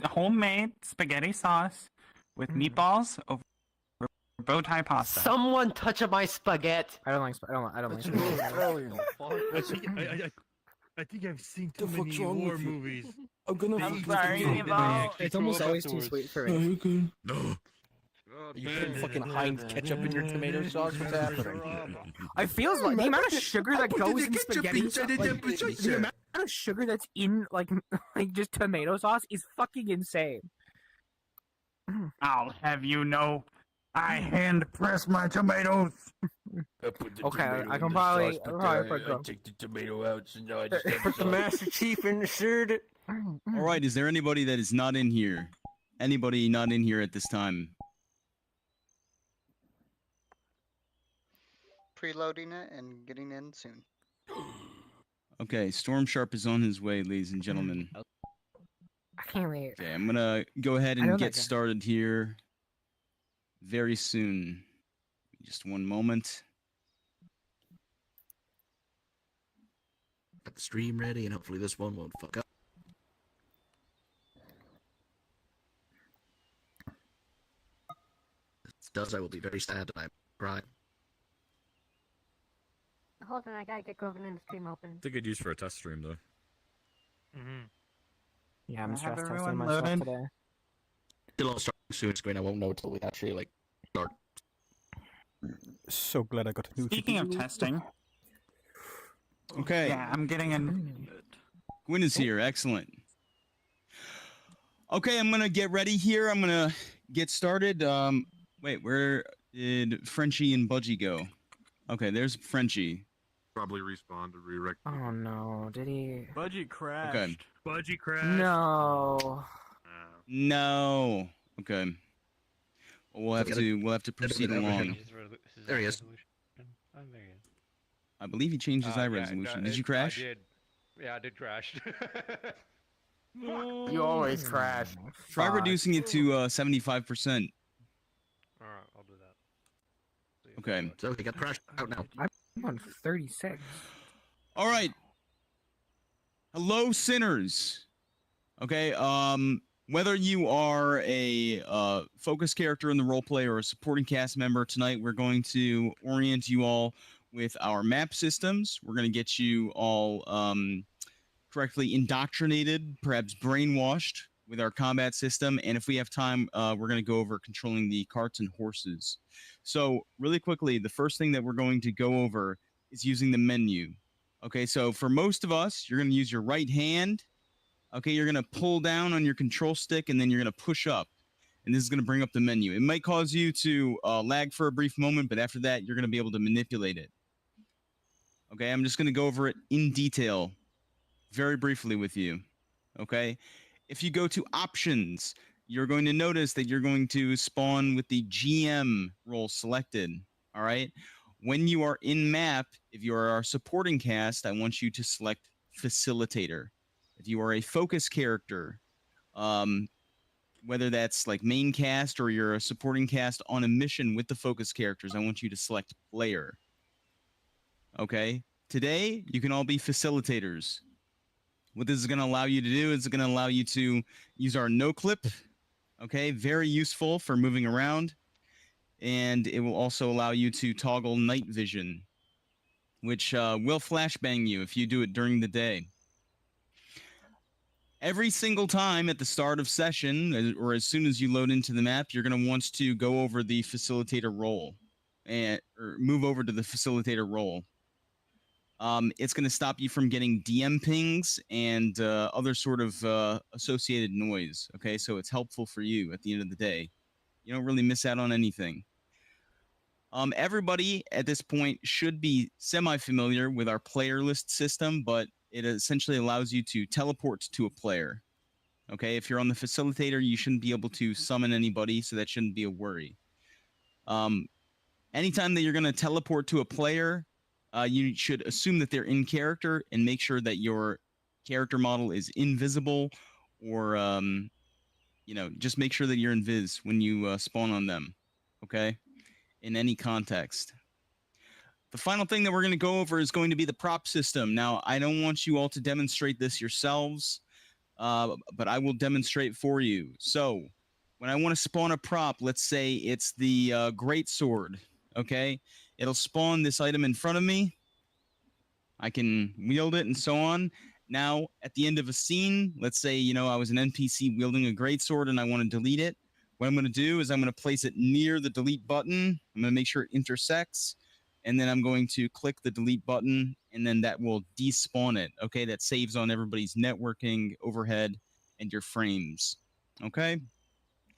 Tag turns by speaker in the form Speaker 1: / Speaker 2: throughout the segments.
Speaker 1: homemade spaghetti sauce with meatballs over bow tie pasta.
Speaker 2: Someone touch my spaghetti.
Speaker 3: I don't like spaghetti.
Speaker 4: I think I've seen too many war movies.
Speaker 1: I'm sorry, meatballs.
Speaker 3: It's almost always too sweet for me.
Speaker 4: No.
Speaker 5: You put fucking Heinz ketchup in your tomato sauce? What's happening?
Speaker 3: I feels like the amount of sugar that goes in spaghetti. The amount of sugar that's in like just tomato sauce is fucking insane.
Speaker 1: I'll have you know, I hand press my tomatoes.
Speaker 3: Okay, I can probably put
Speaker 5: take the tomato out, so now I just
Speaker 2: Put the Master Chief in the shirt.
Speaker 6: All right, is there anybody that is not in here? Anybody not in here at this time?
Speaker 7: Preloading it and getting in soon.
Speaker 6: Okay, Storm Sharp is on his way, ladies and gentlemen.
Speaker 3: I can't wait.
Speaker 6: Okay, I'm gonna go ahead
Speaker 3: I know
Speaker 6: and
Speaker 3: that
Speaker 6: get
Speaker 3: guy.
Speaker 6: started here very soon. Just one moment.
Speaker 8: Got the stream ready, and hopefully this one won't fuck up. If it does, I will be very sad and I cry.
Speaker 9: Hold on, I gotta get Groven and the stream open.
Speaker 4: It's a good use for a test stream, though.
Speaker 3: Yeah, I'm
Speaker 1: Have
Speaker 3: stress testing
Speaker 1: everyone
Speaker 3: myself
Speaker 1: loaded?
Speaker 3: today.
Speaker 8: It'll all start soon, screen. I won't know until we actually start.
Speaker 5: So glad I got a new
Speaker 1: Speaking of testing,
Speaker 6: Okay,
Speaker 1: yeah, I'm getting in.
Speaker 6: Gwyn is here. Excellent. Okay, I'm gonna get ready here. I'm gonna get started. Wait, where did Frenchie and Budgie go? Okay, there's Frenchie.
Speaker 4: Probably respawn to re-rec.
Speaker 3: Oh no, did he?
Speaker 1: Budgie crashed.
Speaker 6: Okay.
Speaker 4: Budgie crash.
Speaker 3: No.
Speaker 6: No. Okay. We'll have to proceed along.
Speaker 8: There he is.
Speaker 6: I believe he changed his eye resolution. Did you crash?
Speaker 2: I did. Yeah, I did crash.
Speaker 3: You always crash.
Speaker 6: Try
Speaker 3: Fuck.
Speaker 6: reducing it to 75%.
Speaker 2: Alright, I'll do that.
Speaker 6: Okay.
Speaker 8: So he got crashed out now.
Speaker 3: I'm on 36.
Speaker 6: All right. Hello, sinners. Okay. Whether you are a focus character in the roleplay or a supporting cast member, tonight we're going to orient you all with our map systems. We're going to get you all correctly indoctrinated, perhaps brainwashed with our combat system. And if we have time, we're going to go over controlling the carts and horses. So really quickly, the first thing that we're going to go over is using the menu. Okay, so for most of us, you're going to use your right hand. Okay, you're going to pull down on your control stick, and then you're going to push up. And this is going to bring up the menu. It might cause you to lag for a brief moment, but after that, you're going to be able to manipulate it. Okay, I'm just going to go over it in detail very briefly with you. Okay, if you go to options, you're going to notice that you're going to spawn with the GM role selected. All right, when you are in map, if you are our supporting cast, I want you to select facilitator. If you are a focus character, whether that's like main cast or you're a supporting cast on a mission with the focus characters, I want you to select player. Okay, today you can all be facilitators. What this is going to allow you to do is going to allow you to use our no clip. Okay, very useful for moving around. And it will also allow you to toggle night vision, which will flashbang you if you do it during the day. Every single time at the start of session, or as soon as you load into the map, you're going to want to go over the facilitator role, or move over to the facilitator role. It's going to stop you from getting DM pings and other sort of associated noise. Okay, so it's helpful for you at the end of the day. You don't really miss out on anything. Everybody at this point should be semi-familiar with our player list system, but it essentially allows you to teleport to a player. Okay, if you're on the facilitator, you shouldn't be able to summon anybody, so that shouldn't be a worry. Anytime that you're going to teleport to a player, you should assume that they're in character and make sure that your character model is invisible, or just make sure that you're invis when you spawn on them. Okay, in any context. The final thing that we're going to go over is going to be the prop system. Now, I don't want you all to demonstrate this yourselves. but I will demonstrate for you. So, when I want to spawn a prop, let's say it's the great sword. Okay, it'll spawn this item in front of me. I can wield it and so on. Now, at the end of a scene, let's say I was an NPC wielding a great sword and I want to delete it. What I'm going to do is I'm going to place it near the delete button. I'm going to make sure it intersects. And then I'm going to click the delete button, and then that will despawn it. Okay, that saves on everybody's networking, overhead, and your frames. Okay?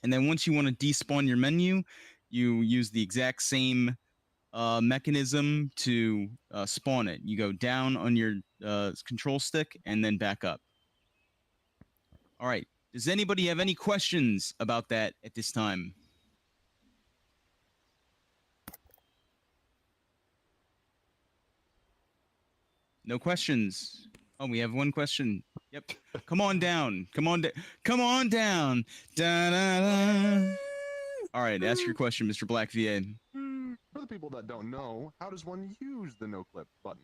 Speaker 6: And then once you want to despawn your menu, you use the exact same mechanism to spawn it. You go down on your control stick and then back up. All right. Does anybody have any questions about that at this time? No questions. Oh, we have one question. Yep. Come on down. Come on, come on down. Da, da, da. All right. Ask your question, Mr. Black VA.
Speaker 10: For the people that don't know, how does one use the no clip button?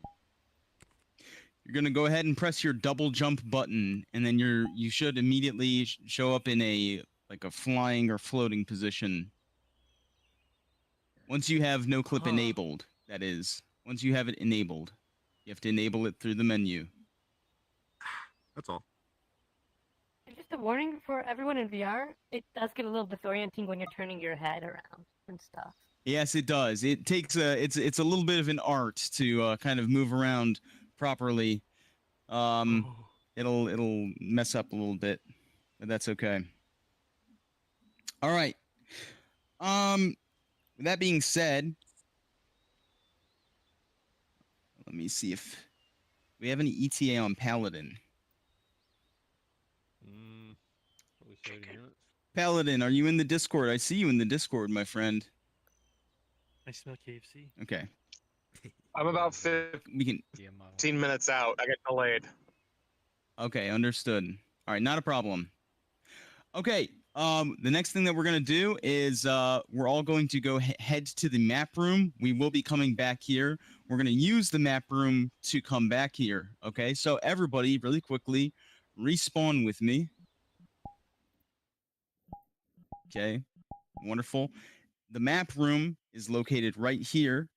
Speaker 6: You're gonna go ahead and press your double jump button, and then you should immediately show up in a flying or floating position. Once you have no clip enabled, that is. Once you have it enabled, you have to enable it through the menu.
Speaker 4: That's all.
Speaker 9: And just a warning for everyone in VR, it does get a little disorienting when you're turning your head around and stuff.
Speaker 6: Yes, it does. It takes it's a little bit of an art to kind of move around properly. It'll mess up a little bit, but that's okay. All right. With that being said, let me see if we have any ETA on Paladin.
Speaker 2: Probably 30 minutes.
Speaker 6: Paladin, are you in the Discord? I see you in the Discord, my friend.
Speaker 11: I smell KFC.
Speaker 6: Okay.
Speaker 12: I'm about 15 minutes out. I get delayed.
Speaker 6: Okay, understood. All right, not a problem. Okay, the next thing that we're going to do is we're all going to go head to the map room. We will be coming back here. We're going to use the map room to come back here. Okay, so everybody, really quickly, respawn with me. Okay, wonderful. The map room is located right here.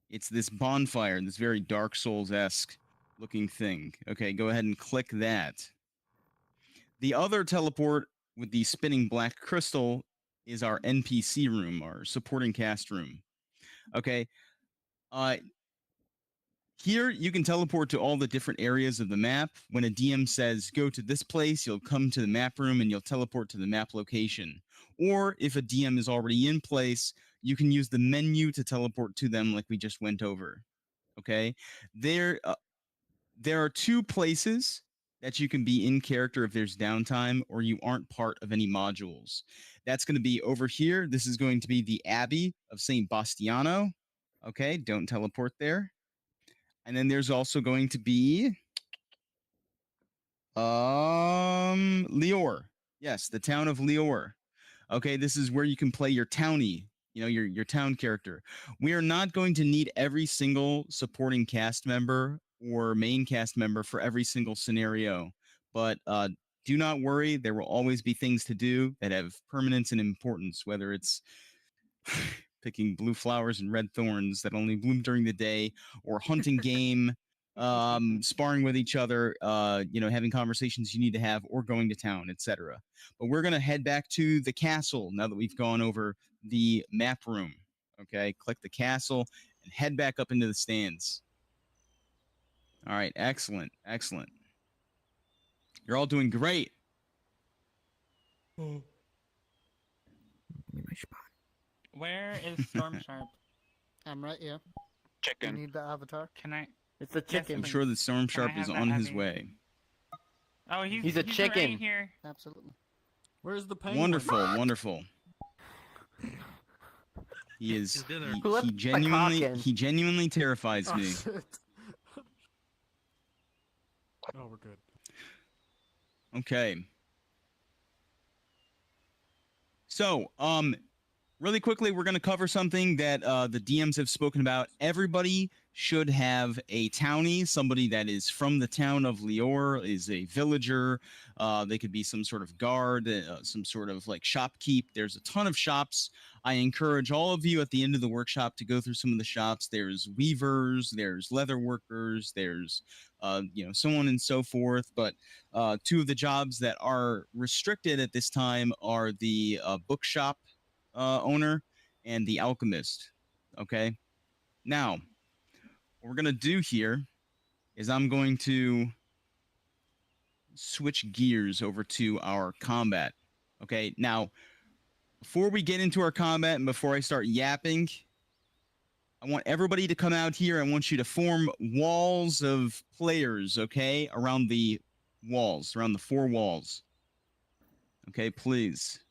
Speaker 6: It's this bonfire, this very Dark Souls-esque looking thing. Okay, go ahead and click that. The other teleport with the spinning black crystal is our NPC room, our supporting cast room. Okay, here you can teleport to all the different areas of the map. When a DM says go to this place, you'll come to the map room and you'll teleport to the map location. Or if a DM is already in place, you can use the menu to teleport to them like we just went over. Okay, there are two places that you can be in character if there's downtime or you aren't part of any modules. That's going to be over here. This is going to be the Abbey of St. Bastiano. Okay, don't teleport there. And then there's also going to be Lior. Yes, the town of Lior. Okay, this is where you can play your townie, your town character. We are not going to need every single supporting cast member or main cast member for every single scenario, but do not worry, there will always be things to do that have permanence and importance, whether it's picking blue flowers and red thorns that only bloom during the day, or hunting game, sparring with each other, having conversations you need to have, or going to town, etc. But we're going to head back to the castle now that we've gone over the map room. Okay, click the castle and head back up into the stands. All right, excellent, excellent. You're all doing great.
Speaker 13: Where is Storm Sharp?
Speaker 14: I'm right here.
Speaker 12: Chicken.
Speaker 14: You need the avatar?
Speaker 13: Can I?
Speaker 2: It's the chicken.
Speaker 6: I'm sure that Storm Sharp is on his way.
Speaker 13: Oh,
Speaker 2: he's a chicken.
Speaker 13: Right here.
Speaker 14: Absolutely.
Speaker 11: Where's the penguin?
Speaker 6: Wonderful, wonderful. He is. He genuinely terrifies me.
Speaker 11: Shit. Oh, we're good.
Speaker 6: Okay. So, really quickly, we're going to cover something that the DMs have spoken about. Everybody should have a townie, somebody that is from the town of Lior, is a villager. They could be some sort of guard, some sort of like shopkeep. There's a ton of shops. I encourage all of you at the end of the workshop to go through some of the shops. There's weavers, there's leather workers, there's so on and so forth. But two of the jobs that are restricted at this time are the bookshop owner and the alchemist. Okay. Now, what we're going to do here is I'm going to switch gears over to our combat. Okay. Now, before we get into our combat and before I start yapping, I want everybody to come out here. I want you to form walls of players, okay, around the walls, around the 4 walls. Okay, please.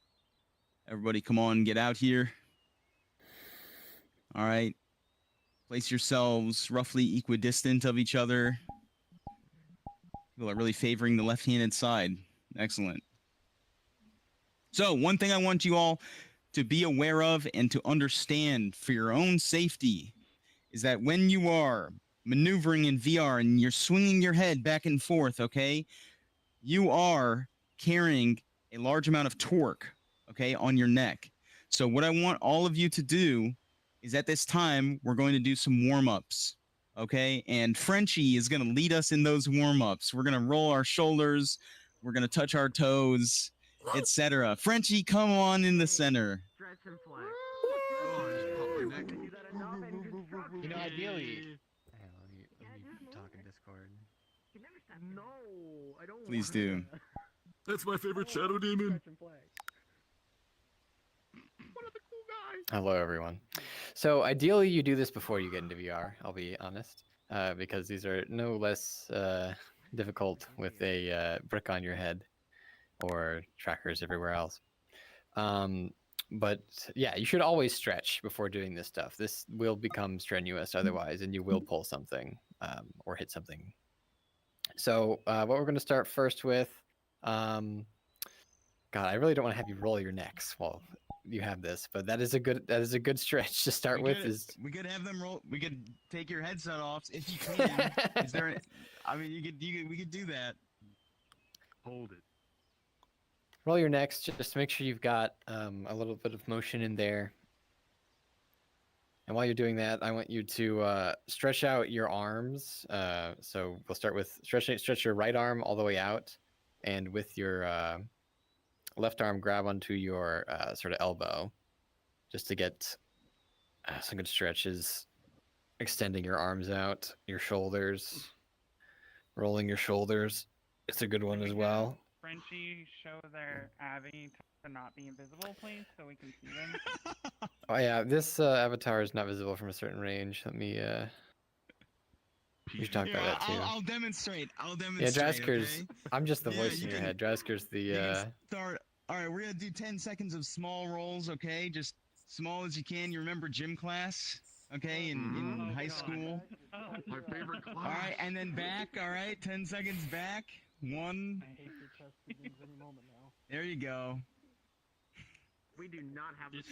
Speaker 6: Everybody come on, get out here. All right. Place yourselves roughly equidistant of each other. People are really favoring the left-handed side. Excellent. So, one thing I want you all to be aware of and to understand for your own safety is that when you are maneuvering in VR and you're swinging your head back and forth, okay, you are carrying a large amount of torque, okay, on your neck. So what I want all of you to do is at this time, we're going to do some warm-ups, okay? And Frenchie is going to lead us in those warm-ups. We're going to roll our shoulders. We're going to touch our toes, etc. Frenchie, come on in the center.
Speaker 2: You know, ideally. Hey, let me talk in Discord.
Speaker 3: No, I don't.
Speaker 6: Please do.
Speaker 4: That's my favorite shadow demon.
Speaker 5: Hello, everyone. So ideally, you do this before you get into VR. I'll be honest, because these are no less difficult with a brick on your head or trackers everywhere else. But yeah, you should always stretch before doing this stuff. This will become strenuous otherwise, and you will pull something or hit something. So what we're going to start first with, God, I really don't want to have you roll your necks while you have this, but that is a good stretch to start with.
Speaker 6: We could have them roll. We could take your headset off if you can. Is there? I mean, we could do that.
Speaker 10: Hold it.
Speaker 5: Roll your necks just to make sure you've got a little bit of motion in there. And while you're doing that, I want you to stretch out your arms. So we'll start with stretch your right arm all the way out, and with your left arm grab onto your sort of elbow, just to get some good stretches. Extending your arms out, your shoulders, rolling your shoulders. It's a good one as well.
Speaker 13: Frenchie, show their Abby to not be invisible, please, so we can see them.
Speaker 5: Oh yeah, this avatar is not visible from a certain range. Let me we should talk about that too.
Speaker 6: I'll demonstrate.
Speaker 5: Yeah, Drasker's.
Speaker 6: Okay?
Speaker 5: I'm just the voice in your head. Drasker's the.
Speaker 6: Start. All right, we're gonna do 10 seconds of small rolls. Okay, just small as you can. You remember gym class? Okay, in high school.
Speaker 10: My favorite class.
Speaker 6: All right, and then back. All right, 10 seconds back. 1.
Speaker 11: I hate your chest any moment now.
Speaker 6: There you go.
Speaker 3: We do not have
Speaker 6: This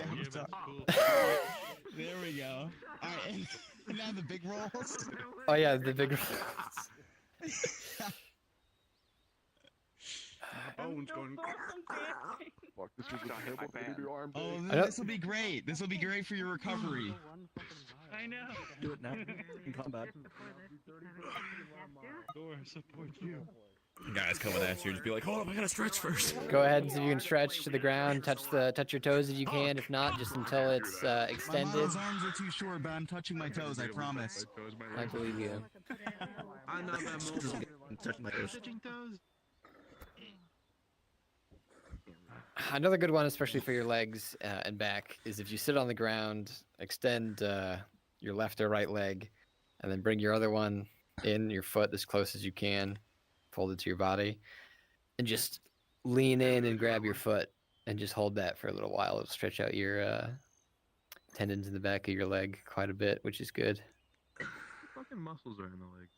Speaker 6: avatar. There we go. All right, and now the big rolls.
Speaker 5: Oh yeah, the big rolls.
Speaker 10: Bones going. Fuck, this was a terrible thing to do, arm day.
Speaker 6: Oh, this will be great. This will be great for your recovery.
Speaker 13: I know.
Speaker 5: Do it now. In combat.
Speaker 11: Door, support you.
Speaker 8: Guys coming at you, just be like, hold up, I gotta stretch first.
Speaker 5: Go ahead and see if you can stretch to the ground. Touch your toes if you can. If not, just until it's extended.
Speaker 6: My arms are too short, but I'm touching my toes. I promise.
Speaker 5: I believe you.
Speaker 10: I know that
Speaker 8: Touch my toes.
Speaker 5: Another good one, especially for your legs and back, is if you sit on the ground, extend your left or right leg, and then bring your other one in, your foot as close as you can, fold it to your body, and just lean in and grab your foot, and just hold that for a little while. It'll stretch out your tendons in the back of your leg quite a bit, which is good.
Speaker 10: What fucking muscles are in the leg?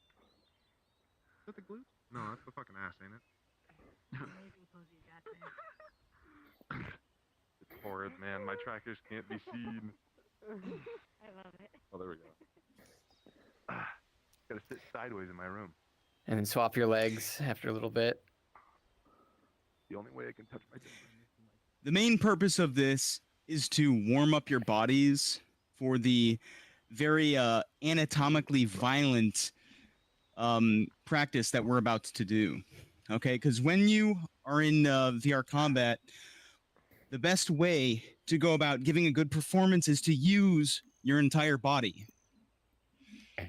Speaker 10: Is that the glutes? No, that's the fucking ass, ain't it? It's cords, man. My trackers can't be seen.
Speaker 9: I love it.
Speaker 10: Oh, there we go. Gotta sit sideways in my room.
Speaker 5: And then swap your legs after a little bit.
Speaker 10: The only way I can touch my temples.
Speaker 6: The main purpose of this is to warm up your bodies for the very anatomically violent practice that we're about to do. Okay, because when you are in VR combat, the best way to go about giving a good performance is to use your entire body. For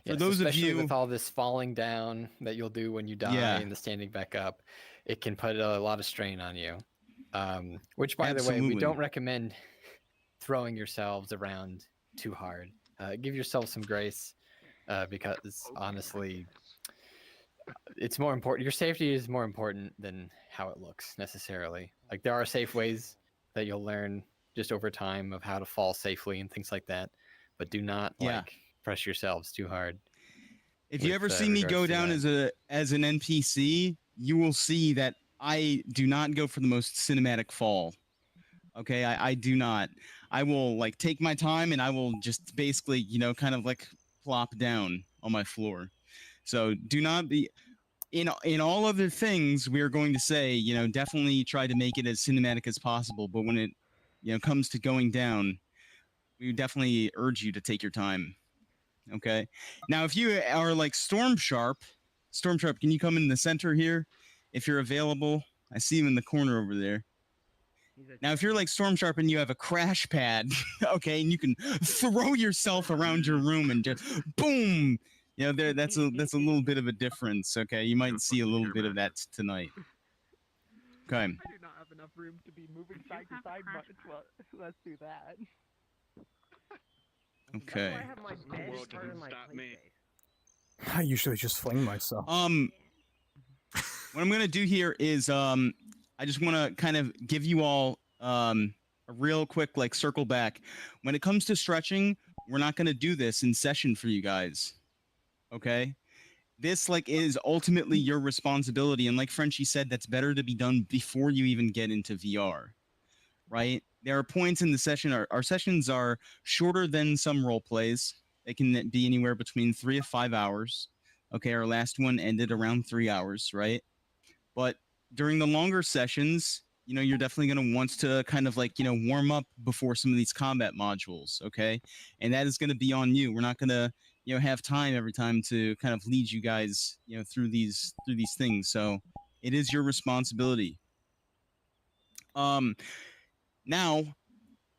Speaker 5: Yes,
Speaker 6: those of
Speaker 5: especially
Speaker 6: you
Speaker 5: with all this falling down that you'll do when you die
Speaker 6: Yeah.
Speaker 5: and the standing back up, it can put a lot of strain on you. Which, by the way,
Speaker 6: Absolutely.
Speaker 5: we don't recommend throwing yourselves around too hard. Give yourself some grace, because honestly, it's more important. Your safety is more important than how it looks necessarily. Like, there are safe ways that you'll learn just over time of how to fall safely and things like that, but do not press yourselves too hard.
Speaker 6: If you
Speaker 5: with,
Speaker 6: ever see me
Speaker 5: regards
Speaker 6: go
Speaker 5: to
Speaker 6: down
Speaker 5: that.
Speaker 6: as an NPC, you will see that I do not go for the most cinematic fall. Okay, I do not. I will like take my time and I will just basically, kind of like plop down on my floor. So do not be in all other things we are going to say, definitely try to make it as cinematic as possible, but when it comes to going down, we definitely urge you to take your time. Okay. Now, if you are like Storm Sharp, can you come in the center here if you're available? I see him in the corner over there. Now, if you're like Storm Sharp and you have a crash pad, okay, and you can throw yourself around your room and just boom, that's a little bit of a difference. Okay, you might see a little bit of that tonight. Okay.
Speaker 3: I do not have enough room to be moving side to side much. Let's do that.
Speaker 6: Okay.
Speaker 3: I have my bed as part of my play space.
Speaker 15: I usually just fling myself.
Speaker 6: What I'm gonna do here is I just want to kind of give you all a real quick like circle back. When it comes to stretching, we're not gonna do this in session for you guys. Okay? This like is ultimately your responsibility, and like Frenchie said, that's better to be done before you even get into VR. Right? There are points in the session. Our sessions are shorter than some role plays. They can be anywhere between 3 to 5 hours. Okay, our last one ended around 3 hours, right? But during the longer sessions, you're definitely going to want to kind of like, warm up before some of these combat modules, okay? And that is going to be on you. We're not going to, have time every time to kind of lead you guys, through these things. So it is your responsibility. Now,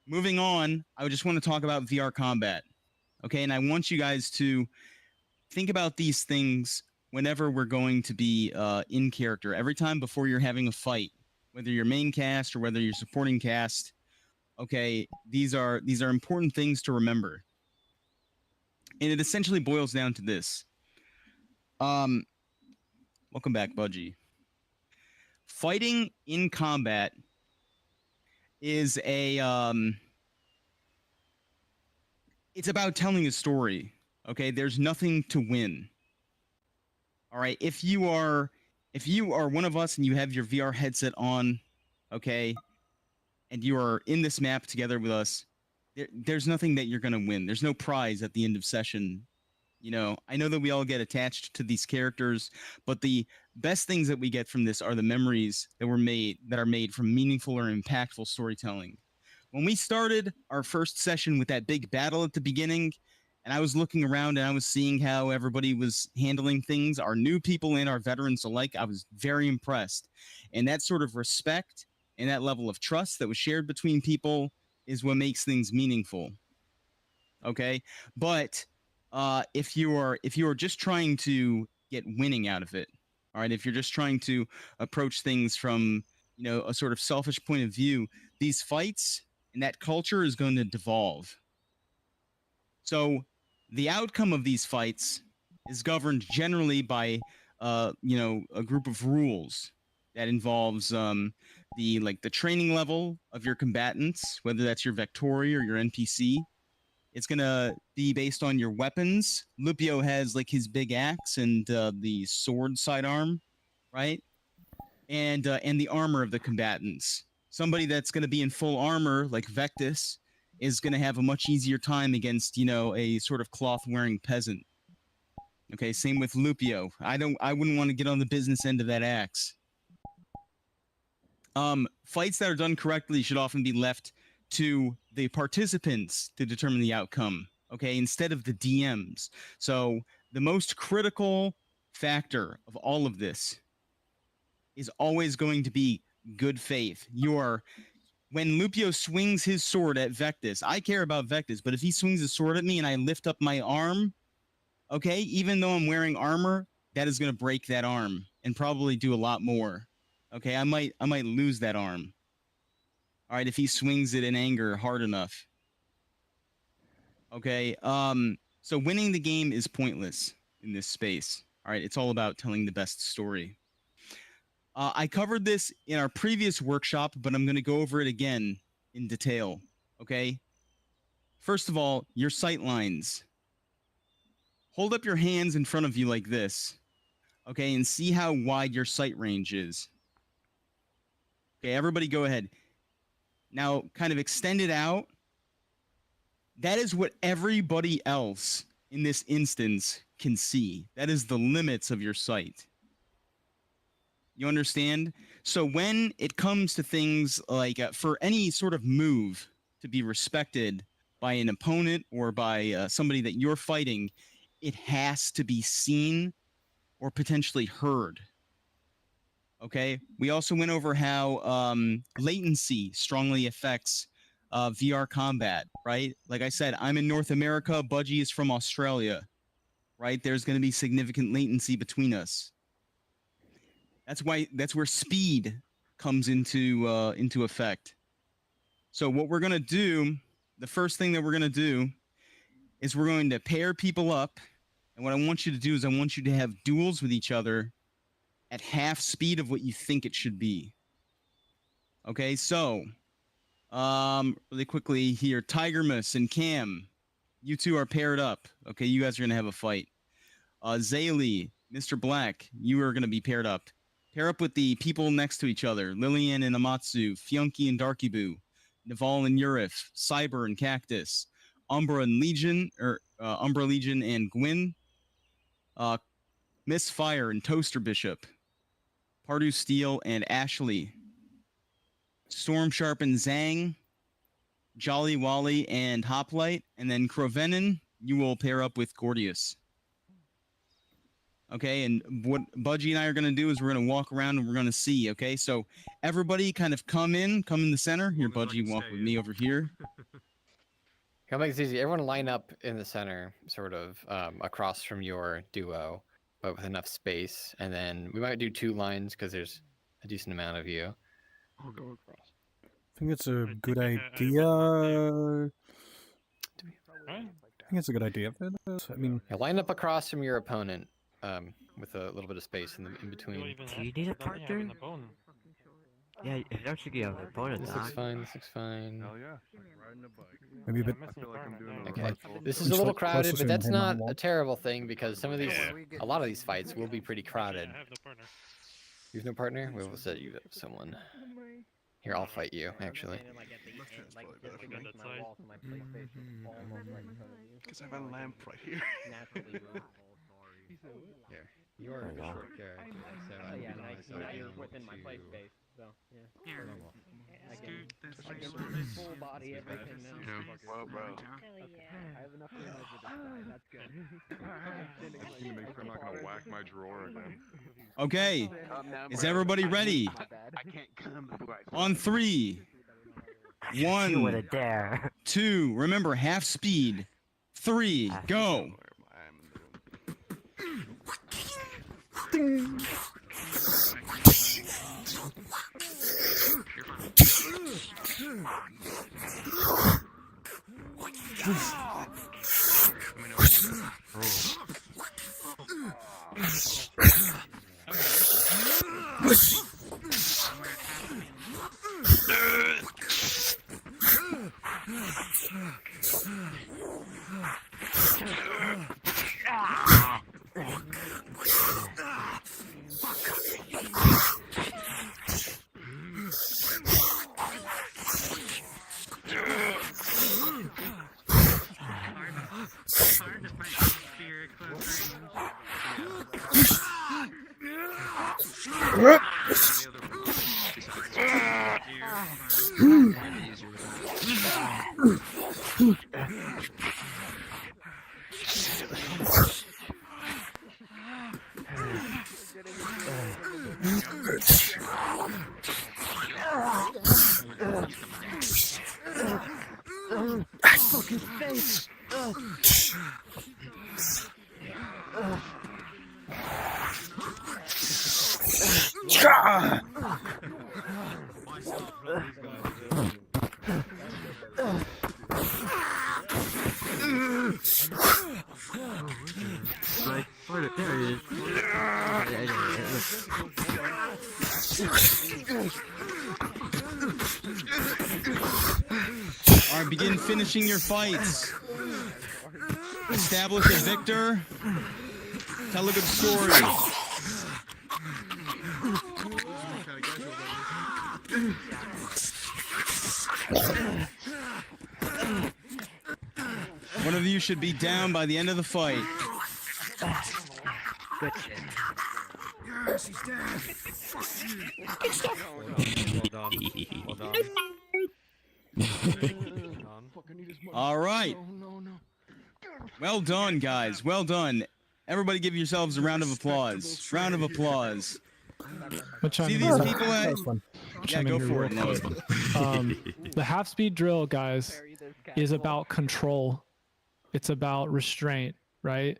Speaker 6: moving on, I just want to talk about VR combat, okay? And I want you guys to think about these things whenever we're going to be in character. Every time before you're having a fight, whether you're main cast or whether you're supporting cast, okay, these are important things to remember. And it essentially boils down to this. Welcome back, Budgie. Fighting in combat is it's about telling a story. Okay, there's nothing to win. All right, if you are one of us and you have your VR headset on, okay, and you are in this map together with us, there's nothing that you're going to win. There's no prize at the end of session. I know that we all get attached to these characters, but the best things that we get from this are the memories that are made from meaningful or impactful storytelling. When we started our first session with that big battle at the beginning, and I was looking around and I was seeing how everybody was handling things, our new people and our veterans alike, I was very impressed. And that sort of respect and that level of trust that was shared between people is what makes things meaningful. Okay? But if you are just trying to get winning out of it, all right, if you're just trying to approach things from, a sort of selfish point of view, these fights and that culture is going to devolve. So the outcome of these fights is governed generally by, a group of rules that involves the training level of your combatants, whether that's your Vectori or your NPC. It's gonna be based on your weapons. Lupio has like his big axe and the sword sidearm, right? And the armor of the combatants. somebody that's going to be in full armor like Vectus is going to have a much easier time against, you know, a sort of cloth-wearing peasant. Okay, same with Lupio. I wouldn't want to get on the business end of that axe. Fights that are done correctly should often be left to the participants to determine the outcome, okay, instead of the DMs. So the most critical factor of all of this is always going to be good faith. When Lupio swings his sword at Vectus, I care about Vectus, but if he swings his sword at me and I lift up my arm, okay, even though I'm wearing armor, that is going to break that arm and probably do a lot more. Okay, I might lose that arm. All right, if he swings it in anger hard enough. Okay, so winning the game is pointless in this space. All right, it's all about telling the best story. I covered this in our previous workshop, but I'm going to go over it again in detail. Okay, first of all, your sight lines. Hold up your hands in front of you like this. Okay, and see how wide your sight range is. Okay, everybody go ahead. Now, kind of extend it out. That is what everybody else in this instance can see. That is the limits of your sight. You understand? So when it comes to things like for any sort of move to be respected by an opponent or by somebody that you're fighting, it has to be seen or potentially heard. Okay, we also went over how latency strongly affects VR combat, right? Like I said, I'm in North America, Budgie is from Australia, right? There's going to be significant latency between us. That's where speed comes into effect. So what we're going to do, the first thing that we're going to do is we're going to pair people up, and what I want you to do is I want you to have duels with each other at half speed of what you think it should be. Okay, so really quickly here, Tigermus and Cam, you two are paired up. Okay, you guys are gonna have a fight. Zaylee, Mr. Black, you are gonna be paired up. Pair up with the people next to each other: Lillian and Amatsu, Fyunky and Darkyboo, Naval and Urif, Cyber and Cactus, Umbra and Legion, Umbra Legion and Gwyn, Misfire and Toaster Bishop, Pardu Steel and Ashley, Storm Sharp and Zhang, Jolly Wally and Hoplite, and then Crovenin, you will pair up with Gordius. Okay, and what Budgie and I are going to do is we're going to walk around and we're going to see, okay? So everybody kind of come in the center. Here, Budgie, walk with me over here.
Speaker 5: I'll make this easy. Everyone line up in the center, sort of across from your duo, but with enough space. And then we might do 2 lines because there's a decent amount of you.
Speaker 10: I'll go across.
Speaker 11: I think it's a good idea. I think it's a good idea for this. I mean,
Speaker 5: yeah, line up across from your opponent with a little bit of space in between.
Speaker 15: Do you need a partner? Yeah, you don't think you have an opponent.
Speaker 5: This looks fine. This looks fine.
Speaker 10: Hell yeah. Riding a bike.
Speaker 11: Maybe a bit.
Speaker 10: I feel like I'm doing
Speaker 5: Okay, this is a little crowded, but that's not a terrible thing because some of these, a lot of these fights will be pretty crowded. You have no partner? We will set you up with someone. Here, I'll fight you, actually.
Speaker 4: Because I have a lamp right here.
Speaker 5: Here, you are a short character, so I'm
Speaker 3: you're within my play space. So, yeah.
Speaker 4: I
Speaker 3: can full body everything now.
Speaker 4: Well, bro.
Speaker 3: I have enough damage with this guy. That's good.
Speaker 10: I just need to make sure I'm not going to whack my drawer again.
Speaker 6: Okay, is everybody ready?
Speaker 4: I can't come before I...
Speaker 6: On 3, 1,
Speaker 15: With a dare.
Speaker 6: 2, remember, half speed. 3, go.
Speaker 9: Fucking face.
Speaker 15: Like, there he is.
Speaker 6: All right, begin finishing your fights. Establish a victor. Tell a good story. One of you should be down by the end of the fight.
Speaker 15: Good shit.
Speaker 10: Yes, he's dead.
Speaker 15: Hold on.
Speaker 6: All right. Well done, guys. Well done. Everybody give yourselves a round of applause. Round of applause. See these people at... Yeah, go for it, Noah.
Speaker 16: The half-speed drill, guys, is about control. It's about restraint, right?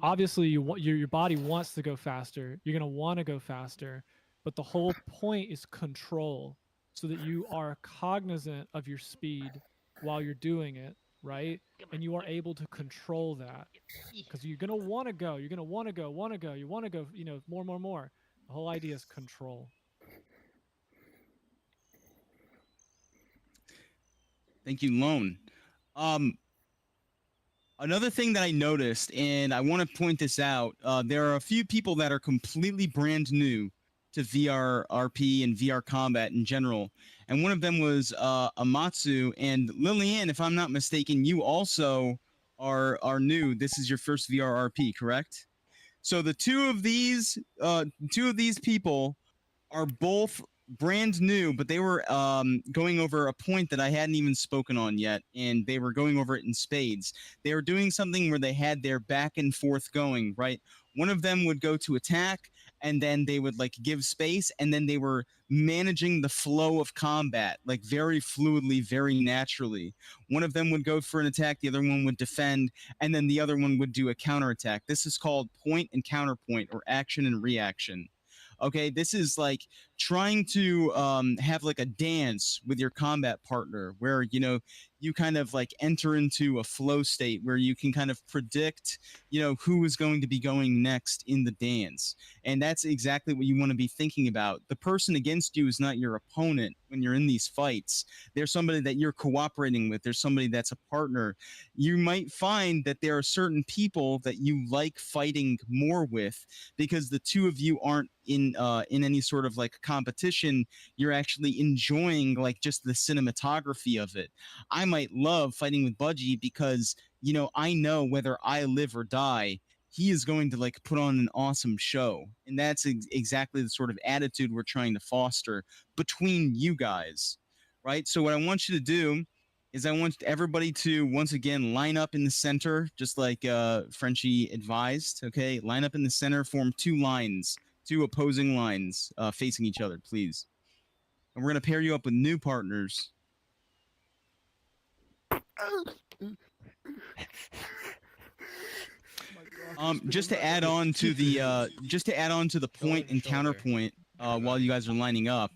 Speaker 16: Obviously, your body wants to go faster. You're going to want to go faster. But the whole point is control, so that you are cognizant of your speed while you're doing it, right? And you are able to control that. Because you're going to want to go. You're going to want to go. You want to go, more. The whole idea is control.
Speaker 6: Thank you, Lone. Another thing that I noticed, and I want to point this out, there are a few people that are completely brand new to VR RP and VR combat in general. And one of them was Amatsu. And Lillian, if I'm not mistaken, you also are new. This is your first VR RP, correct? So the two of these people are both brand new, but they were going over a point that I hadn't even spoken on yet, and they were going over it in spades. They were doing something where they had their back and forth going, right? One of them would go to attack, and then they would like give space, and then they were managing the flow of combat, like very fluidly, very naturally. One of them would go for an attack, the other one would defend, and then the other one would do a counterattack. This is called point and counterpoint, or action and reaction. Okay, this is like trying to have like a dance with your combat partner where, you kind of like enter into a flow state where you can kind of predict, who is going to be going next in the dance. And that's exactly what you want to be thinking about. The person against you is not your opponent when you're in these fights. There's somebody that you're cooperating with. There's somebody that's a partner. You might find that there are certain people that you like fighting more with because the two of you aren't in any sort of like competition. You're actually enjoying like just the cinematography of it. I might love fighting with Budgie because, I know whether I live or die, he is going to like put on an awesome show. And that's exactly the sort of attitude we're trying to foster between you guys, right? So what I want you to do is I want everybody to, once again, line up in the center, just like Frenchie advised, okay? Line up in the center, form two opposing lines facing each other, please. And we're going to pair you up with new partners. Just to add on to the point and counterpoint while you guys are lining up,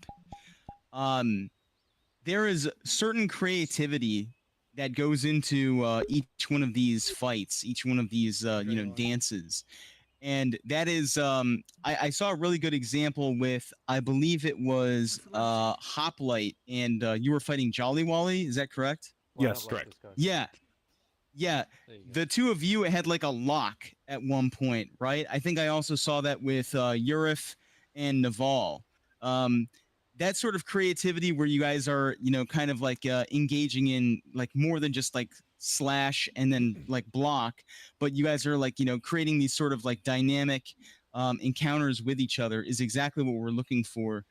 Speaker 6: there is certain creativity that goes into each one of these fights, each one of these dances. And that is, I saw a really good example with, I believe it was Hoplite, and you were fighting Jolly Wally. Is that correct?
Speaker 11: Yes, correct.
Speaker 6: Yeah. The two of you had like a lock at one point, right? I think I also saw that with Urif and Naval. That sort of creativity where you guys are, kind of like engaging in like more than just like slash and then like block, but you guys are like, creating these sort of like dynamic encounters with each other is exactly what we're looking for.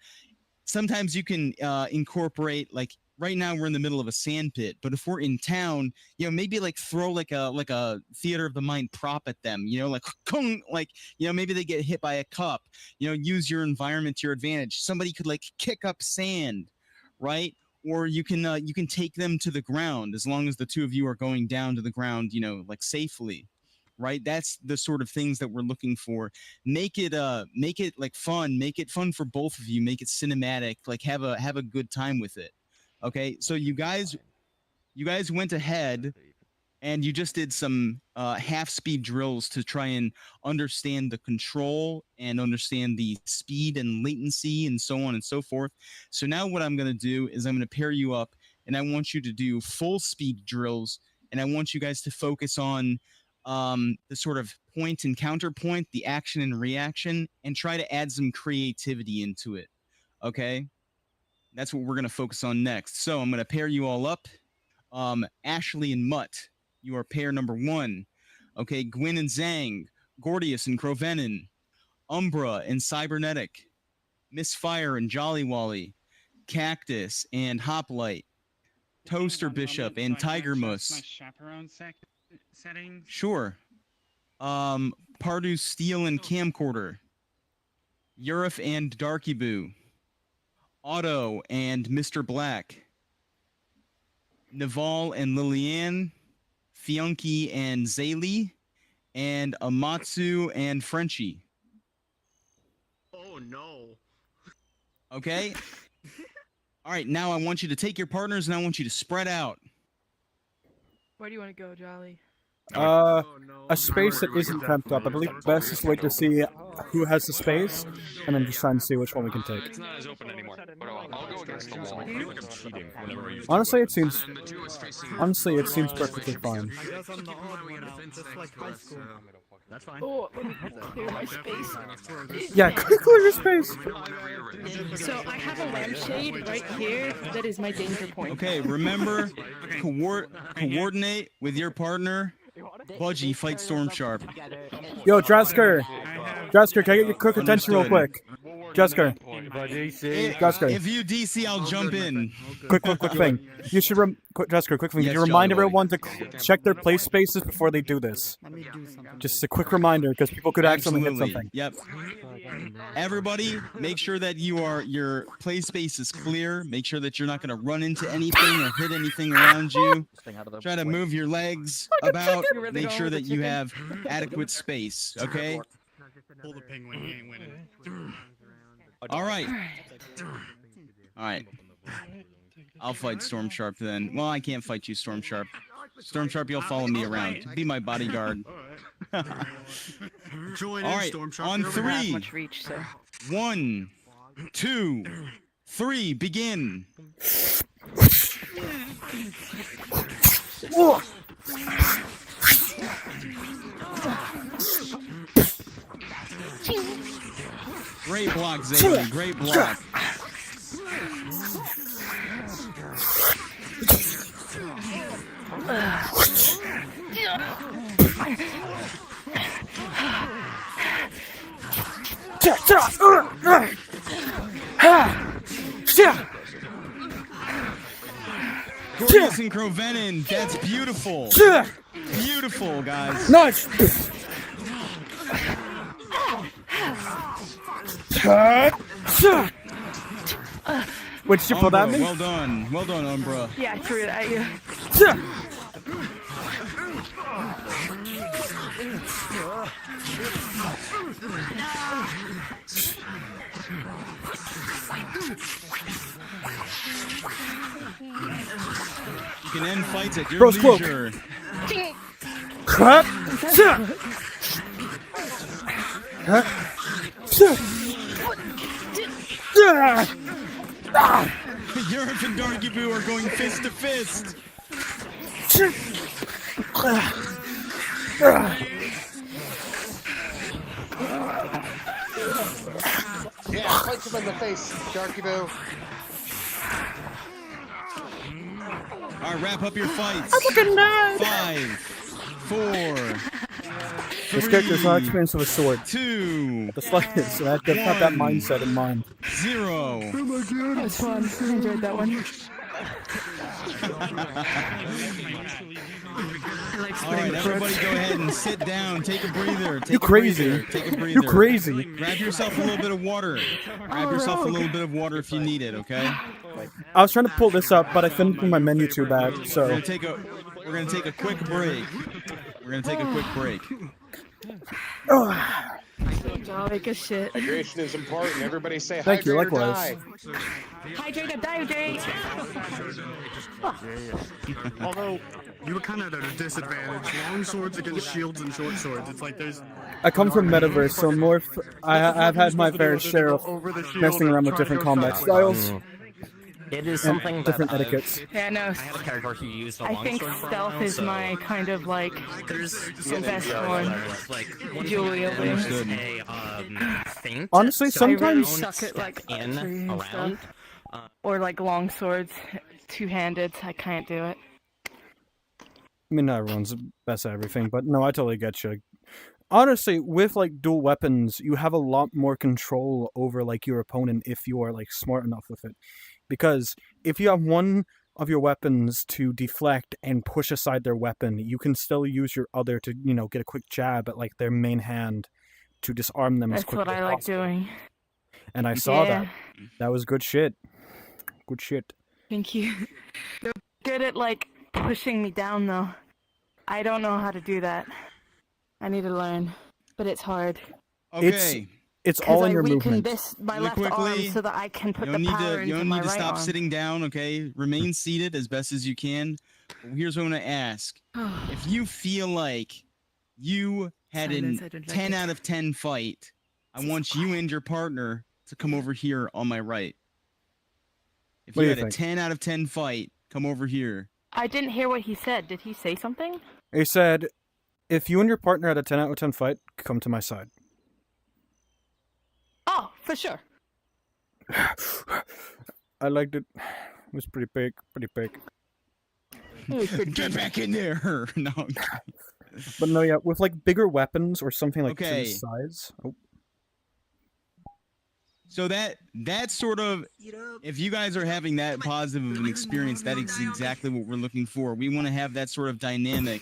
Speaker 6: Sometimes you can incorporate, like right now we're in the middle of a sand pit, but if we're in town, you know, maybe like throw like a theater of the mind prop at them, you know, like you know, maybe they get hit by a cup, you know, use your environment to your advantage. Somebody could like kick up sand, right? Or you can take them to the ground, as long as the two of you are going down to the ground, you know, like safely, right? That's the sort of things that we're looking for. Make it like fun, make it fun for both of you, make it cinematic, like have a good time with it. Okay, so you guys went ahead and you just did some half-speed drills to try and understand the control and understand the speed and latency and so on and so forth. So now what I'm going to do is I'm going to pair you up, and I want you to do full-speed drills, and I want you guys to focus on the sort of point and counterpoint, the action and reaction, and try to add some creativity into it. Okay? That's what we're going to focus on next. So I'm going to pair you all up. Ashley and Mutt, you are pair number 1. Okay, Gwyn and Zhang, Gordius and Crovenin, Umbra and Cybernetic, Misfire and Jolly Wally, Cactus and Hoplite, Toaster Bishop and Tiger Moose.
Speaker 13: My chaperone settings.
Speaker 6: Sure. Pardu Steel and Camcorder, Urif and Darky Boo, Otto and Mr. Black, Naval and Liliane, Fiunki and Zaylee, and Amatsu and Frenchie.
Speaker 8: Oh no.
Speaker 6: Okay? All right, now I want you to take your partners and I want you to spread out.
Speaker 17: Where do you want to go, Jolly?
Speaker 11: A space that isn't cramped up. I believe best is to wait to see who has the space, and then just try and see which one we can take.
Speaker 12: It's not as open anymore. But I'll go against the wall. I feel like I'm cheating whenever I use
Speaker 11: Honestly, it seems perfectly fine.
Speaker 17: I guess I'm the odd one out, just like high school.
Speaker 8: That's fine.
Speaker 17: Oh, let me clear my space.
Speaker 11: Yeah, clear your space.
Speaker 17: So I have a lampshade right here. That is my danger point.
Speaker 6: Okay, remember, coordinate with your partner. Budgie, fight Stormsharp.
Speaker 11: Yo, Drasker, can I get your quick attention real quick? Drasker.
Speaker 6: If you DC, I'll jump in.
Speaker 11: Quick thing. You should Drasker, quick thing.
Speaker 6: Yes,
Speaker 11: Can you remind
Speaker 6: Jolly Boy.
Speaker 11: everyone to check their play spaces before they do this? Just a quick reminder, because people could accidentally hit
Speaker 6: Absolutely.
Speaker 11: something.
Speaker 6: Yep. Everybody, make sure that your play space is clear. Make sure that you're not going to run into anything or hit anything around you. Try to move your legs about. Make sure that you have adequate space. Okay.
Speaker 8: Pull the penguin, he ain't winning.
Speaker 6: All right. All right. I'll fight Stormsharp then. Well, I can't fight you, Stormsharp. Stormsharp, you'll follow me around. Be my bodyguard.
Speaker 8: Join
Speaker 6: All right. On 3.
Speaker 17: Much reach, so.
Speaker 6: 1, 2, 3. Begin. Great block, Zaylee. Great block. Gorgeous and Crovenin. That's beautiful. Beautiful, guys.
Speaker 11: Nice. Wait, did you pull that
Speaker 6: Umbra,
Speaker 11: me?
Speaker 6: well done. Well done, Umbra.
Speaker 17: Yeah, I threw it at you.
Speaker 6: You can end fights at your
Speaker 11: Bro, smoke.
Speaker 6: leisure.
Speaker 11: Crap.
Speaker 6: Urif and Dargiboo are going fist to fist.
Speaker 7: Yeah, punch him in the face, Darky Boo.
Speaker 6: All right, wrap up your fights.
Speaker 11: I'm looking nice.
Speaker 6: 5, 4,
Speaker 11: This character's not experienced with a sword.
Speaker 6: 2,
Speaker 11: The slightest, so that's not that mindset in mind.
Speaker 6: 0.
Speaker 17: That was fun. I enjoyed that one.
Speaker 6: All right, everybody go ahead and sit down. Take a breather.
Speaker 11: You crazy.
Speaker 6: Take a breather.
Speaker 11: You crazy.
Speaker 6: Grab yourself a little bit of water. Grab yourself a little bit of water if you need it, okay?
Speaker 11: I was trying to pull this up, but I finished my menu too bad,
Speaker 6: We're
Speaker 11: so...
Speaker 6: gonna take a quick break. We're gonna take a quick break.
Speaker 17: Like a shit.
Speaker 12: Hydration is important. Everybody say
Speaker 11: Thank you,
Speaker 12: hydrate or
Speaker 11: likewise.
Speaker 12: die.
Speaker 17: Hydrate or dihydrate.
Speaker 10: Although you were kind of at a disadvantage. Long swords against shields and short swords. It's like there's.
Speaker 11: I come from Metaverse, so more. I've had my fair share of messing around with different combat styles.
Speaker 15: It is
Speaker 11: and
Speaker 15: something
Speaker 11: different
Speaker 15: that
Speaker 11: etiquettes.
Speaker 17: Yeah, no.
Speaker 15: I had a character who used a
Speaker 17: I think
Speaker 15: longsword for a
Speaker 17: stealth
Speaker 15: while,
Speaker 17: is
Speaker 15: so
Speaker 17: my kind of like
Speaker 15: there's
Speaker 17: the best one.
Speaker 15: like one
Speaker 17: Julia
Speaker 15: thing is
Speaker 6: Understood.
Speaker 15: a feint.
Speaker 11: Honestly,
Speaker 15: so you
Speaker 11: sometimes-
Speaker 15: don't
Speaker 17: suck it like
Speaker 15: step in
Speaker 17: archery and
Speaker 15: around.
Speaker 17: stuff. Or like long swords, two-handed. I can't do it.
Speaker 11: I mean, not everyone's best at everything, but no, I totally get you. Honestly, with like dual weapons, you have a lot more control over like your opponent if you are like smart enough with it. Because if you have one of your weapons to deflect and push aside their weapon, you can still use your other to, you know, get a quick jab at like their main hand to disarm them as
Speaker 17: That's
Speaker 11: quickly
Speaker 17: what I
Speaker 11: as
Speaker 17: like
Speaker 11: possible.
Speaker 17: doing.
Speaker 11: And I saw
Speaker 17: Yeah.
Speaker 11: that. That was good shit. Good shit.
Speaker 17: Thank you. They're good at like pushing me down though. I don't know how to do that. I need to learn, but it's hard.
Speaker 6: Okay.
Speaker 11: It's all in
Speaker 17: I
Speaker 11: your
Speaker 17: weaken
Speaker 11: movement.
Speaker 17: this my
Speaker 6: Really
Speaker 17: left
Speaker 6: quickly,
Speaker 17: arm so that I can put
Speaker 6: You
Speaker 17: the
Speaker 6: don't need
Speaker 17: power
Speaker 6: to. You
Speaker 17: into
Speaker 6: don't
Speaker 17: my
Speaker 6: need to
Speaker 17: right
Speaker 6: stop
Speaker 17: arm.
Speaker 6: sitting down. Okay, remain seated as best as you can. But here's what I'm gonna ask: if you feel like you had
Speaker 17: Silence,
Speaker 6: a
Speaker 17: I don't like
Speaker 6: 10
Speaker 17: it.
Speaker 6: out of 10 fight, I want you and your partner to come over here on my right. If
Speaker 11: What
Speaker 6: you
Speaker 11: do
Speaker 6: had
Speaker 11: you
Speaker 6: a
Speaker 11: think?
Speaker 6: 10 out of 10 fight, come over here.
Speaker 17: I didn't hear what he said. Did he say something?
Speaker 11: He said, if you and your partner had a 10 out of 10 fight, come to my side.
Speaker 17: Oh, for sure.
Speaker 11: I liked it. It was pretty big. Pretty big.
Speaker 6: Get back in there! No.
Speaker 11: But no, yeah, with like bigger weapons or something like
Speaker 6: Okay.
Speaker 11: this size. Oh,
Speaker 6: So that sort of, if you guys are having that positive of an experience, that is exactly what we're looking for. We want to have that sort of dynamic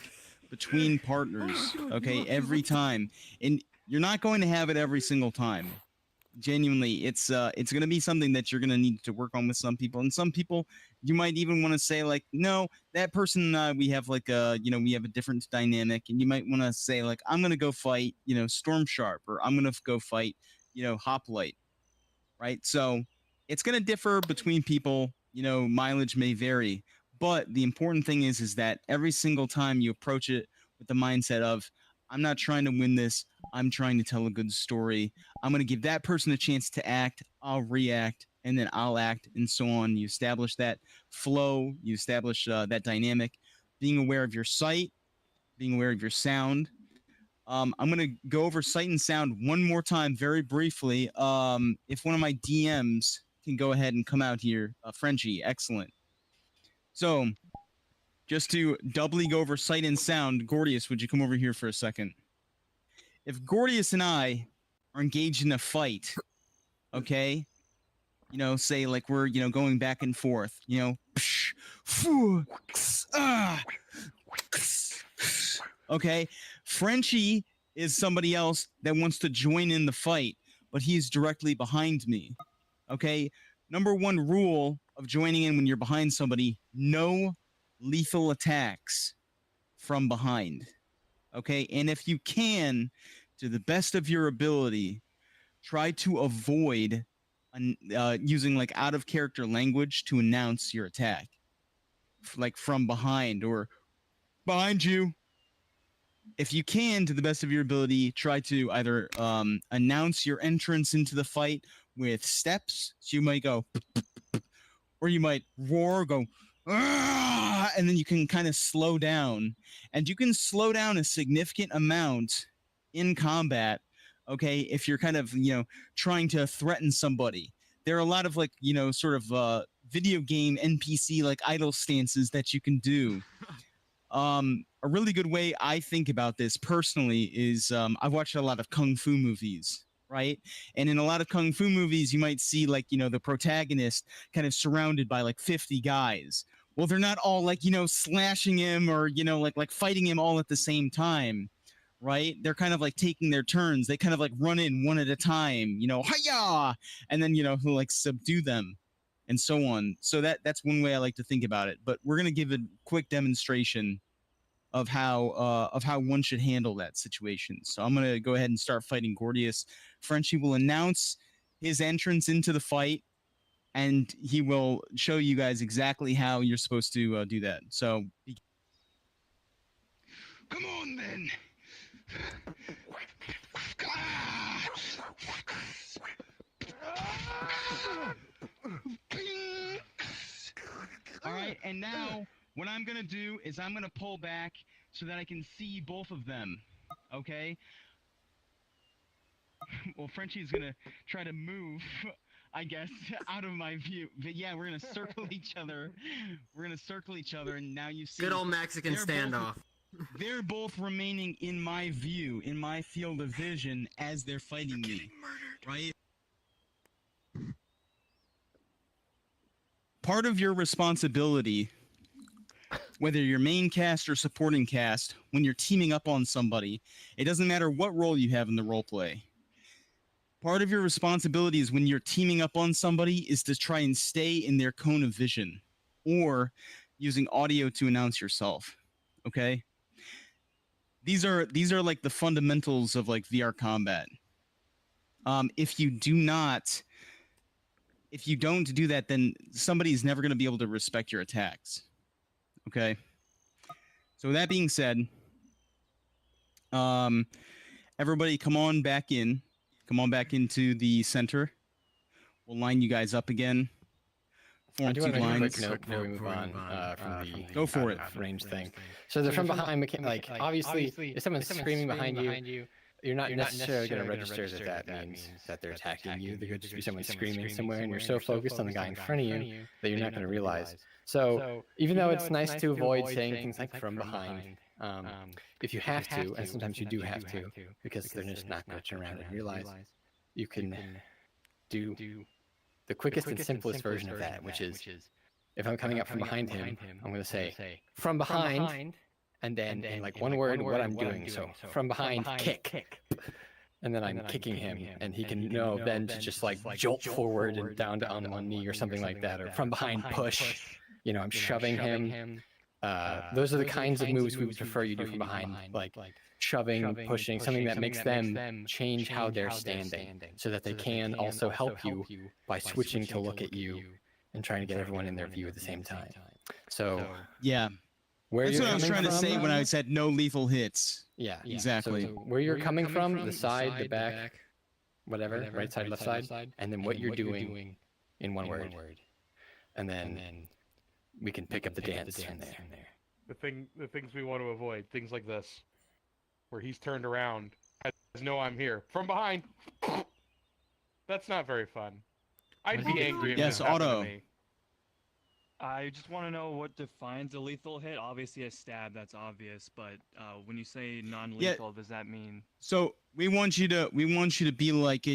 Speaker 6: between partners, okay, every time. And you're not going to have it every single time. Genuinely, it's going to be something that you're going to need to work on with some people. And some people, you might even want to say like, no, that person, we have like we have a different dynamic. And you might want to say like, I'm going to go fight, Storm Sharp, or I'm going to go fight, Hoplite. Right? So it's going to differ between people, mileage may vary, but the important thing is that every single time you approach it with the mindset of, I'm not trying to win this, I'm trying to tell a good story. I'm going to give that person a chance to act, I'll react, and then I'll act, and so on. You establish that flow, you establish that dynamic, being aware of your sight, being aware of your sound. I'm going to go over sight and sound one more time very briefly. If one of my DMs can go ahead and come out here. Frenchie, excellent. So, just to doubly go over sight and sound, Gordius, would you come over here for a second? If Gordius and I are engaged in a fight, okay, say like we're, going back and forth, okay, Frenchie is somebody else that wants to join in the fight, but he's directly behind me. Okay, number one rule of joining in when you're behind somebody: no lethal attacks from behind. Okay, and if you can, to the best of your ability, try to avoid using like out of character language to announce your attack, like from behind or behind you. If you can, to the best of your ability, try to either announce your entrance into the fight with steps. So you might go, or you might roar, go, "Argh!" And then you can kind of slow down. And you can slow down a significant amount in combat, okay, if you're kind of, trying to threaten somebody. There are a lot of like, sort of video game NPC like idle stances that you can do. a really good way I think about this personally is I've watched a lot of kung fu movies, right? And in a lot of kung fu movies, you might see like, the protagonist kind of surrounded by like 50 guys. Well, they're not all like, slashing him or, like fighting him all at the same time, right? They're kind of like taking their turns. They kind of like run in one at a time, hi-ya! And then, he'll like subdue them and so on. So that's one way I like to think about it. But we're going to give a quick demonstration of how one should handle that situation. So I'm going to go ahead and start fighting Gordius. Frenchie will announce his entrance into the fight, and he will show you guys exactly how you're supposed to do that. So, come on then. All right, and now what I'm gonna do is I'm gonna pull back so that I can see both of them. Okay. Well, Frenchie's gonna try to move, I guess, out of my view. But yeah, we're gonna circle each other. We're gonna circle each other, and now you see.
Speaker 15: Good old Mexican standoff.
Speaker 6: They're both remaining in my view, in my field of vision, as they're fighting me. Right? Part of your responsibility, whether you're main cast or supporting cast, when you're teaming up on somebody, it doesn't matter what role you have in the role play. Part of your responsibility is when you're teaming up on somebody is to try and stay in their cone of vision, or using audio to announce yourself. Okay? These are like the fundamentals of like VR combat. If you don't do that, then somebody's never going to be able to respect your attacks. Okay? So with that being said, everybody come on back in. Come on back into the center. We'll line you guys up again. Form two lines.
Speaker 5: Quick note before we move on from the
Speaker 6: go for it.
Speaker 5: Range thing. So the from behind, like obviously, if someone's screaming behind you, you're not necessarily going to register that means that they're attacking you. There could just be someone screaming somewhere, and you're so focused on the guy in front of you that you're not going to realize. So even though it's nice to avoid saying things like from behind, if you have to, and sometimes you do have to, because they're just not going to turn around and realize, you can do the quickest and simplest version of that, which is if I'm coming up from behind him, I'm going to say from behind, and then in like one word what I'm doing. So from behind, kick. And then I'm kicking him, and he can know then to just like jolt forward and down to on one knee or something like that, or from behind push. I'm shoving him. Those are the kinds of moves we would prefer you do from behind, like shoving, pushing, something that makes them change how they're standing, so that they can also help you by switching to look at you and trying to get everyone in their view at the same time. So
Speaker 6: yeah. That's what I was trying to say when I said no lethal hits.
Speaker 5: Yeah,
Speaker 6: exactly.
Speaker 5: So where you're coming from, the side, the back, whatever, right side, left side, and then what you're doing in one word. And then we can pick up the dance from there.
Speaker 12: The things we want to avoid, things like this, where he's turned around, has no I'm here from behind. That's not very fun. I'd be angry if this happened to me.
Speaker 18: I just want to know what defines a lethal hit. Obviously, a stab, that's obvious. But when you say non-lethal, does that mean?
Speaker 6: So we want you to be like,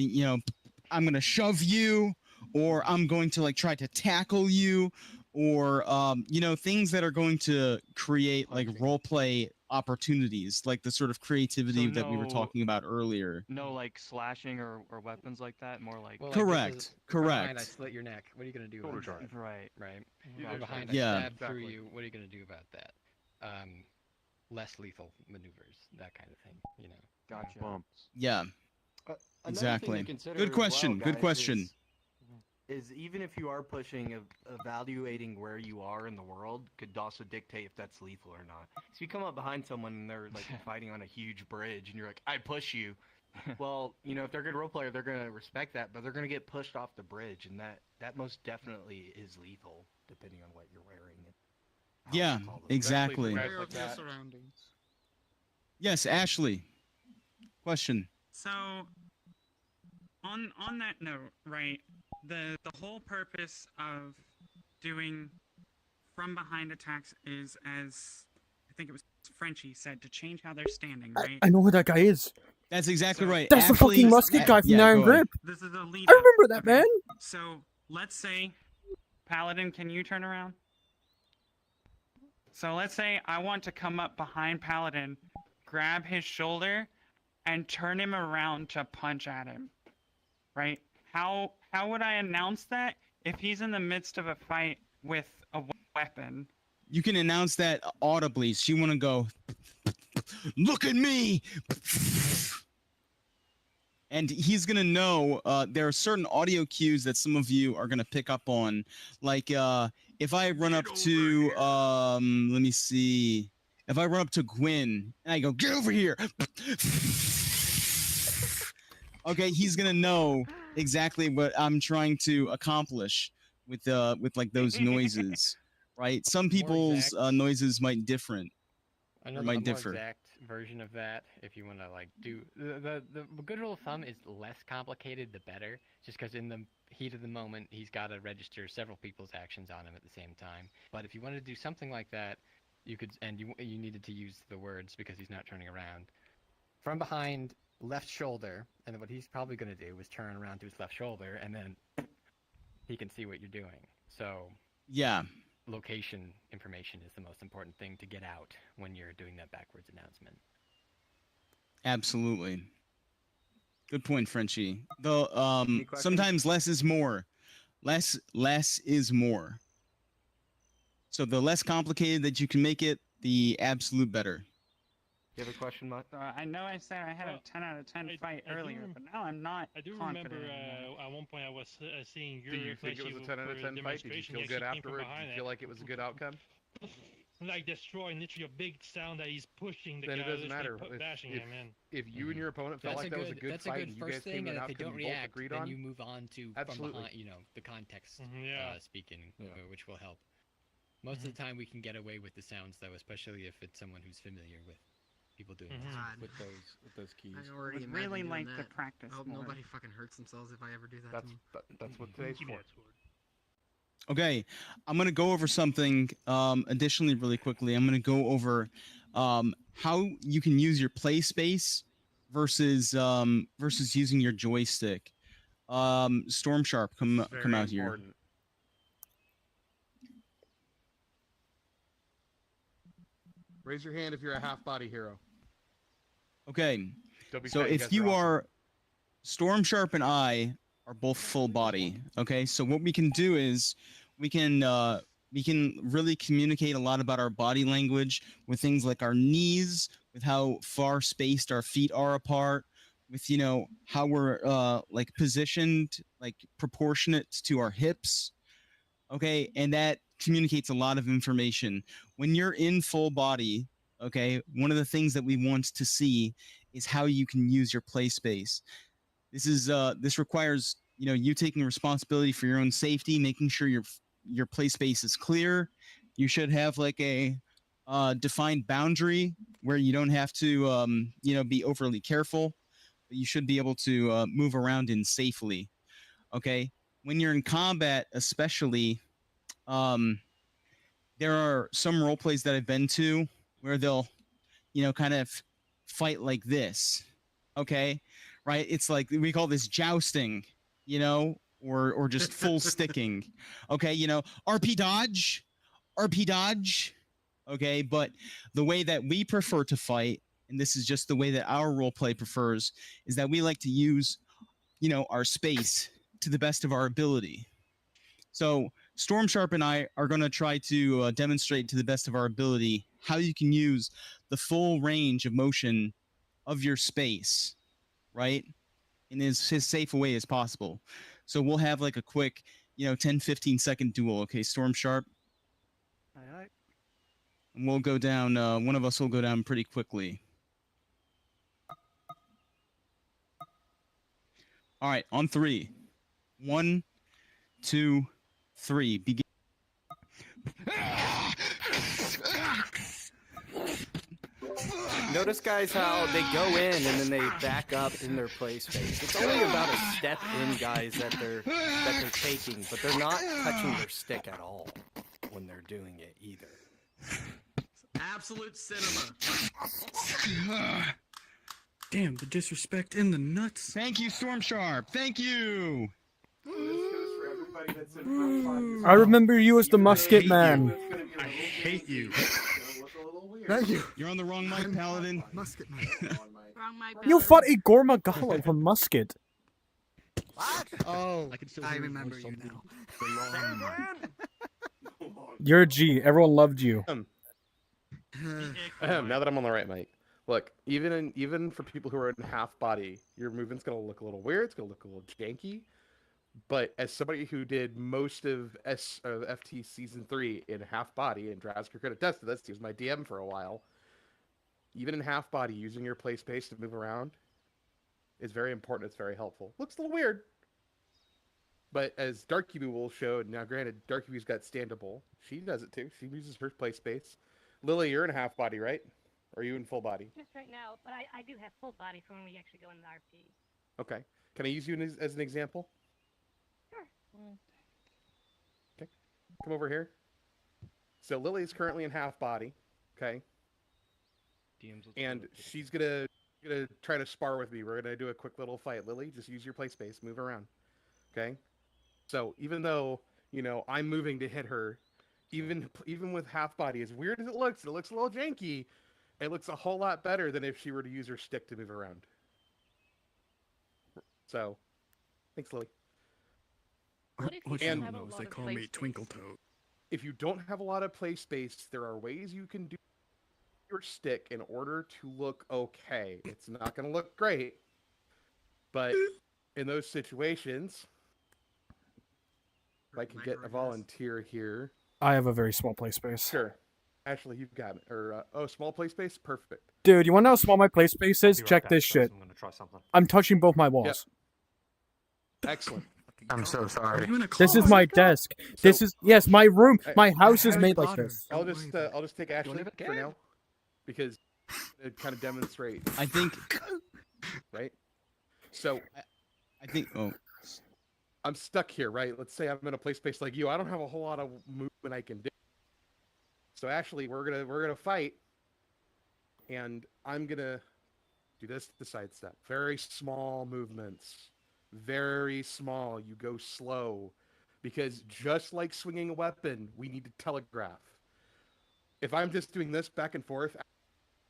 Speaker 6: I'm gonna shove you, or I'm going to like try to tackle you, or things that are going to create like role play opportunities, like the sort of creativity that we were talking about earlier.
Speaker 18: No, like slashing or weapons like that. More like
Speaker 6: correct.
Speaker 5: I slit your neck. What are you gonna do?
Speaker 18: Right.
Speaker 5: Behind I stab through you. What are you gonna do about that? Less lethal maneuvers, that kind of thing.
Speaker 18: Gotcha.
Speaker 10: Bumps.
Speaker 6: Yeah. Exactly. Good question. Good question.
Speaker 15: Is even if you are pushing, evaluating where you are in the world could also dictate if that's lethal or not. So you come up behind someone and they're like fighting on a huge bridge, and you're like, "I push you." Well, if they're a good role player, they're gonna respect that, but they're gonna get pushed off the bridge, and that most definitely is lethal, depending on what you're wearing.
Speaker 6: Yeah, exactly.
Speaker 14: Surroundings.
Speaker 6: Yes, Ashley. Question.
Speaker 13: So, on that note, right, the whole purpose of doing from behind attacks is, as think it was Frenchie, said to change how they're standing, right?
Speaker 11: I know who that guy is.
Speaker 6: That's exactly right.
Speaker 11: That's the fucking musket guy from the Iron
Speaker 6: go ahead.
Speaker 11: Grip.
Speaker 13: This is a lead.
Speaker 11: I remember that, man.
Speaker 13: So let's say, Paladin, can you turn around? So let's say I want to come up behind Paladin, grab his shoulder, and turn him around to punch at him. Right? How would I announce that if he's in the midst of a fight with a weapon?
Speaker 6: You can announce that audibly. So you want to go, look at me. And he's going to know there are certain audio cues that some of you are going to pick up on. Like if I run up to, let me see. If I run up to Gwyn and I go, get over here. Okay, he's going to know exactly what I'm trying to accomplish with like those noises, right? Some people's noises might different.
Speaker 5: Another
Speaker 6: might
Speaker 5: more
Speaker 6: differ.
Speaker 5: exact version of that, if you want to like do the good rule of thumb is less complicated the better, just because in the heat of the moment he's got to register several people's actions on him at the same time. But if you wanted to do something like that, you could, and you needed to use the words because he's not turning around. From behind, left shoulder, and then what he's probably going to do is turn around to his left shoulder, and then he can see what you're doing. So
Speaker 6: yeah,
Speaker 5: location information is the most important thing to get out when you're doing that backwards announcement.
Speaker 6: Absolutely. Good point, Frenchie. Though sometimes less is more. Less is more. So the less complicated that you can make it, the absolute better.
Speaker 15: You have a question, Mike?
Speaker 13: I know I said I had a 10 out of 10 fight earlier, but now I'm not.
Speaker 19: I do
Speaker 13: confident
Speaker 19: remember
Speaker 13: anymore.
Speaker 19: at one point I was seeing your.
Speaker 12: Do you think it was a 10 out of 10 fight? Did you feel good afterwards? Did you feel like it was a good outcome?
Speaker 19: Like destroying literally a big sound that he's pushing the
Speaker 12: then
Speaker 19: guy.
Speaker 12: it doesn't matter.
Speaker 19: Bashing him, man.
Speaker 12: If you and your opponent felt like that was a good
Speaker 5: that's
Speaker 12: fight,
Speaker 5: a good
Speaker 12: and you
Speaker 5: first
Speaker 12: guys
Speaker 5: thing,
Speaker 12: came to
Speaker 5: and
Speaker 12: an
Speaker 5: if they
Speaker 12: outcome
Speaker 5: don't
Speaker 12: you both
Speaker 5: react,
Speaker 12: agreed
Speaker 5: then
Speaker 12: on,
Speaker 5: you move on to
Speaker 12: absolutely.
Speaker 5: from behind, the context speaking, which will help. Most of the time we can get away with the sounds though, especially if it's someone who's familiar with people doing this.
Speaker 2: With those keys.
Speaker 13: I already really like the practice.
Speaker 2: I hope
Speaker 13: more.
Speaker 2: nobody fucking hurts themselves if I ever do that.
Speaker 12: That's what today's for.
Speaker 6: Okay, I'm going to go over something additionally really quickly. I'm going to go over how you can use your play space versus using your joystick. Storm Sharp, come out here.
Speaker 12: Important. Raise your hand if you're a half-body hero.
Speaker 6: Okay,
Speaker 12: Don't be
Speaker 6: so
Speaker 12: shy, you
Speaker 6: if
Speaker 12: guys
Speaker 6: you
Speaker 12: are
Speaker 6: are Storm Sharp and I are both full body. Okay, so what we can do is we can really communicate a lot about our body language with things like our knees, with how far spaced our feet are apart, with how we're like positioned, like proportionate to our hips. Okay, and that communicates a lot of information. When you're in full body, okay, one of the things that we want to see is how you can use your play space. This requires you taking responsibility for your own safety, making sure your play space is clear. You should have like a defined boundary where you don't have to be overly careful, but you should be able to move around in safely. Okay, when you're in combat, especially, there are some role plays that I've been to where they'll kind of fight like this. Okay, right? It's like we call this jousting, or just full sticking. Okay, RP dodge. Okay, but the way that we prefer to fight, and this is just the way that our role play prefers, is that we like to use, our space to the best of our ability. So Storm Sharp and I are going to try to demonstrate to the best of our ability how you can use the full range of motion of your space, right? In as safe a way as possible. So we'll have like a quick, 10-15 second duel. Okay, Storm Sharp.
Speaker 15: All right.
Speaker 6: And we'll go down, one of us will go down pretty quickly. All right, on 3. 1, 2, 3. Begin.
Speaker 3: Notice, guys, how they go in and then they back up in their play space. It's only about a step in, guys, that they're taking, but they're not touching their stick at all when they're doing it either.
Speaker 8: Absolute cinema.
Speaker 6: Damn, the disrespect in the nuts. Thank you, Storm Sharp. Thank you.
Speaker 11: I remember you as the musket man.
Speaker 6: I hate you.
Speaker 7: Thank you.
Speaker 6: You're on the wrong mic, Paladin.
Speaker 7: Musket man.
Speaker 11: You fought a Gormagala with a musket.
Speaker 7: Oh,
Speaker 8: I
Speaker 7: remember you now.
Speaker 11: You're a G. Everyone loved you.
Speaker 10: Now that I'm on the right mic, look, even for people who are in half body, your movement's gonna look a little weird. It's gonna look a little janky. But as somebody who did most of FT Season 3 in half body, and Drasker could attest to this, he was my DM for a while, even in half body, using your play space to move around is very important. It's very helpful. Looks a little weird. But as Darkybu will show, now granted, Darkybu's got standable. She does it too. She uses her play space. Lily, you're in half body, right? Or are you in full body?
Speaker 9: Just right now, but I do have full body for when we actually go into the RP.
Speaker 10: Okay. Can I use you as an example? Okay, come over here. So Lily's currently in half body, okay? And she's gonna try to spar with me. We're gonna do a quick little fight. Lily, just use your play space, move around, okay? So even though I'm moving to hit her, even with half body, as weird as it looks a little janky. It looks a whole lot better than if she were to use her stick to move around. So, thanks, Lily.
Speaker 9: What
Speaker 10: and
Speaker 9: knows, they call me Twinkle
Speaker 10: Toad. If you don't have a lot of play space, there are ways you can do your stick in order to look okay. It's not going to look great, but in those situations, if I can get a volunteer here.
Speaker 11: I have a very small play space.
Speaker 10: Sure. Ashley, you've got it. Or, small play space? Perfect.
Speaker 11: Dude, you want to know how small my play space is? Check this shit.
Speaker 10: I'm gonna try something.
Speaker 11: I'm touching both my walls.
Speaker 10: Yep. Excellent.
Speaker 8: I'm so sorry.
Speaker 11: This is my desk. This is my room. My house is made like this.
Speaker 10: I'll just take Ashley for now, because it kind of demonstrate.
Speaker 6: I think.
Speaker 10: Right. So, I think. Oh, I'm stuck here, right? Let's say I'm in a play space like you. I don't have a whole lot of movement I can do. So Ashley, we're gonna fight, and I'm gonna do this to sidestep. Very small movements. Very small. You go slow, because just like swinging a weapon, we need to telegraph. If I'm just doing this back and forth, you're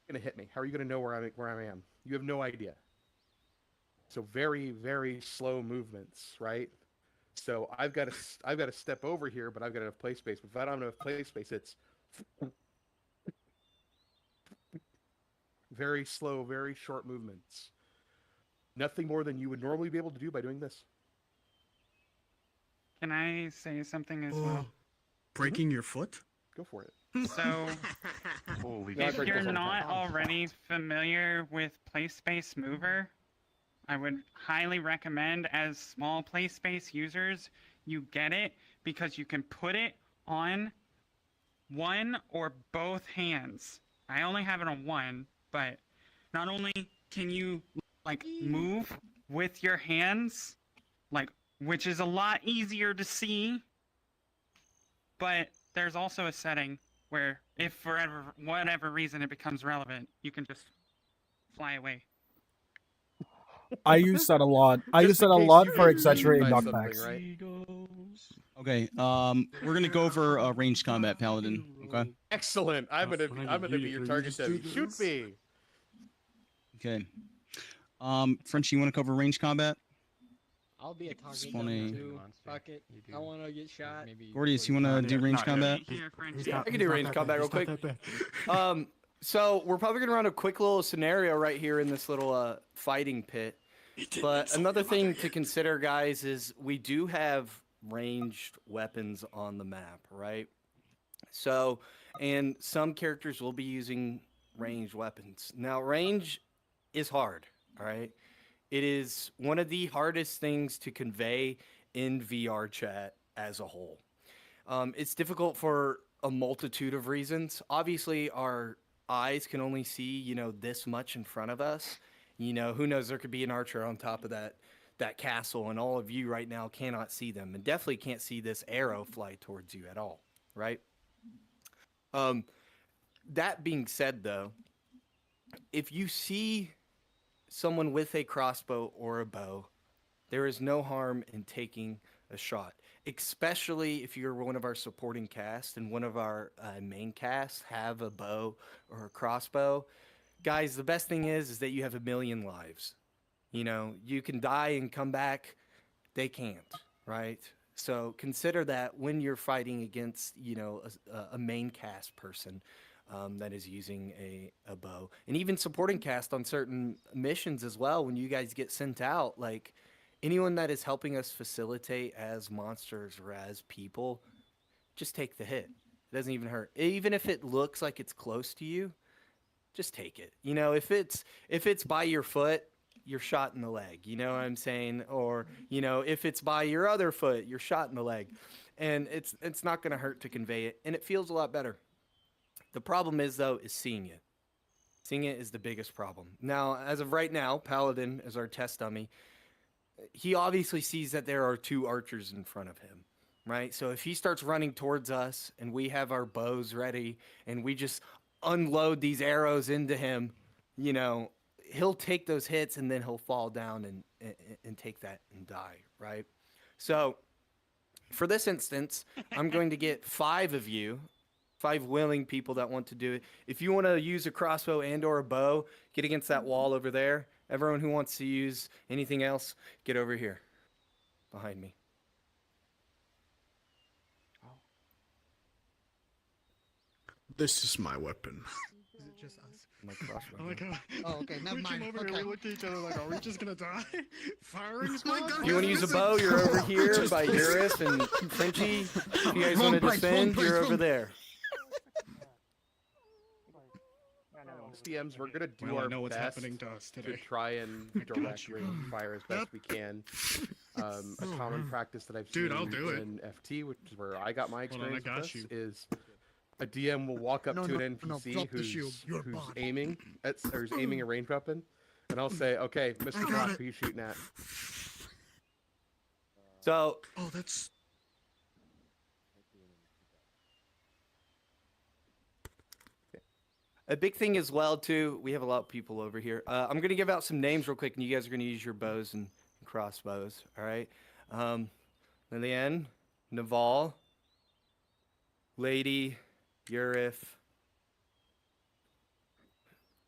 Speaker 10: gonna hit me. How are you gonna know where I am? You have no idea. So very, very slow movements, right? So I've got to step over here, but I've got enough play space. But if I don't have enough play space, it's very slow, very short movements. Nothing more than you would normally be able to do by doing this.
Speaker 13: Can I say something as well?
Speaker 4: Breaking your foot?
Speaker 10: Go for it.
Speaker 13: So, if you're not already familiar with PlaySpace Mover, I would highly recommend, as small PlaySpace users, you get it, because you can put it on one or both hands. I only have it on one, but not only can you move with your hands, which is a lot easier to see, but there's also a setting where if for whatever reason it becomes relevant, you can just fly away.
Speaker 11: I use that a lot. I use that a lot for exaggerated knockbacks.
Speaker 6: Okay, we're gonna go for ranged combat, Paladin. Okay.
Speaker 10: Excellent. I'm gonna be your target. Shoot me.
Speaker 6: Okay. French, you want to cover ranged combat?
Speaker 14: I'll be a target too. Fuck it. I want to get shot.
Speaker 6: Gordius, you want to do ranged combat?
Speaker 3: Yeah, I can do ranged combat real quick. So we're probably gonna run a quick little scenario right here in this little fighting pit. But another thing to consider, guys, is we do have ranged weapons on the map, right? So, and some characters will be using ranged weapons. Now, range is hard, all right? It is one of the hardest things to convey in VR chat as a whole. It's difficult for a multitude of reasons. Obviously, our eyes can only see, this much in front of us. Who knows, there could be an archer on top of that castle, and all of you right now cannot see them, and definitely can't see this arrow fly towards you at all, right? That being said, though, if you see someone with a crossbow or a bow, there is no harm in taking a shot, especially if you're one of our supporting cast and one of our main casts have a bow or a crossbow. Guys, the best thing is that you have a million lives. You know, you can die and come back. They can't, right? So consider that when you're fighting against, you know, a main cast person that is using a bow. And even supporting cast on certain missions as well, when you guys get sent out, like anyone that is helping us facilitate as monsters or as people, just take the hit. It doesn't even hurt. Even if it looks like it's close to you, just take it. You know, if it's by your foot, you're shot in the leg. You know what I'm saying? Or, you know, if it's by your other foot, you're shot in the leg. And it's not going to hurt to convey it, and it feels a lot better. The problem is, though, is seeing it. Seeing it is the biggest problem. Now, as of right now, Paladin is our test dummy. He obviously sees that there are 2 archers in front of him, right? So if he starts running towards us and we have our bows ready and we just unload these arrows into him, you know, he'll take those hits and then he'll fall down and take that and die, right? So for this instance, I'm going to get 5 of you, 5 willing people that want to do it. If you want to use a crossbow and or a bow, get against that wall over there. Everyone who wants to use anything else, get over here behind me.
Speaker 4: This is my weapon.
Speaker 14: Is it just us?
Speaker 3: My crossbow.
Speaker 4: Oh my god.
Speaker 7: Oh, okay, never
Speaker 4: We
Speaker 7: mind.
Speaker 4: came over
Speaker 7: Okay.
Speaker 4: here, we looked at each other like, are we just gonna die? Firing squad?
Speaker 3: If you want to use a bow, you're over here by Eurus and Frenchie. If you guys want to defend, you're over there.
Speaker 10: DMs, we're gonna do
Speaker 4: Well, I
Speaker 10: our
Speaker 4: know what's
Speaker 10: best
Speaker 4: happening to us today.
Speaker 10: try and
Speaker 4: I got
Speaker 10: direct
Speaker 4: you.
Speaker 10: range fire as best we can. A common practice that I've
Speaker 4: Dude,
Speaker 10: seen
Speaker 4: I'll do it.
Speaker 10: in FT, which is where I got my
Speaker 4: Hold on, I
Speaker 10: experience
Speaker 4: got
Speaker 10: with this,
Speaker 4: you.
Speaker 10: is a DM will walk up
Speaker 7: No,
Speaker 10: to
Speaker 7: no,
Speaker 10: an
Speaker 7: no,
Speaker 10: NPC
Speaker 7: drop the
Speaker 10: who's,
Speaker 7: shield. Your
Speaker 10: who's
Speaker 7: body.
Speaker 10: aiming at or who's aiming a ranged weapon, and I'll say, "Okay, Mr.
Speaker 7: got
Speaker 10: Block,
Speaker 7: it.
Speaker 10: who are you shooting at?"
Speaker 3: So,
Speaker 4: Oh, that's...
Speaker 3: a big thing as well, too, we have a lot of people over here. I'm going to give out some names real quick, and you guys are going to use your bows and crossbows, all right? Lillian, Naval, Lady, Urif,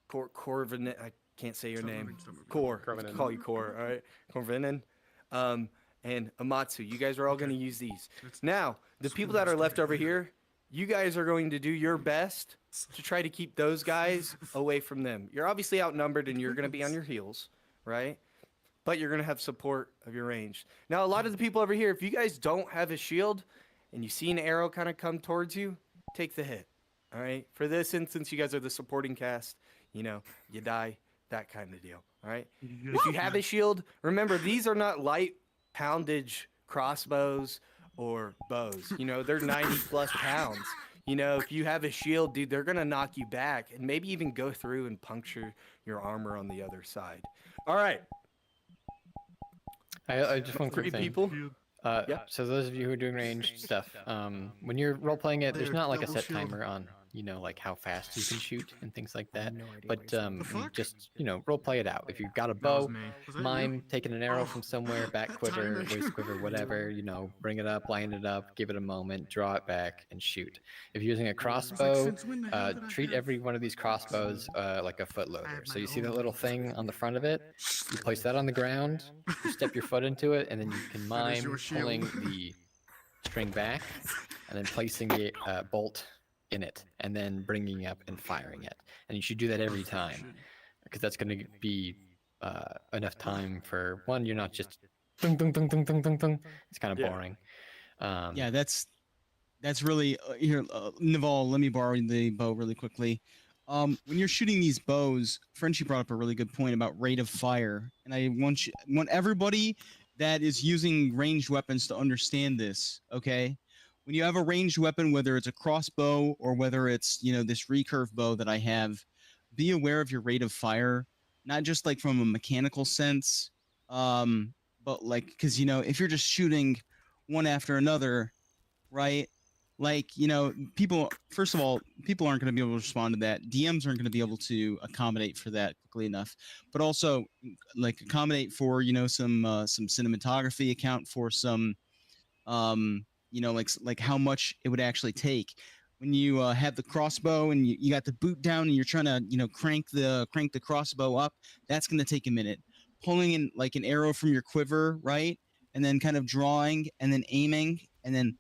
Speaker 3: Corvin, I can't say your name. Cor, I'll call you Cor, all right? Corvinin, and Amatsu. You guys are all going to use these. Now, the people that are left over here, you guys are going to do your best to try to keep those guys away from them. You're obviously outnumbered and you're going to be on your heels, right? But you're going to have support of your range. Now, a lot of the people over here, if you guys don't have a shield and you see an arrow kind of come towards you, take the hit, all right? For this instance, you guys are the supporting cast. You know, you die, that kind of deal, all right? If you have a shield, remember, these are not light poundage crossbows or bows. You know, they're 90+ pounds. You know, if you have a shield, dude, they're going to knock you back and maybe even go through and puncture your armor on the other side. All right.
Speaker 5: I just one quick
Speaker 3: 3
Speaker 5: thing.
Speaker 3: people.
Speaker 5: Yeah. So those of you who are doing ranged stuff, when you're role playing it, there's not like a set timer on, you know, like how fast you can shoot and things like that. But just, you know, role play it out. If you've got a bow, mime taking an arrow from somewhere, back quiver, waist quiver, whatever, you know, bring it up, line it up, give it a moment, draw it back, and shoot. If you're using a crossbow, treat every one of these crossbows like a foot loader. So you see that little thing on the front of it? You place that on the ground, you step your foot into it, and then you can mime pulling the string back, and then placing the bolt in it, and then bringing up and firing it. And you should do that every time, because that's going to be enough time for one. You're not just ding, ding, ding, ding, ding, ding, ding. It's kind of boring.
Speaker 6: Yeah, that's really here. Naval, let me borrow the bow really quickly. When you're shooting these bows, Frenchie brought up a really good point about rate of fire, and I want everybody that is using ranged weapons to understand this. Okay, when you have a ranged weapon, whether it's a crossbow or whether it's, you know, this recurve bow that I have, be aware of your rate of fire, not just like from a mechanical sense, but like, because, you know, if you're just shooting one after another, right, like, you know, people, first of all, people aren't going to be able to respond to that. DMs aren't going to be able to accommodate for that quickly enough, but also like accommodate for, you know, some cinematography, account for some, you know, like how much it would actually take when you have the crossbow and you got the boot down and you're trying to, you know, crank the crossbow up. That's going to take a minute. Pulling in like an arrow from your quiver, right? And then kind of drawing and then aiming and then,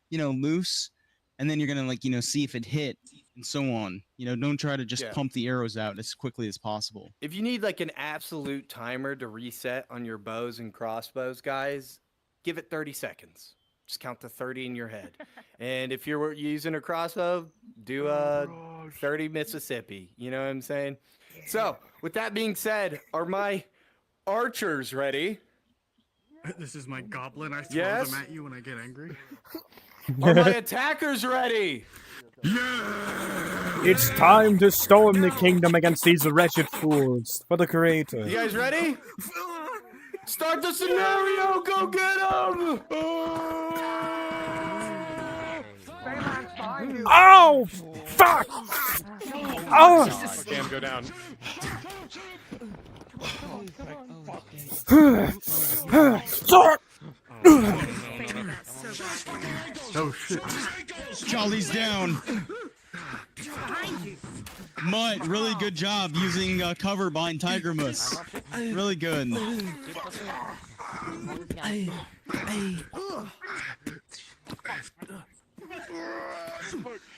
Speaker 6: you know, loose, and then you're gonna, like, you know, see if it hit and so on. You know, don't try to just pump the arrows out as quickly as possible.
Speaker 3: If you need like an absolute timer to reset on your bows and crossbows, guys, give it 30 seconds. Just count to 30 in your head. And if you're using a crossbow, do a 30 Mississippi. You know what I'm saying? So, with that being said, are my archers ready?
Speaker 4: This is my goblin. I throw
Speaker 3: Yes?
Speaker 4: them at you when I get angry.
Speaker 3: Are my attackers ready?
Speaker 11: It's time to storm the kingdom against these wretched fools for the creator.
Speaker 3: You guys ready? Start the scenario! Go get them!
Speaker 11: Oh! Fuck! Oh!
Speaker 12: Scam go down.
Speaker 4: Oh shit.
Speaker 6: Jolly's down. Mutt, really good job using cover behind Tiger Moose. Really good.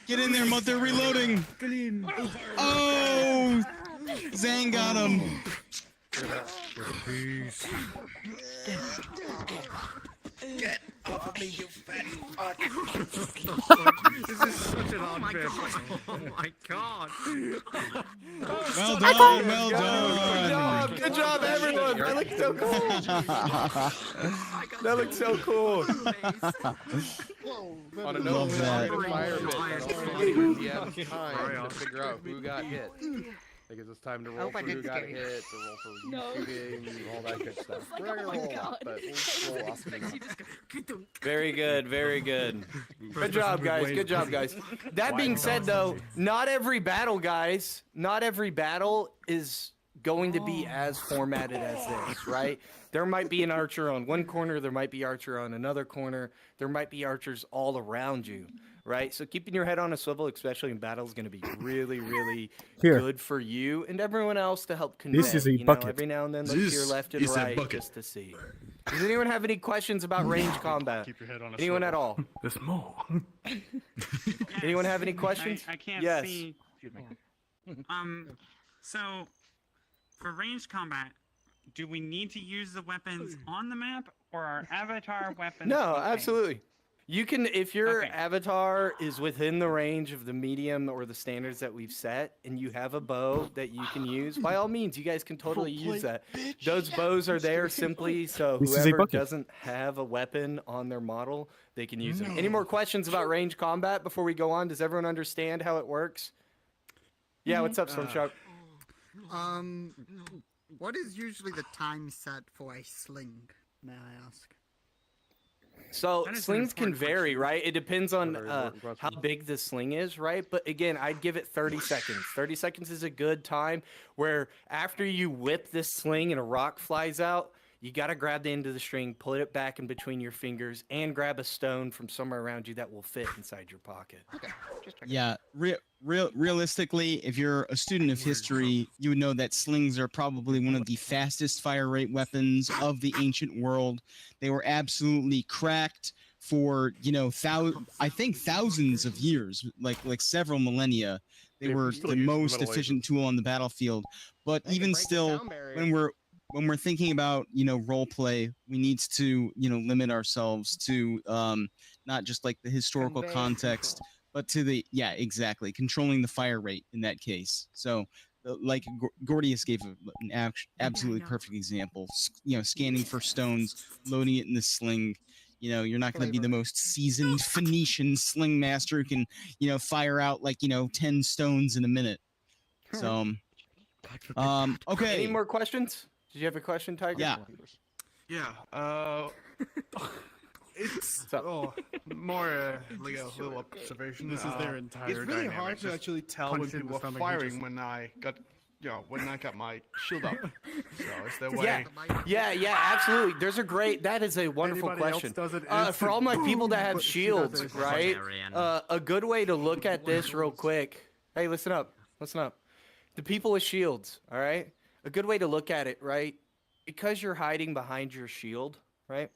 Speaker 6: Get in there, Mutt, they're reloading. Oh! Zang got him.
Speaker 4: Peace.
Speaker 7: Get off of me, you fatty fuck!
Speaker 4: This is such an unfair fight. Oh my god!
Speaker 6: Well done, well done.
Speaker 3: Good job, everyone. That looks so cool. That looks so cool.
Speaker 10: On a
Speaker 6: Love that.
Speaker 10: Time to figure out who got hit. Because it's time to roll for who got hit, to roll for shooting, all that good stuff. We're not gonna roll a lot, but we'll roll off and on.
Speaker 3: Very good, very good. Good job, guys. Good job, guys. That being said, though, not every battle, guys, not every battle is going to be as formatted as this, right? There might be an archer on one corner, there might be archer on another corner, there might be archers all around you, right? So keeping your head on a swivel, especially in battle, is going to be really, really good for you and everyone else to help convey.
Speaker 11: This is a
Speaker 3: you know,
Speaker 11: bucket.
Speaker 3: every now and then, look to your left and right just to see. Does anyone have any questions about range combat?
Speaker 4: Keep your head on a
Speaker 3: Anyone
Speaker 4: swivel.
Speaker 3: at all?
Speaker 4: There's more.
Speaker 3: Anyone have any questions?
Speaker 13: I can't
Speaker 3: Yes.
Speaker 13: see. So for range combat, do we need to use the weapons on the map or are avatar weapons?
Speaker 3: No,
Speaker 13: okay?
Speaker 3: absolutely. You can, if your avatar is within the range of the medium or the standards that we've set, and you have a bow that you can use, by all means, you guys can totally use that. Those bows are there simply so
Speaker 11: This is a
Speaker 3: whoever
Speaker 11: bucket.
Speaker 3: doesn't have a weapon on their model, they can use them. Any more questions about range combat before we go on? Does everyone understand how it works? Yeah, what's up, Stormshark?
Speaker 20: What is usually the time set for a sling, may I ask?
Speaker 3: So
Speaker 20: That is an
Speaker 3: slings can
Speaker 20: important
Speaker 3: vary,
Speaker 20: question.
Speaker 3: right? It depends on
Speaker 10: Very important question.
Speaker 3: how big the sling is, right? But again, I'd give it 30 seconds. 30 seconds is a good time where after you whip this sling and a rock flies out, you got to grab the end of the string, pull it back in between your fingers, and grab a stone from somewhere around you that will fit inside your pocket.
Speaker 6: Yeah, realistically, if you're a student of history, you would know that slings are probably one of the fastest fire rate weapons of the ancient world. They were absolutely cracked for, you know, I think thousands of years, like several millennia. They were
Speaker 10: still
Speaker 6: the
Speaker 10: use
Speaker 6: most
Speaker 10: Middle Ages.
Speaker 6: efficient tool on the battlefield. But even still, when we're thinking about, you know, role play, we need to, you know, limit ourselves to not just like the historical context, but to the exactly controlling the fire rate in that case. So like Gordius gave an absolutely perfect example. You know, scanning for stones, loading it in the sling. You know, you're not going to be the most seasoned Phoenician sling master who can, you know, fire out like, you know, 10 stones in a minute. So, okay.
Speaker 3: Any more questions? Did you have a question, Tiger?
Speaker 6: Yeah.
Speaker 12: Yeah.
Speaker 7: It's more like a little observation.
Speaker 4: This is their entire
Speaker 7: It's really
Speaker 4: dynamic,
Speaker 7: hard to
Speaker 4: just
Speaker 7: actually tell when
Speaker 4: punch in the
Speaker 7: people are
Speaker 4: stomach,
Speaker 7: firing
Speaker 4: just-
Speaker 7: when I got my shield up. So it's their way.
Speaker 3: Yeah, absolutely. That is a wonderful
Speaker 7: Anybody else
Speaker 3: question.
Speaker 7: does it,
Speaker 3: For all my
Speaker 7: instant
Speaker 3: people that
Speaker 7: boom,
Speaker 3: have
Speaker 7: but she
Speaker 3: shields,
Speaker 7: does it.
Speaker 3: right?
Speaker 7: Ariana.
Speaker 3: A good way to look at this real quick. Hey, listen up. The people with shields, all right? A good way to look at it, right? Because you're hiding behind your shield, right?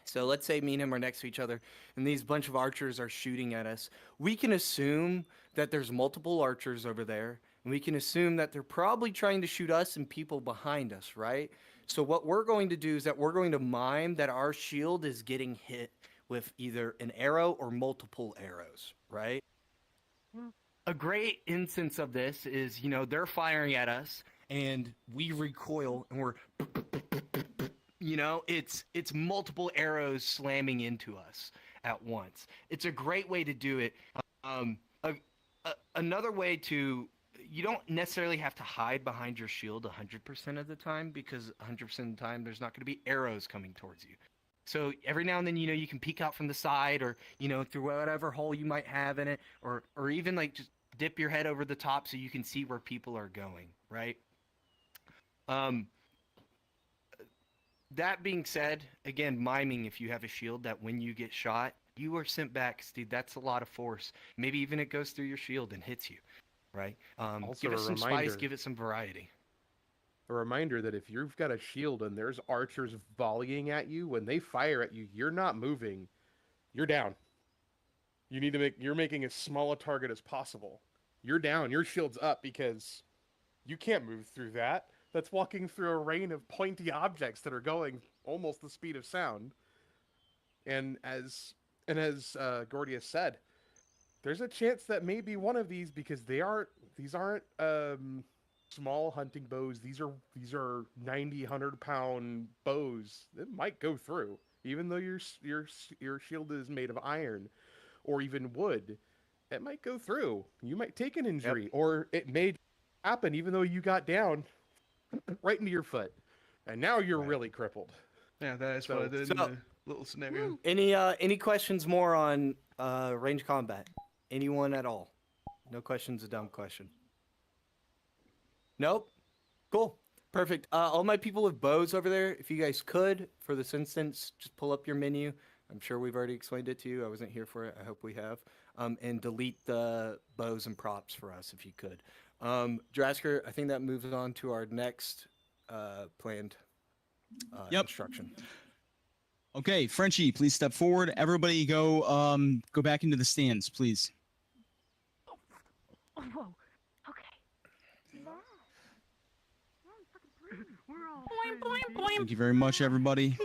Speaker 3: So let's say me and him are next to each other, and these bunch of archers are shooting at us. We can assume that there's multiple archers over there, and we can assume that they're probably trying to shoot us and people behind us, right? So what we're going to do is that we're going to mime that our shield is getting hit with either an arrow or multiple arrows, right? A great instance of this is, they're firing at us, and we recoil, and we're... it's multiple arrows slamming into us at once. It's a great way to do it. Another way you don't necessarily have to hide behind your shield 100% of the time, because 100% of the time there's not going to be arrows coming towards you. So every now and then, you can peek out from the side, or, through whatever hole you might have in it, or even just dip your head over the top so you can see where people are going, right? That being said, again, miming, if you have a shield, that when you get shot, you are sent back, Steve. That's a lot of force. Maybe even it goes through your shield and hits you, right?
Speaker 10: Also
Speaker 3: give it
Speaker 10: a
Speaker 3: some
Speaker 10: reminder-
Speaker 3: spice, give it some variety.
Speaker 10: A reminder that if you've got a shield and there's archers volleying at you, when they fire at you, you're not moving. You're down. You're making as small a target as possible. You're down. Your shield's up because you can't move through that. That's walking through a rain of pointy objects that are going almost the speed of sound. And as Gordius said, there's a chance that maybe one of these, because these aren't small hunting bows. These are 90, 100-pound bows. It might go through, even though your shield is made of iron or even wood. It might go through. You might take an injury, or it may happen even though you got down right into your foot, and now you're really crippled.
Speaker 7: Yeah, that's what I did in the little scenario.
Speaker 3: Any questions more on range combat? Anyone at all? No question's a dumb question. Nope. Cool. Perfect. All my people with bows over there, if you guys could, for this instance, just pull up your menu. I'm sure we've already explained it to you. I wasn't here for it. I hope we have. And delete the bows and props for us if you could. Drasker, I think that moves on to our next planned instruction.
Speaker 6: Okay, Frenchie, please step forward. Everybody go back into the stands, please.
Speaker 9: Oh, whoa. Okay.
Speaker 6: Thank you very much, everybody.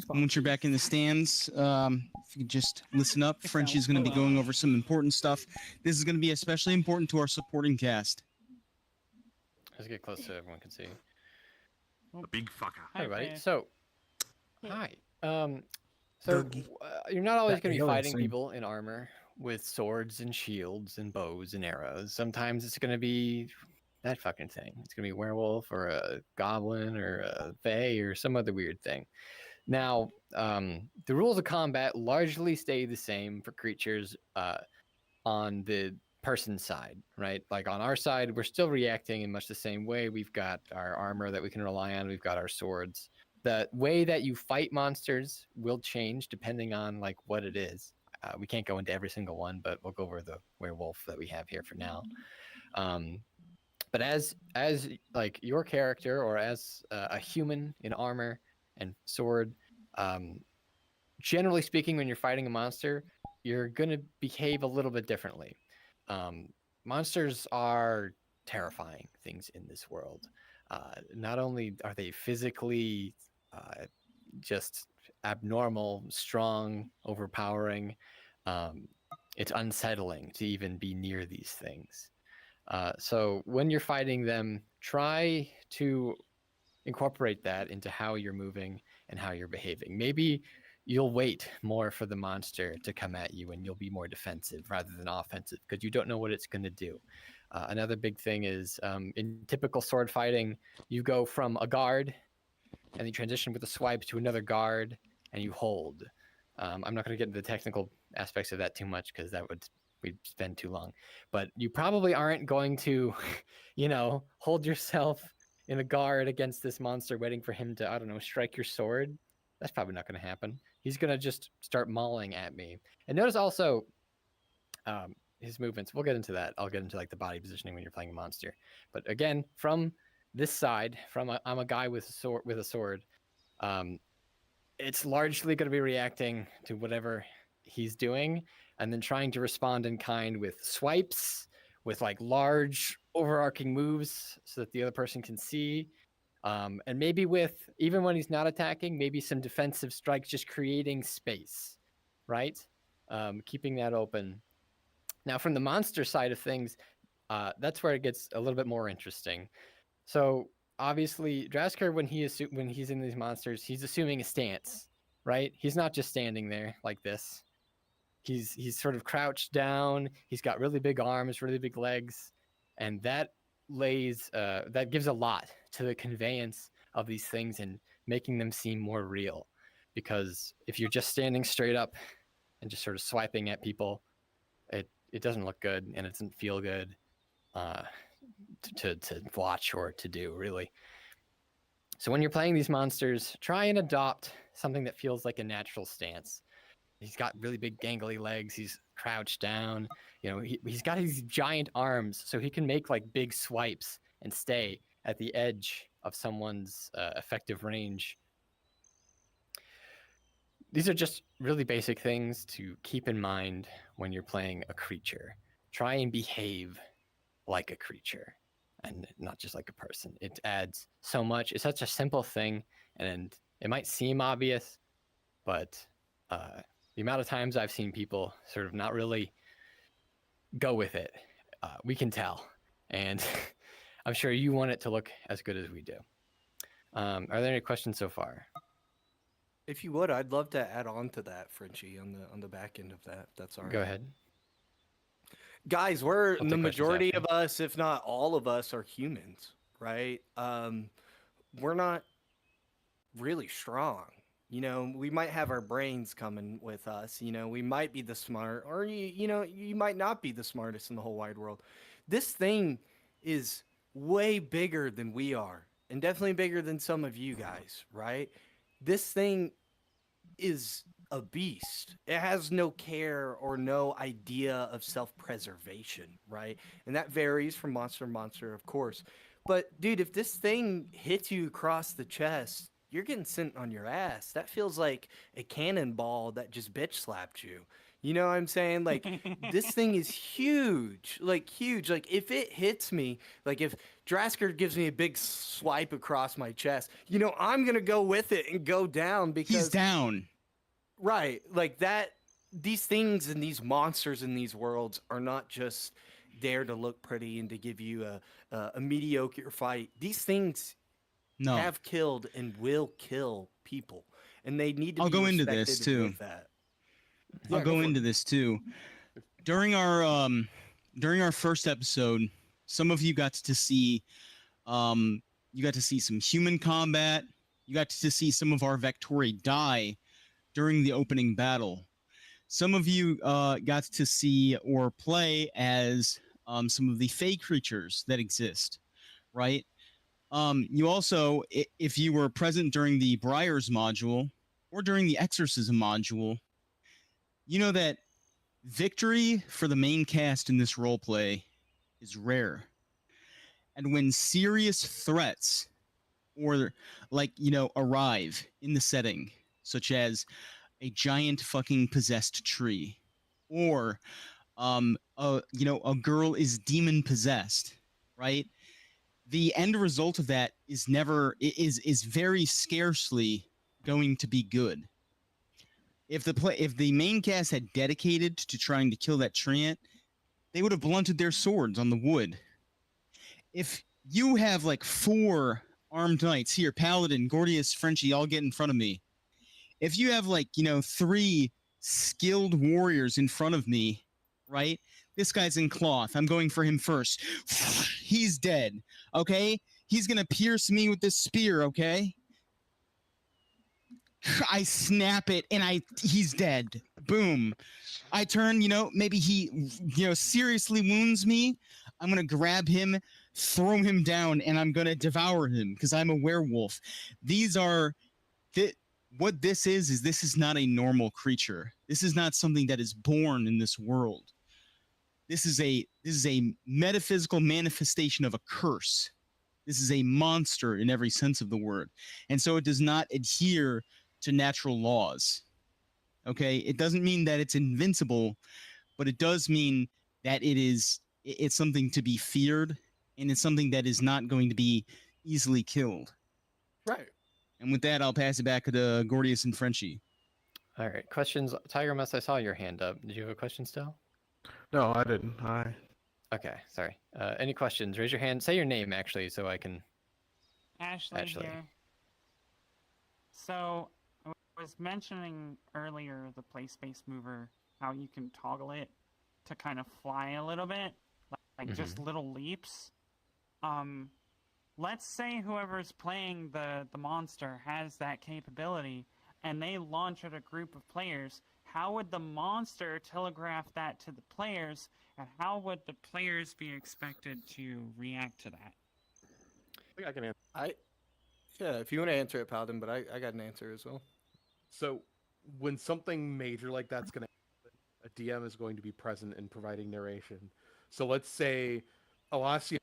Speaker 6: Once you're back in the stands, if you could just listen up, Frenchie's going to be going over some important stuff. This is going to be especially important to our supporting cast.
Speaker 5: Let's get close so everyone can see.
Speaker 4: A big fucker.
Speaker 5: Hi, everybody. So, hi. You're not always going to be fighting people in armor with swords and shields and bows and arrows. Sometimes it's going to be that fucking thing. It's going to be a werewolf or a goblin or a fae or some other weird thing. Now, the rules of combat largely stay the same for creatures on the person side, right? Like on our side, we're still reacting in much the same way. We've got our armor that we can rely on. We've got our swords. The way that you fight monsters will change depending on like what it is. We can't go into every single one, but we'll go over the werewolf that we have here for now. But as like your character or as a human in armor and sword, generally speaking, when you're fighting a monster, you're going to behave a little bit differently. Monsters are terrifying things in this world. Not only are they physically just abnormal, strong, overpowering, it's unsettling to even be near these things. So when you're fighting them, try to incorporate that into how you're moving and how you're behaving. Maybe you'll wait more for the monster to come at you and you'll be more defensive rather than offensive because you don't know what it's going to do. Another big thing is in typical sword fighting, you go from a guard and you transition with a swipe to another guard and you hold. I'm not going to get into the technical aspects of that too much because we'd spend too long. But you probably aren't going to, hold yourself in a guard against this monster waiting for him to, I don't know, strike your sword. That's probably not going to happen. He's going to just start mauling at me. And notice also his movements. We'll get into that. I'll get into like the body positioning when you're playing a monster. But again, from this side, I'm a guy with a sword. It's largely going to be reacting to whatever he's doing and then trying to respond in kind with swipes, with like large overarching moves so that the other person can see. And maybe with, even when he's not attacking, maybe some defensive strikes, just creating space, right? Keeping that open. Now, from the monster side of things, that's where it gets a little bit more interesting. So obviously, Draskar, when he's in these monsters, he's assuming a stance, right? He's not just standing there like this. He's sort of crouched down. He's got really big arms, really big legs, and that gives a lot to the conveyance of these things and making them seem more real. Because if you're just standing straight up and just sort of swiping at people, it doesn't look good and it doesn't feel good to watch or to do, really. So when you're playing these monsters, try and adopt something that feels like a natural stance. He's got really big gangly legs. He's crouched down. He's got these giant arms, so he can make like big swipes and stay at the edge of someone's effective range. These are just really basic things to keep in mind when you're playing a creature. Try and behave like a creature and not just like a person. It adds so much. It's such a simple thing, and it might seem obvious, but the amount of times I've seen people sort of not really go with it, we can tell. And I'm sure you want it to look as good as we do. Are there any questions so far?
Speaker 3: If you would, I'd love to add on to that, Frenchie, on the back end of that. That's all right.
Speaker 5: Go ahead.
Speaker 3: Guys, the majority of us, if not all of us, are humans, right? We're not really strong. We might have our brains coming with us. We might be the smart, or you might not be the smartest in the whole wide world. This thing is way bigger than we are, and definitely bigger than some of you guys, right? This thing is a beast. It has no care or no idea of self-preservation, right? And that varies from monster to monster, of course. But dude, if this thing hits you across the chest, you're getting sent on your ass. That feels like a cannonball that just bitch slapped you. You know what I'm saying? Like, this thing is huge. Like, huge. Like, if it hits me, like, if Draskar gives me a big swipe across my chest, I'm going to go with it and go down because...
Speaker 6: He's down.
Speaker 3: Right. Like, that... These things and these monsters in these worlds are not just there to look pretty and to give you a mediocre fight. These things have killed and will kill people. And they need to
Speaker 6: I'll go into this, too.
Speaker 3: With that.
Speaker 6: I'll go into this too. During our first episode, some of you got to see some human combat. You got to see some of our Vectori die during the opening battle. Some of you got to see or play as some of the fey creatures that exist, right? You also, if you were present during the Briars module or during the Exorcism module, you know that victory for the main cast in this roleplay is rare. And when serious threats arrive in the setting, such as a giant fucking possessed tree, or a girl is demon possessed, right? The end result of that is very scarcely going to be good. If the main cast had dedicated to trying to kill that treant, they would have blunted their swords on the wood. If you have like 4 armed knights here, Paladin, Gordius, Frenchie, all get in front of me. If you have 3 skilled warriors in front of me, right? This guy's in cloth. I'm going for him first. He's dead. Okay? He's gonna pierce me with this spear, okay? I snap it, and he's dead. Boom. I turn, maybe he, seriously wounds me. I'm going to grab him, throw him down, and I'm going to devour him because I'm a werewolf. What this is not a normal creature. This is not something that is born in this world. This is a metaphysical manifestation of a curse. This is a monster in every sense of the word. And so it does not adhere to natural laws. Okay? It doesn't mean that it's invincible, but it does mean that it's something to be feared, and it's something that is not going to be easily killed.
Speaker 3: Right.
Speaker 6: And with that, I'll pass it back to Gordius and Frenchie.
Speaker 5: All right. Questions? Tiger Must, I saw your hand up. Did you have a question still?
Speaker 4: No, I didn't.
Speaker 5: Okay, sorry. Any questions? Raise your hand. Say your name, actually, so I can...
Speaker 13: Ashley here. So, I was mentioning earlier the play space mover, how you can toggle it to kind of fly a little bit, like just little leaps. Let's say whoever's playing the monster has that capability, and they launch at a group of players. How would the monster telegraph that to the players, and how would the players be expected to react to that?
Speaker 10: I think I can answer.
Speaker 3: Yeah, if you want to answer it, Paladin, but I got an answer as well.
Speaker 10: So, when something major like that's going to happen, a DM is going to be present in providing narration. So let's say Alasia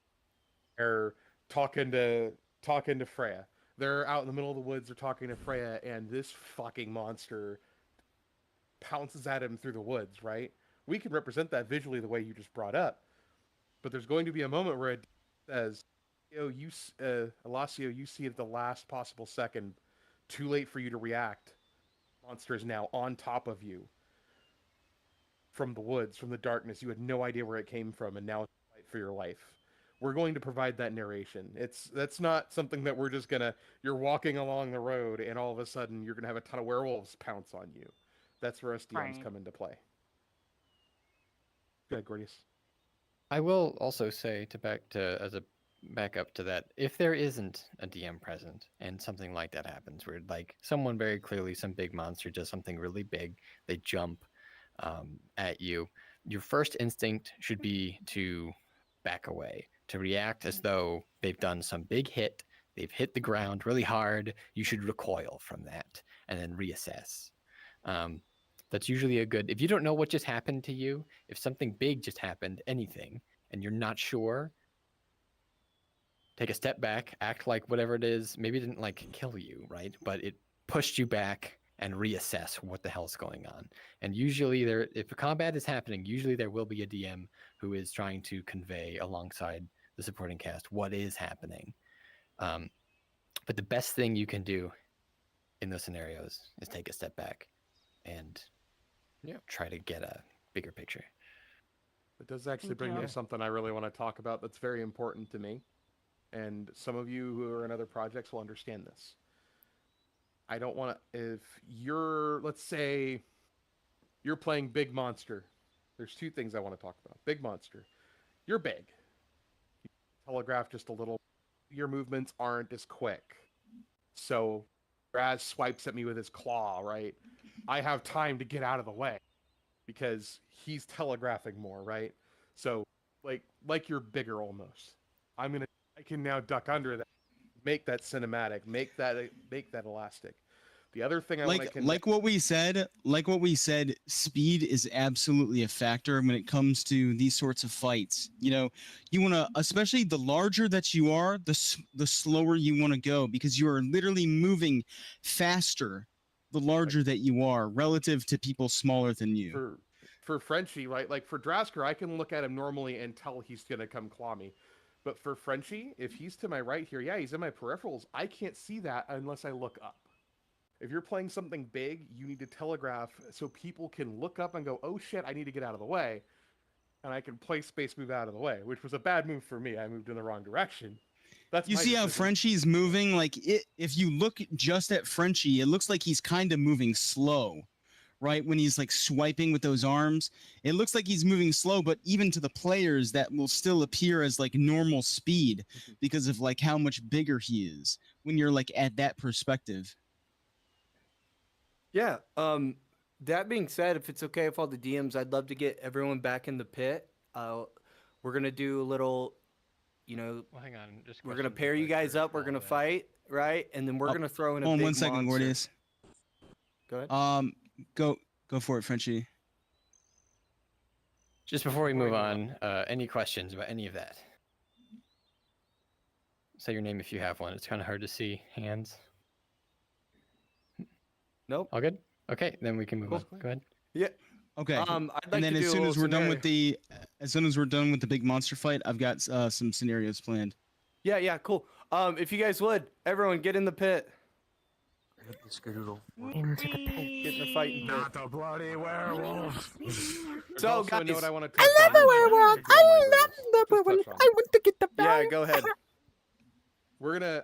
Speaker 10: are talking to Freya. They're out in the middle of the woods, they're talking to Freya, and this fucking monster pounces at him through the woods, right? We can represent that visually the way you just brought up. But there's going to be a moment where it says, Alacio, you see at the last possible second, too late for you to react. Monster is now on top of you. From the woods, from the darkness, you had no idea where it came from, and now it's a fight for your life. We're going to provide that narration. That's not something that we're just gonna, you're walking along the road and all of a sudden you're gonna have a ton of werewolves pounce on you. That's where SDMs come into play. Go ahead, Gordius.
Speaker 5: I will also say as a backup to that, if there isn't a DM present and something like that happens, where like someone very clearly, some big monster does something really big, they jump at you, your first instinct should be to back away, to react as though they've done some big hit, they've hit the ground really hard. You should recoil from that and then reassess. That's usually a good, if you don't know what just happened to you, if something big just happened, anything, and you're not sure, take a step back, act like whatever it is, maybe it didn't like kill you, right? But it pushed you back and reassess what the hell's going on. And usually if a combat is happening, usually there will be a DM who is trying to convey alongside the supporting cast what is happening. But the best thing you can do in those scenarios is take a step back and try to get a bigger picture.
Speaker 10: It does actually bring me to something I really want to talk about that's very important to me. And some of you who are in other projects will understand this. I don't want to, if you're, let's say, you're playing Big Monster. There's two things I want to talk about. Big Monster. You're big. You telegraph just a little. Your movements aren't as quick. So, Raz swipes at me with his claw, right? I have time to get out of the way because he's telegraphing more, right? So, like you're bigger almost. I can now duck under that, make that cinematic, make that elastic. The other thing
Speaker 6: like what we said, speed is absolutely a factor when it comes to these sorts of fights. You want to, especially the larger that you are, the slower you want to go, because you are literally moving faster the larger that you are relative to people smaller than you.
Speaker 10: For Frenchie, right? Like for Drasker, I can look at him normally and tell he's gonna come claw me. But for Frenchie, if he's to my right here, yeah, he's in my peripherals. I can't see that unless I look up. If you're playing something big, you need to telegraph so people can look up and go, oh shit, I need to get out of the way. And I can play space move out of the way, which was a bad move for me. I moved in the wrong direction. That's
Speaker 6: you see how Frenchie's moving? Like, if you look just at Frenchie, it looks like he's kind of moving slow, right? When he's like swiping with those arms, it looks like he's moving slow, but even to the players that will still appear as like normal speed because of like how much bigger he is when you're like at that perspective.
Speaker 3: Yeah. That being said, if it's okay with all the DMs, I'd love to get everyone back in the pit. We're gonna do a little, you know.
Speaker 5: Well, hang on. Just
Speaker 3: we're gonna pair you guys up. We're gonna fight, right? And then we're gonna throw in a
Speaker 6: hold on
Speaker 3: big
Speaker 6: 1 second,
Speaker 3: monster.
Speaker 6: Gordius.
Speaker 3: Go ahead.
Speaker 6: Go for it, Frenchie.
Speaker 5: Just before we move on, any questions about any of that? Say your name if you have one. It's kind of hard to see hands.
Speaker 3: Nope.
Speaker 5: All good? Okay, then we can move on. Go ahead.
Speaker 3: Yeah.
Speaker 6: Okay.
Speaker 3: I'd like
Speaker 6: and then
Speaker 3: to
Speaker 6: as
Speaker 3: do a
Speaker 6: soon as
Speaker 3: little
Speaker 6: we're done
Speaker 3: scenario.
Speaker 6: with the big monster fight, I've got some scenarios planned.
Speaker 3: Yeah, cool. If you guys would, everyone get in the pit.
Speaker 9: Into the pit.
Speaker 3: Get in the fighting pit.
Speaker 1: Not a bloody werewolf.
Speaker 3: So,
Speaker 12: Also a
Speaker 3: guys,
Speaker 12: note I want to
Speaker 20: I love a werewolf. I love the werewolf. I want to get the
Speaker 3: Yeah,
Speaker 20: bag.
Speaker 3: go ahead.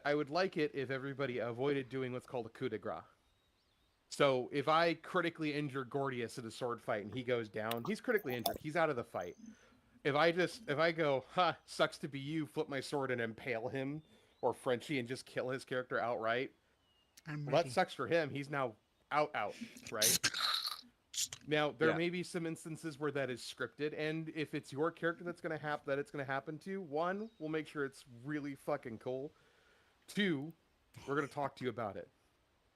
Speaker 12: I would like it if everybody avoided doing what's called a coup de grace. So if I critically injure Gordius in a sword fight and he goes down, he's critically injured. He's out of the fight. If I go, sucks to be you, flip my sword and impale him, or Frenchie and just kill his character outright, well, that sucks for him. He's now out, right? Now there may be some instances where that is scripted, and if it's your character that's gonna happen to, one, we'll make sure it's really fucking cool. Two, we're gonna talk to you about it.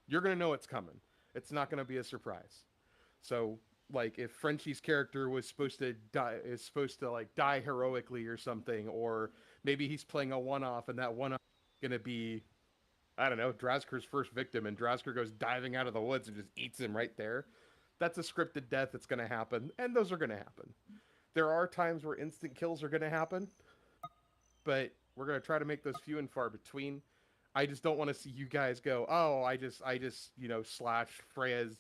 Speaker 12: You're gonna know it's coming. It's not gonna be a surprise. So, like, if Frenchie's character was supposed to die heroically or something, or maybe he's playing a one-off, and that one-off is gonna be, I don't know, Drazker's first victim, and Drazker goes diving out of the woods and just eats him right there. That's a scripted death that's gonna happen, and those are gonna happen. There are times where instant kills are gonna happen, but we're gonna try to make those few and far between. I just don't want to see you guys go, oh, I just slashed Freya's,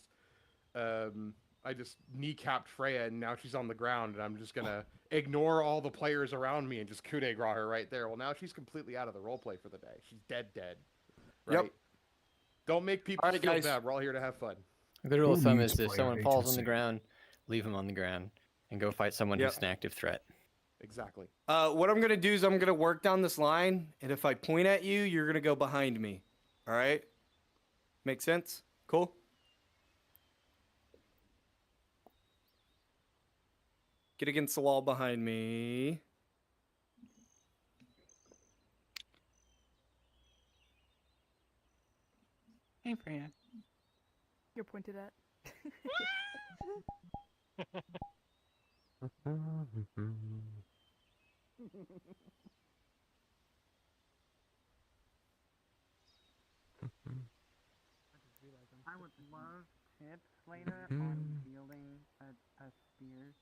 Speaker 12: I just kneecapped Freya and now she's on the ground and I'm just gonna ignore all the players around me and just coup de grace her right there. Well, now she's completely out of the roleplay for the day. She's dead. Right?
Speaker 3: Yep.
Speaker 12: Don't make people
Speaker 3: Alright,
Speaker 12: feel
Speaker 3: guys.
Speaker 12: bad. We're all here to have fun.
Speaker 5: A good rule of thumb is if someone falls on the ground, leave them on the ground and go fight someone
Speaker 3: Yep.
Speaker 5: who's an active threat.
Speaker 12: Exactly.
Speaker 3: What I'm gonna do is I'm gonna work down this line, and if I point at you, you're gonna go behind me. All right? Make sense? Cool. Get against the wall behind me.
Speaker 13: Hey, Freya.
Speaker 17: You're pointed at.
Speaker 9: I would love tips later on wielding a spear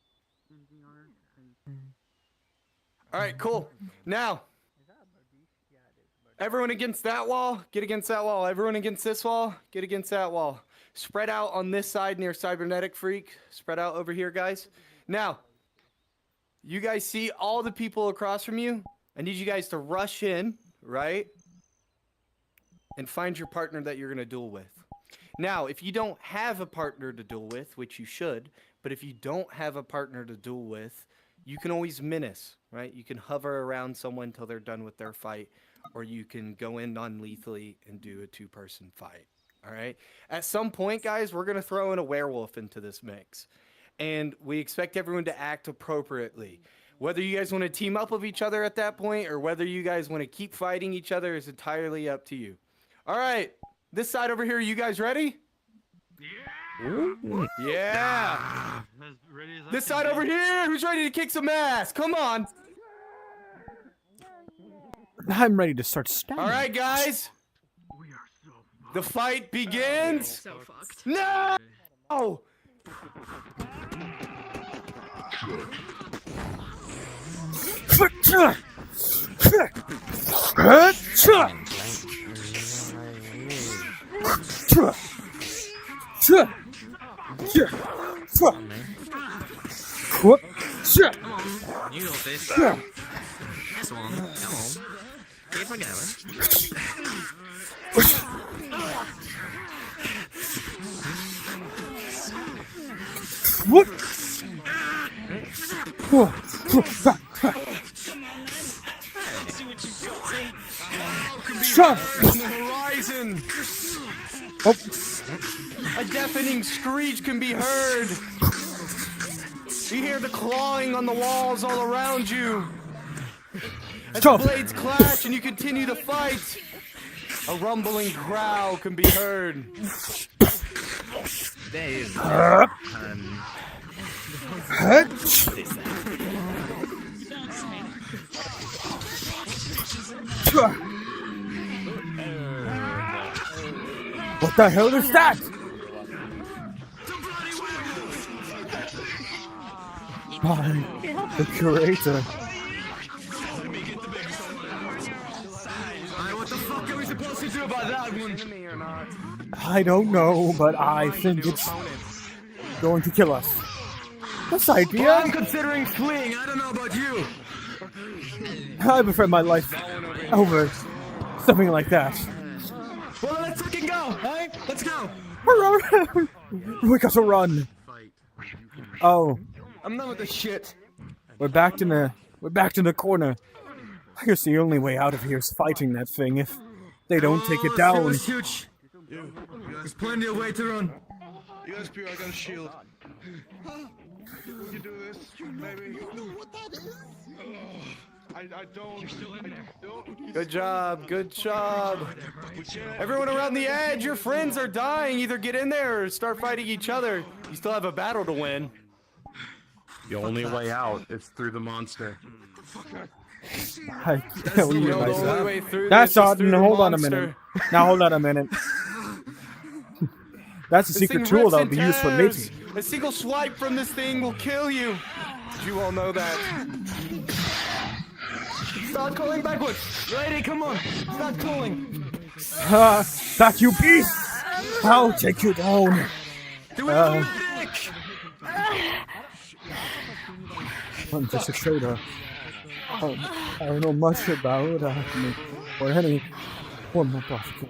Speaker 9: in VR.
Speaker 3: All right, cool. Now, everyone against that wall, get against that wall. Everyone against this wall, get against that wall. Spread out on this side near Cybernetic Freak. Spread out over here, guys. Now, you guys see all the people across from you? I need you guys to rush in, right? And find your partner that you're going to duel with. Now, if you don't have a partner to duel with, which you should, but if you don't have a partner to duel with, you can always menace, right? You can hover around someone till they're done with their fight, or you can go in non-lethally and do a two-person fight, all right? At some point, guys, we're going to throw in a werewolf into this mix, and we expect everyone to act appropriately. Whether you guys want to team up with each other at that point, or whether you guys want to keep fighting each other is entirely up to you. All right, this side over here, you guys ready? Yeah. This side over here, who's ready to kick some ass? Come on.
Speaker 11: I'm ready to start stabbing.
Speaker 3: All right, guys. The fight begins.
Speaker 14: So fucked.
Speaker 3: No. Oh.
Speaker 4: Come on, you got this. That's one. Come on. Keep on going.
Speaker 11: What?
Speaker 3: Shut on the horizon.
Speaker 11: Oh.
Speaker 3: A deafening screech can be heard. You hear the clawing on the walls all around you. As the blades clash and you continue to fight, a rumbling growl can be heard.
Speaker 11: What the hell is that? By the curator.
Speaker 4: What the fuck are we supposed to do about that one?
Speaker 11: I don't know, but I think it's going to kill us. This idea?
Speaker 4: Well, I'm considering fleeing. I don't know about you.
Speaker 11: I prefer my life over something like that.
Speaker 4: Well, let's fucking go. Hey, let's go.
Speaker 11: We gotta run. Oh,
Speaker 4: I'm done with this shit.
Speaker 11: we're back in the corner. I guess the only way out of here is fighting that thing if they don't take it down.
Speaker 4: Huge. There's plenty of way to run.
Speaker 10: You guys, I got a shield. You do this, maybe. You know what that is? I don't.
Speaker 3: Good job, good job. Everyone around the edge, your friends are dying. Either get in there or start fighting each other. You still have a battle to win.
Speaker 10: The only way out is through the monster.
Speaker 11: I can't believe
Speaker 3: the only
Speaker 11: myself.
Speaker 3: way through
Speaker 11: That's
Speaker 3: this is
Speaker 11: odd.
Speaker 3: through the
Speaker 11: Hold on a
Speaker 3: monster.
Speaker 11: minute. Now hold on a minute. That's a
Speaker 3: This
Speaker 11: secret
Speaker 3: thing
Speaker 11: tool
Speaker 3: rips
Speaker 11: that'll
Speaker 3: and
Speaker 11: be used for
Speaker 3: tears.
Speaker 11: mating.
Speaker 3: A single swipe from this thing will kill you. Did you all know that?
Speaker 4: Start calling backwards. Lady, come on. Start calling.
Speaker 11: That you beast! I'll take you down.
Speaker 4: Do we have a medic?
Speaker 11: I'm just a trader. I don't know much about me or any form of prostitution.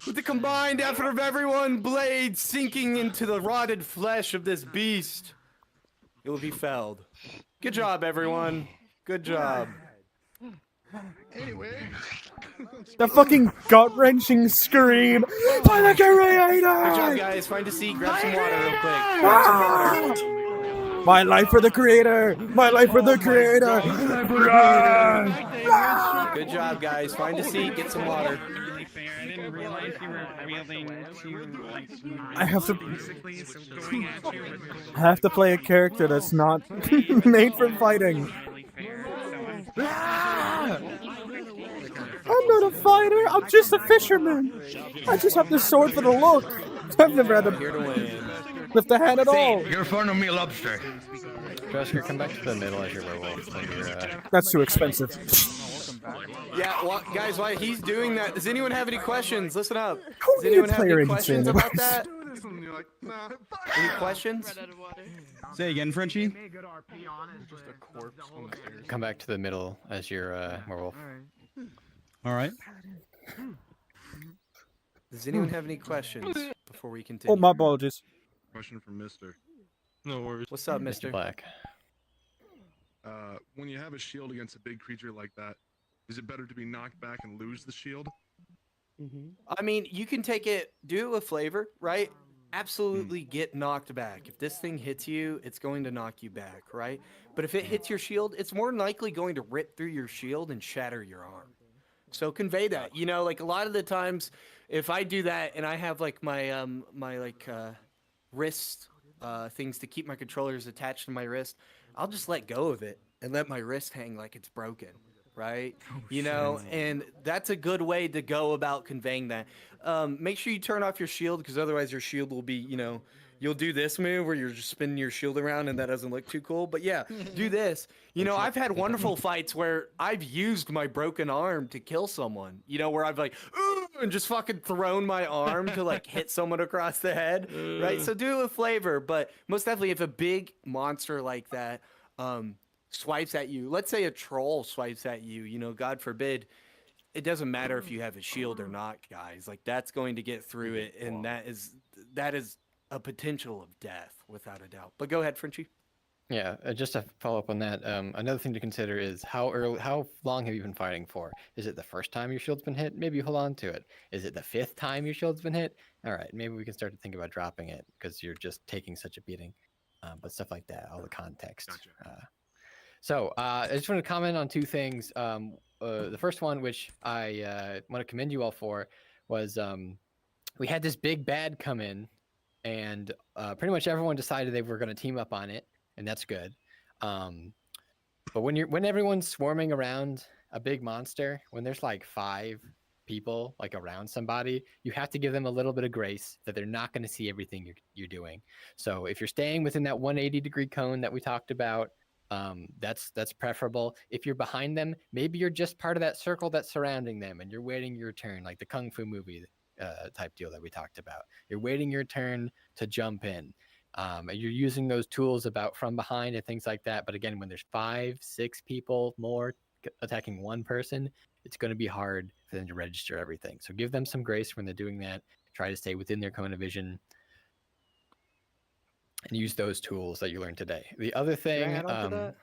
Speaker 3: With the combined effort of everyone, blades sinking into the rotted flesh of this beast, it will be felled. Good job, everyone. Good job.
Speaker 10: Anyway.
Speaker 11: The fucking gut-wrenching scream by the creator!
Speaker 3: Good job, guys. Find a seat. Grab some water real quick.
Speaker 11: My life for the creator! My life for the creator!
Speaker 3: Good job, guys. Find a seat. Get some water.
Speaker 13: I didn't realize you were wielding two like
Speaker 11: I have to.
Speaker 13: basically, so going at you was
Speaker 11: I have to play a character that's not made for fighting. I'm not a fighter. I'm just a fisherman. I just have the sword for the look. I've never had to lift a hand at all.
Speaker 4: You're in front of me, lobster.
Speaker 5: Josker, come back to the middle as your werewolf. When you're,
Speaker 11: That's too expensive.
Speaker 3: Yeah, well, guys, while he's doing that, does anyone have any questions? Listen up.
Speaker 11: Who
Speaker 3: Does
Speaker 11: do you
Speaker 3: anyone have
Speaker 11: play
Speaker 3: any
Speaker 11: agency
Speaker 3: questions about
Speaker 11: anyways?
Speaker 3: that? Any questions?
Speaker 6: Say again, Frenchie.
Speaker 5: come back to the middle as your werewolf.
Speaker 6: All right.
Speaker 3: Does anyone have any questions before we continue?
Speaker 11: Oh, my apologies.
Speaker 10: Question from Mister.
Speaker 18: No worries.
Speaker 3: What's up,
Speaker 5: Mr.
Speaker 3: Mister?
Speaker 5: Black.
Speaker 10: When you have a shield against a big creature like that, is it better to be knocked back and lose the shield?
Speaker 3: I mean, you can take it, do it with flavor, right? Absolutely get knocked back. If this thing hits you, it's going to knock you back, right? But if it hits your shield, it's more than likely going to rip through your shield and shatter your arm. So convey that. You know, like a lot of the times, if I do that and I have like my wrist things to keep my controllers attached to my wrist, I'll just let go of it and let my wrist hang like it's broken, right? You know, and that's a good way to go about conveying that. Make sure you turn off your shield, because otherwise your shield will be, you know, you'll do this move where you're just spinning your shield around and that doesn't look too cool. But yeah, do this. You know, I've had wonderful fights where I've used my broken arm to kill someone, you know, where I've like, ooh, and just fucking thrown my arm to like hit someone across the head, right? So do it with flavor. But most definitely, if a big monster like that swipes at you, let's say a troll swipes at you, you know, God forbid, it doesn't matter if you have a shield or not, guys. Like that's going to get through it, and that is a potential of death without a doubt. But go ahead, Frenchie.
Speaker 5: Yeah, just to follow up on that, another thing to consider is how long have you been fighting for? Is it the first time your shield's been hit? Maybe you hold on to it. Is it the 5th time your shield's been hit? All right, maybe we can start to think about dropping it because you're just taking such a beating. But stuff like that, all the context. Gotcha. I just want to comment on 2 things. The first one, which I want to commend you all for, was we had this big bad come in, and pretty much everyone decided they were going to team up on it. And that's good. But when everyone's swarming around a big monster, when there's like 5 people like around somebody, you have to give them a little bit of grace that they're not going to see everything you're doing. So if you're staying within that 180-degree cone that we talked about, that's preferable. If you're behind them, maybe you're just part of that circle that's surrounding them and you're waiting your turn, like the Kung Fu movie type deal that we talked about. You're waiting your turn to jump in. And you're using those tools about from behind and things like that. But again, when there's 5, 6 people more attacking one person, it's going to be hard for them to register everything. So give them some grace when they're doing that. Try to stay within their cone of vision and use those tools that you learned today. The other thing,
Speaker 3: Can I add on to that?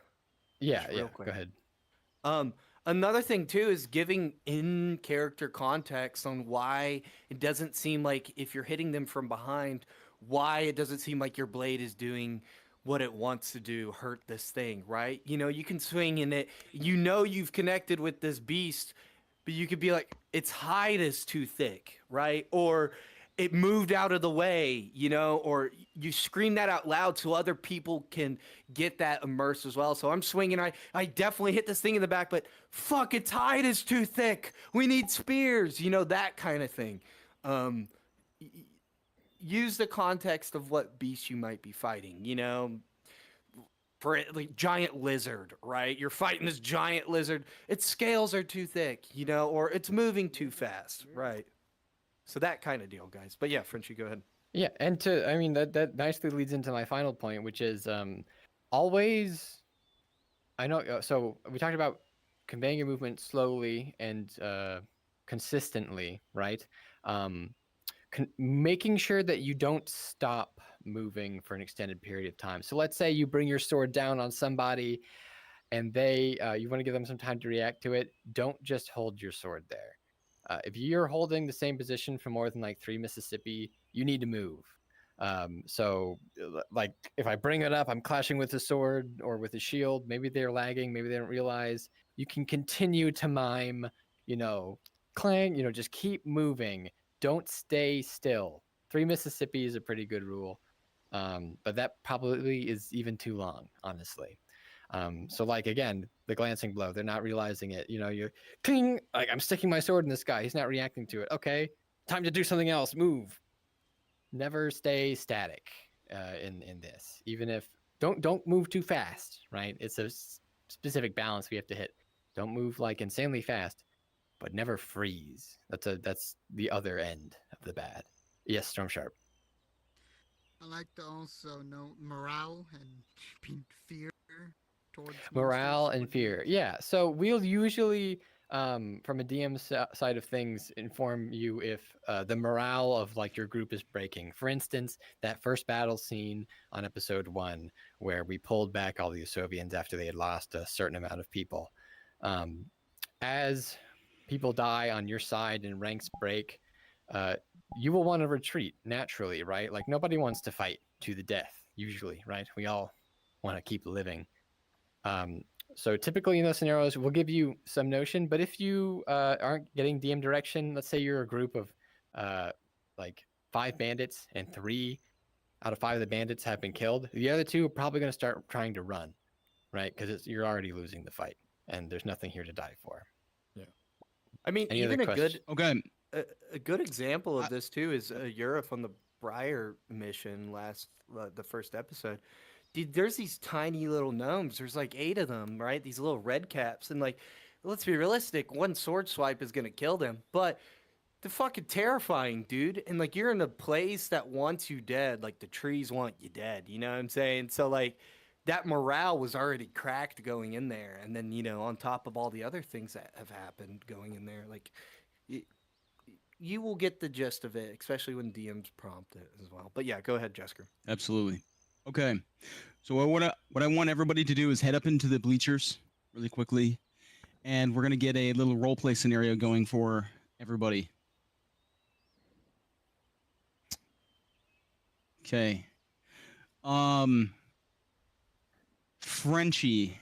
Speaker 5: Yeah,
Speaker 3: Just real
Speaker 5: yeah,
Speaker 3: quick.
Speaker 5: go ahead.
Speaker 3: Another thing too is giving in-character context on why it doesn't seem like if you're hitting them from behind, why it doesn't seem like your blade is doing what it wants to do, hurt this thing, right? You know, you can swing in it, you know you've connected with this beast, but you could be like, its hide is too thick, right? Or it moved out of the way, you know, or you scream that out loud so other people can get that immersed as well. So I'm swinging, I definitely hit this thing in the back, but fuck, its hide is too thick. We need spears, you know, that kind of thing. Use the context of what beast you might be fighting, you know, for like giant lizard, right? You're fighting this giant lizard. Its scales are too thick, you know, or it's moving too fast, right? So that kind of deal, guys. But yeah, Frenchie, go ahead.
Speaker 5: Yeah, and that nicely leads into my final point, which is always, I know, so we talked about conveying your movement slowly and consistently, right? Making sure that you don't stop moving for an extended period of time. So let's say you bring your sword down on somebody and you want to give them some time to react to it. Don't just hold your sword there. If you're holding the same position for more than like 3 Mississippi, you need to move. So like if I bring it up, I'm clashing with a sword or with a shield. Maybe they're lagging. Maybe they don't realize. You can continue to mime, you know, clang, you know, just keep moving. Don't stay still. 3 Mississippi is a pretty good rule. But that probably is even too long, honestly. So like, again, the glancing blow, they're not realizing it. You know, you're cling, like I'm sticking my sword in this guy. He's not reacting to it. Okay, time to do something else. Move. Never stay static in this. Even if don't move too fast, right? It's a specific balance we have to hit. Don't move like insanely fast, but never freeze. That's the other end of the bad. Yes, Storm Sharp.
Speaker 20: I like to also note morale and keeping fear towards
Speaker 5: Morale
Speaker 20: monsters
Speaker 5: and fear. Yeah. So we'll usually, from a DM side of things, inform you if the morale of like your group is breaking. For instance, that first battle scene on episode 1, where we pulled back all the Usovians after they had lost a certain amount of people. As people die on your side and ranks break, you will want to retreat naturally, right? Like nobody wants to fight to the death, usually, right? We all want to keep living. So typically in those scenarios, we'll give you some notion, but if you aren't getting DM direction, let's say you're a group of like 5 bandits and 3 out of 5 of the bandits have been killed, the other 2 are probably going to start trying to run, right? Because you're already losing the fight and there's nothing here to die for.
Speaker 3: Yeah. I mean,
Speaker 5: Any
Speaker 3: even
Speaker 5: other
Speaker 3: a good
Speaker 6: Okay.
Speaker 3: a good example of this too is Europe on the Briar mission the first episode. Dude, there's these tiny little gnomes. There's like 8 of them, right? These little red caps, and like, let's be realistic. One sword swipe is gonna kill them, but they're fucking terrifying, dude. And like, you're in a place that wants you dead. Like the trees want you dead. You know what I'm saying? So like, that morale was already cracked going in there, and then on top of all the other things that have happened going in there, like you will get the gist of it, especially when DMs prompt it as well. But yeah, go ahead, Jessica.
Speaker 6: Absolutely. Okay. So what I want everybody to do is head up into the bleachers really quickly, and we're gonna get a little role play scenario going for everybody. Okay. Frenchie.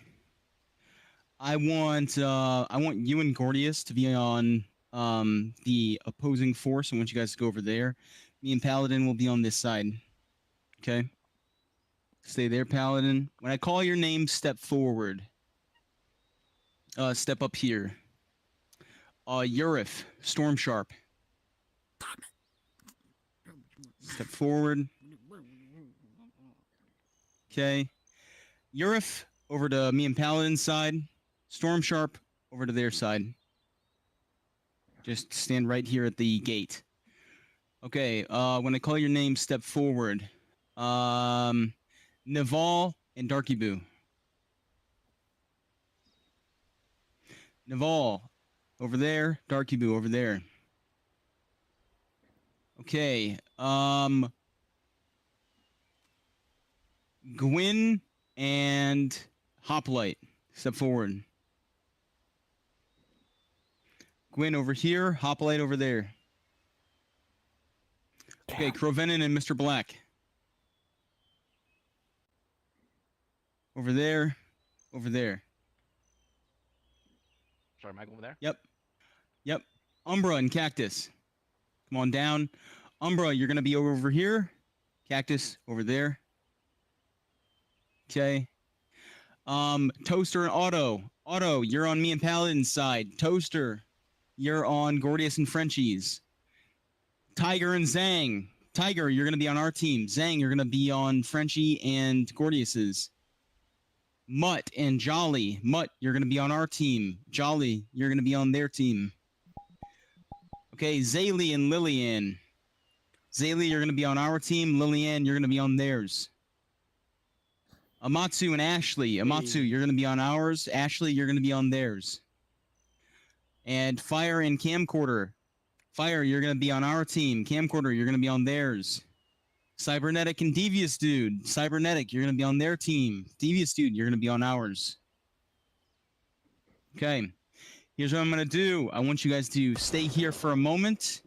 Speaker 6: I want you and Gordius to be on the opposing force. I want you guys to go over there. Me and Paladin will be on this side. Okay. Stay there, Paladin. When I call your name, step forward. Step up here. Urif, Storm Sharp. Step forward. Okay. Urif over to me and Paladin's side. Storm Sharp over to their side. Just stand right here at the gate. Okay, when I call your name, step forward. Naval and Darky Boo. Naval over there, Darky Boo over there. Okay, Gwyn and Hoplite, step forward. Gwyn over here, Hoplite over there. Okay, Crovenin and Mr. Black. Over there, over there.
Speaker 8: Sorry, am I going there?
Speaker 6: Yep. Umbra and Cactus. Come on down. Umbra, you're going to be over here. Cactus, over there. Okay. Toaster and Otto. Otto, you're on me and Paladin's side. Toaster, you're on Gordius and Frenchie's. Tiger and Zang. Tiger, you're going to be on our team. Zang, you're going to be on Frenchie and Gordius's. Mutt and Jolly. Mutt, you're going to be on our team. Jolly, you're going to be on their team. Okay, Zaylee and Lillian. Zaylee, you're going to be on our team. Lillian, you're going to be on theirs. Amatsu and Ashley. Amatsu, you're going to be on ours. Ashley, you're going to be on theirs. And Fire and Camcorder. Fire, you're going to be on our team. Camcorder, you're going to be on theirs. Cybernetic and Devious Dude. Cybernetic, you're going to be on their team. Devious Dude, you're going to be on ours. Okay. Here's what I'm going to do. I want you guys to stay here for a moment.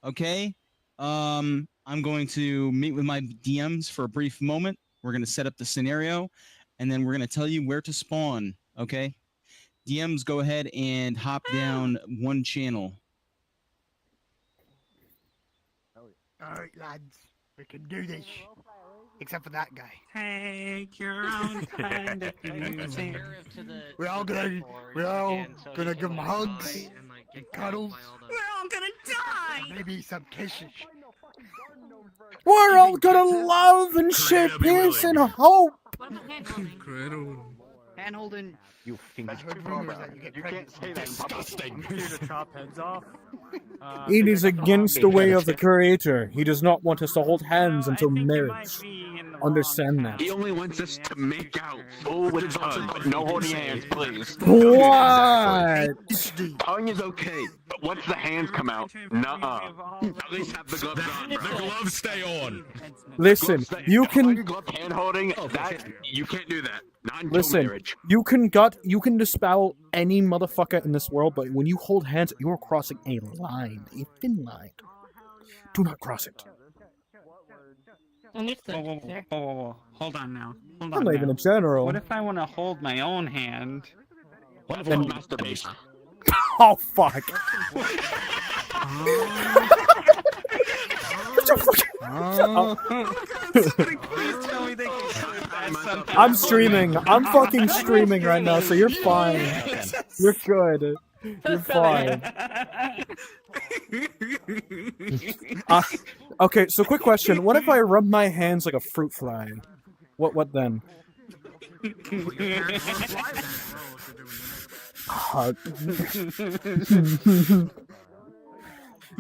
Speaker 6: Okay? I'm going to meet with my DMs for a brief moment. We're going to set up the scenario, and then we're going to tell you where to spawn. Okay? DMs, go ahead and hop down one channel.
Speaker 20: Alright, lads. We can do this. Except for that guy.
Speaker 13: Take your own kind of music.
Speaker 20: We're all gonna give him hugs and cuddles.
Speaker 13: We're all gonna die!
Speaker 20: And maybe some kisses.
Speaker 11: We're all gonna love and share peace and hope.
Speaker 9: Hand-holding.
Speaker 10: You fiendish cobra. You can't say that. Disgusting.
Speaker 9: I'm here to chop heads off.
Speaker 11: It is against the way of the Creator. He does not want us to hold hands until marriage. Understand that.
Speaker 8: He only wants us to make out full with tongue, but no holding hands, please.
Speaker 11: What?
Speaker 8: Tongue is okay, but once the hands come out, nuh-uh. At least have the gloves on, bro.
Speaker 6: The gloves stay on.
Speaker 11: Listen, you can
Speaker 8: Hand holding, that you can't do that. Not until
Speaker 11: listen.
Speaker 8: marriage.
Speaker 11: You can dispel any motherfucker in this world, but when you hold hands, you are crossing a line, a thin line. Do not cross it.
Speaker 13: Whoa. Hold on now.
Speaker 11: I'm not even a general.
Speaker 13: What if I want to hold my own hand?
Speaker 8: What if it's masturbation?
Speaker 11: Oh fuck! I'm streaming. I'm fucking streaming right now, so you're fine. You're good. You're fine. Okay, so quick question. What if I rub my hands like a fruit fly? What then?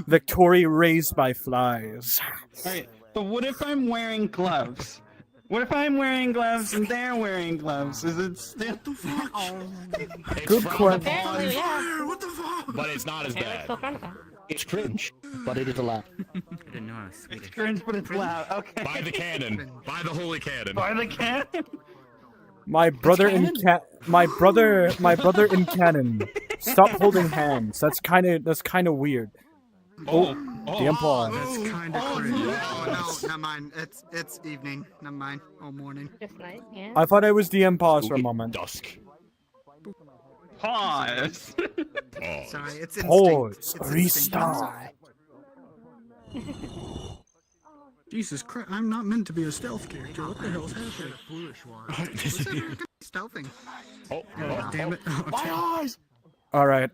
Speaker 11: Victory raised by flies.
Speaker 13: Alright, but what if I'm wearing gloves? What if I'm wearing gloves and they're wearing gloves? Is it still? What the fuck?
Speaker 11: Good question.
Speaker 1: What the fuck?
Speaker 21: But it's not as bad. It's cringe, but it is allowed.
Speaker 4: I didn't know I was Swedish.
Speaker 13: Cringe, but it's loud. Okay.
Speaker 21: By the cannon. By the holy cannon.
Speaker 13: By the cannon.
Speaker 11: My brother in canon. Stop holding hands. That's kind of weird. The Empire.
Speaker 20: That's kind of crazy. Oh no, never mind. It's evening. Never mind. Oh, morning.
Speaker 17: Just night, yeah.
Speaker 11: I thought I was the Empire for a moment.
Speaker 21: Dusk.
Speaker 13: Pause.
Speaker 20: Sorry, it's instinct.
Speaker 11: Pause.
Speaker 20: It's
Speaker 11: Restart.
Speaker 20: Jesus Christ, I'm not meant to be a stealth character. What the hell's happening? What's that stealthing?
Speaker 21: Oh,
Speaker 20: damn it.
Speaker 21: My eyes!
Speaker 11: Alright.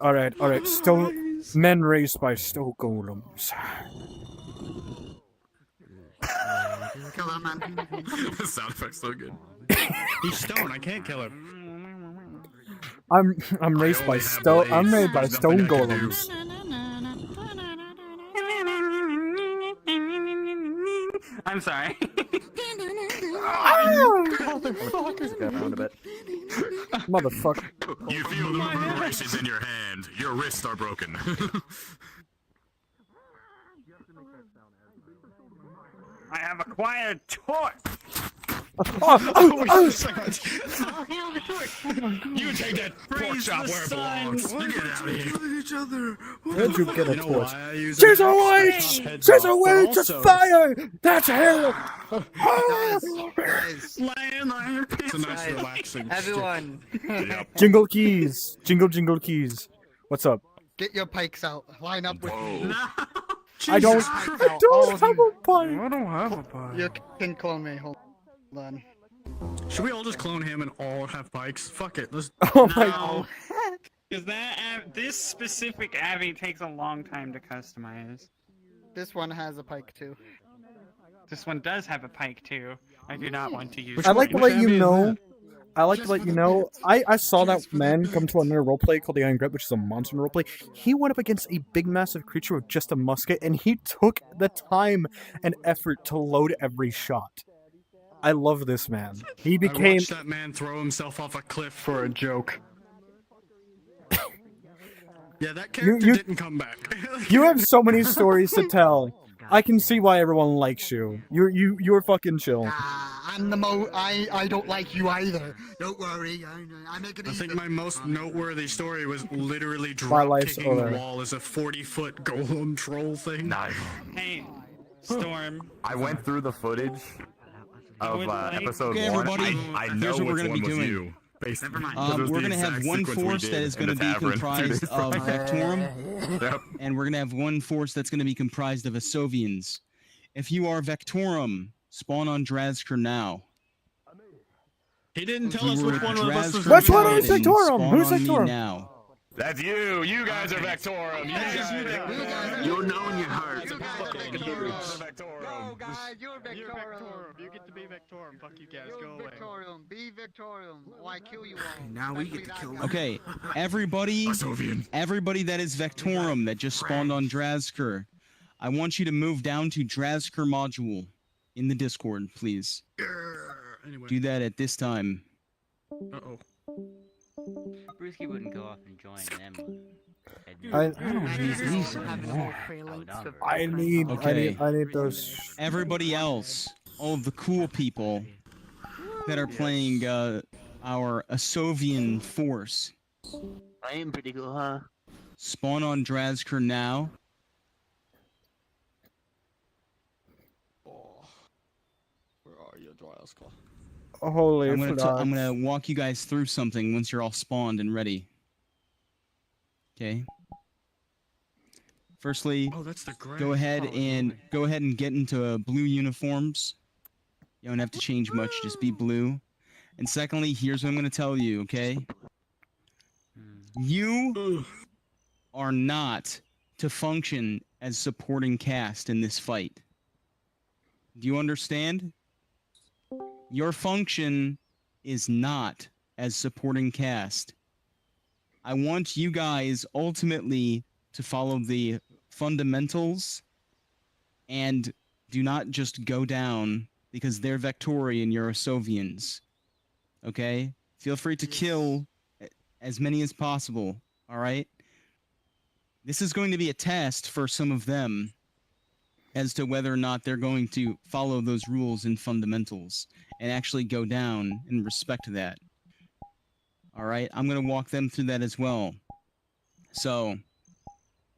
Speaker 11: Men raised by Soe golems.
Speaker 20: Kill that man.
Speaker 21: The sound effect's so good.
Speaker 10: He's stone. I can't kill him.
Speaker 11: I'm raised by stone. I'm made by stone golems.
Speaker 13: I'm sorry.
Speaker 11: Motherfucker.
Speaker 21: You feel the vibrations in your hand. Your wrists are broken.
Speaker 13: I have acquired torch.
Speaker 21: You take that pork chop where it belongs. You get out of here.
Speaker 20: Each other.
Speaker 11: Where'd you get a torch?
Speaker 10: She's
Speaker 11: a witch! She's a witch! It's fire! That's hell!
Speaker 20: Guys,
Speaker 10: It's a nice relaxing.
Speaker 7: Everyone.
Speaker 11: Jingle keys. Jingle keys. What's up?
Speaker 20: get your pikes out. Line up with me.
Speaker 11: I don't have a pike.
Speaker 20: I don't have a pike. You can clone me. Hold on.
Speaker 10: Should we all just clone him and all have pikes? Fuck it. Let's.
Speaker 11: Oh my god.
Speaker 13: Because this specific Abby takes a long time to customize.
Speaker 20: This one has a pike too.
Speaker 13: This one does have a pike too. I do not want to use.
Speaker 11: I like to let you know. I saw that man come to another roleplay called the Iron Grip, which is a monster roleplay. He went up against a big, massive creature with just a musket, and he took the time and effort to load every shot. I love this man. He became.
Speaker 10: I watched that man throw himself off a cliff for a joke. Yeah, that character didn't come back.
Speaker 11: You have so many stories to tell. I can see why everyone likes you. You're fucking chill.
Speaker 20: I'm the I don't like you either. Don't worry. I make it easy.
Speaker 10: I think my most noteworthy story was literally
Speaker 11: My
Speaker 10: drop
Speaker 11: life's
Speaker 10: kicking the
Speaker 11: over.
Speaker 10: wall as a 40-foot golem troll thing.
Speaker 8: Nice.
Speaker 13: Hey, Storm.
Speaker 8: I went through the footage of episode
Speaker 6: Okay,
Speaker 8: 1.
Speaker 6: everybody,
Speaker 8: I know
Speaker 6: here's what we're
Speaker 8: which
Speaker 6: gonna be
Speaker 8: one was
Speaker 6: doing.
Speaker 8: you. Basically.
Speaker 6: We're going to have one force that is going to be comprised of Vectorum, and we're going to have one force that's going to be comprised of Asovians. If you are Vectorum, spawn on Drazker now.
Speaker 10: He didn't tell us which one of us was
Speaker 11: Which one is Vectorum? Who's Vectorum?
Speaker 6: Now.
Speaker 8: That's you. You guys are Vectorum. You'll know in your heart.
Speaker 7: Go, guys, you're Vectorum.
Speaker 18: You get to be Vectorum. Fuck you guys. Go away.
Speaker 20: Vectorum. Be Vectorum. Or I kill you all.
Speaker 1: Now we get to kill them.
Speaker 6: Okay, everybody that is Vectorum that just spawned on Drazker, I want you to move down to Drazker module in the Discord, please.
Speaker 10: Anyway.
Speaker 6: Do that at this time.
Speaker 10: Uh-oh.
Speaker 4: Brewski wouldn't go off and join them.
Speaker 11: I need those.
Speaker 6: Everybody else, all of the cool people that are playing our Asovian force.
Speaker 8: I am pretty cool, huh?
Speaker 6: Spawn on Drazker now.
Speaker 10: Where are you, Drazker?
Speaker 11: Holy
Speaker 6: I'm
Speaker 11: flux.
Speaker 6: gonna walk you guys through something once you're all spawned and ready. Okay. Firstly,
Speaker 10: that's the
Speaker 6: go ahead and get into blue uniforms. You don't have to change much, just be blue. And secondly, here's what I'm gonna tell you, okay? You are not to function as supporting cast in this fight. Do you understand? Your function is not as supporting cast. I want you guys ultimately to follow the fundamentals and do not just go down because they're Vectori and you're Sovians. Okay? Feel free to kill as many as possible. All right? This is going to be a test for some of them as to whether or not they're going to follow those rules and fundamentals and actually go down and respect that. All right? I'm going to walk them through that as well. So,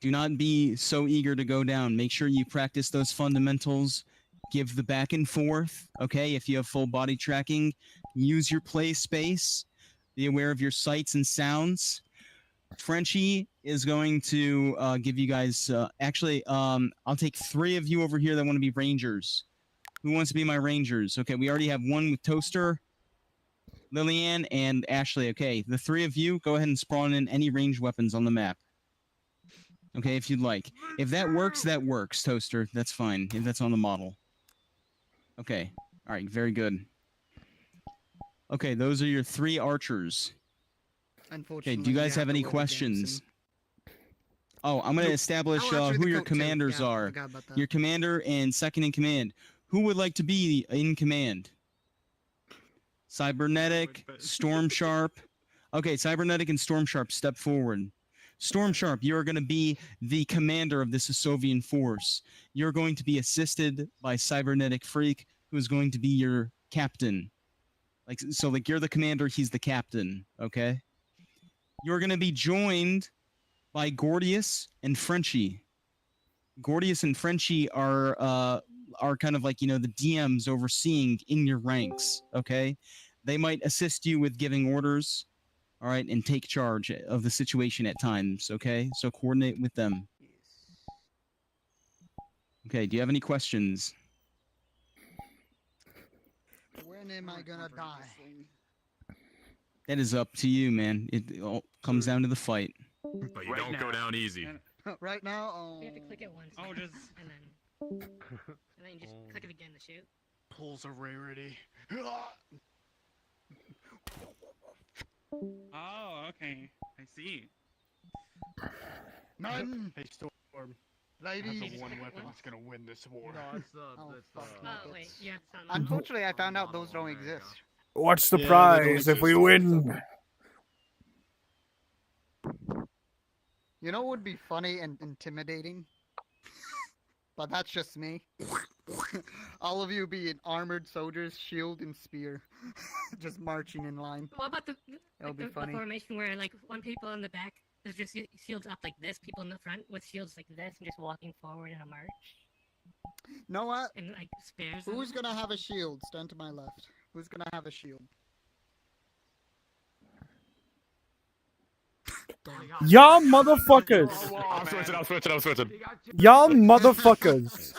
Speaker 6: do not be so eager to go down. Make sure you practice those fundamentals. Give the back and forth, okay? If you have full body tracking, use your play space. Be aware of your sights and sounds. Frenchie is going to give you guys... I'll take 3 of you over here that want to be rangers. Who wants to be my rangers? Okay, we already have one with Toaster, Lillian, and Ashley. Okay, the 3 of you, go ahead and spawn in any ranged weapons on the map. Okay, if you'd like. If that works, Toaster. That's fine, if that's on the model. Okay, alright, very good. Okay, those are your 3 archers. Okay, do you guys have any questions? Oh, I'm going to establish who your commanders are. Your commander and second in command. Who would like to be in command? Cybernetic, Storm Sharp. Okay, Cybernetic and Storm Sharp, step forward. Storm Sharp, you are going to be the commander of this Sovian force. You're going to be assisted by Cybernetic Freak, who is going to be your captain. Like you're the commander, he's the captain, okay? You're going to be joined by Gordius and Frenchie. Gordius and Frenchie are kind of like, the DMs overseeing in your ranks, okay? They might assist you with giving orders, all right, and take charge of the situation at times, okay? So coordinate with them. Okay, do you have any questions?
Speaker 20: When am I gonna die?
Speaker 6: That is up to you, man. It all comes down to the fight.
Speaker 21: But you don't go down easy.
Speaker 20: Right now,
Speaker 14: You have to click it once.
Speaker 13: Oh, just...
Speaker 14: And then you just click it again to shoot.
Speaker 7: Pulls a rarity.
Speaker 13: Oh, okay. I see.
Speaker 20: None.
Speaker 7: Hey, Storm.
Speaker 20: Ladies.
Speaker 7: That's the one weapon that's gonna win this war.
Speaker 14: Oh, wait, yeah.
Speaker 9: Unfortunately, I found out those don't exist.
Speaker 11: What's the prize if we win?
Speaker 20: You know what would be funny and intimidating? But that's just me. All of you being armored soldiers, shield and spear, just marching in line.
Speaker 14: What about the
Speaker 20: be funny.
Speaker 14: formation where one people in the back, there's just shields up like this, people in the front with shields like this, and just walking forward in a march?
Speaker 20: Know what?
Speaker 14: And like spears.
Speaker 20: Who's gonna have a shield? Stand to my left. Who's gonna have a shield?
Speaker 11: Y'all motherfuckers!
Speaker 21: I'm switching.
Speaker 11: Y'all motherfuckers!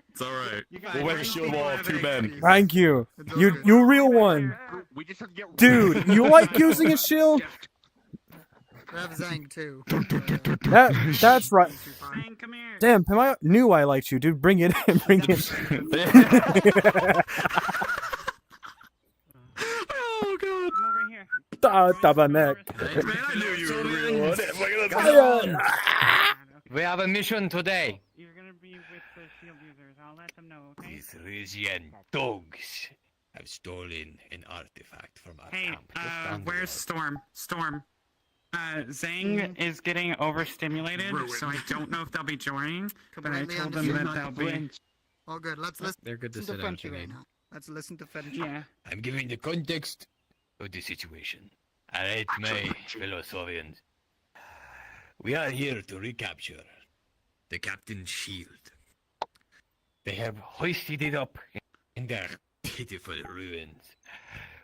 Speaker 21: It's alright. We'll make a shield wall of 2 men.
Speaker 11: Thank you. You real one. Dude, you like using a shield?
Speaker 20: We have Zang too.
Speaker 11: That's right. Damn, I knew I liked you, dude. Bring it in. Bring it.
Speaker 21: Oh god.
Speaker 13: I'm over here.
Speaker 11: Tabanek.
Speaker 21: Man, I knew you were a real one. Look at that.
Speaker 5: We have a mission today.
Speaker 13: You're gonna be with the shield users. I'll let them know, okay?
Speaker 16: These Resian dogs have stolen an artifact from our
Speaker 13: Hey,
Speaker 16: camp.
Speaker 13: where's Storm? Storm. Zang is getting overstimulated, so I don't know if they'll be joining, but I told them that they'll be...
Speaker 20: Oh, good. Let's listen.
Speaker 5: They're good to
Speaker 20: listen
Speaker 5: sit
Speaker 20: to
Speaker 5: down
Speaker 20: Frenchie
Speaker 5: if you
Speaker 20: right
Speaker 5: need.
Speaker 20: now. Let's listen to Frenchie.
Speaker 13: Yeah.
Speaker 16: I'm giving the context of the situation. Alright, my fellow Sovians. We are here to recapture the captain's shield. They have hoisted it up in their pitiful ruins.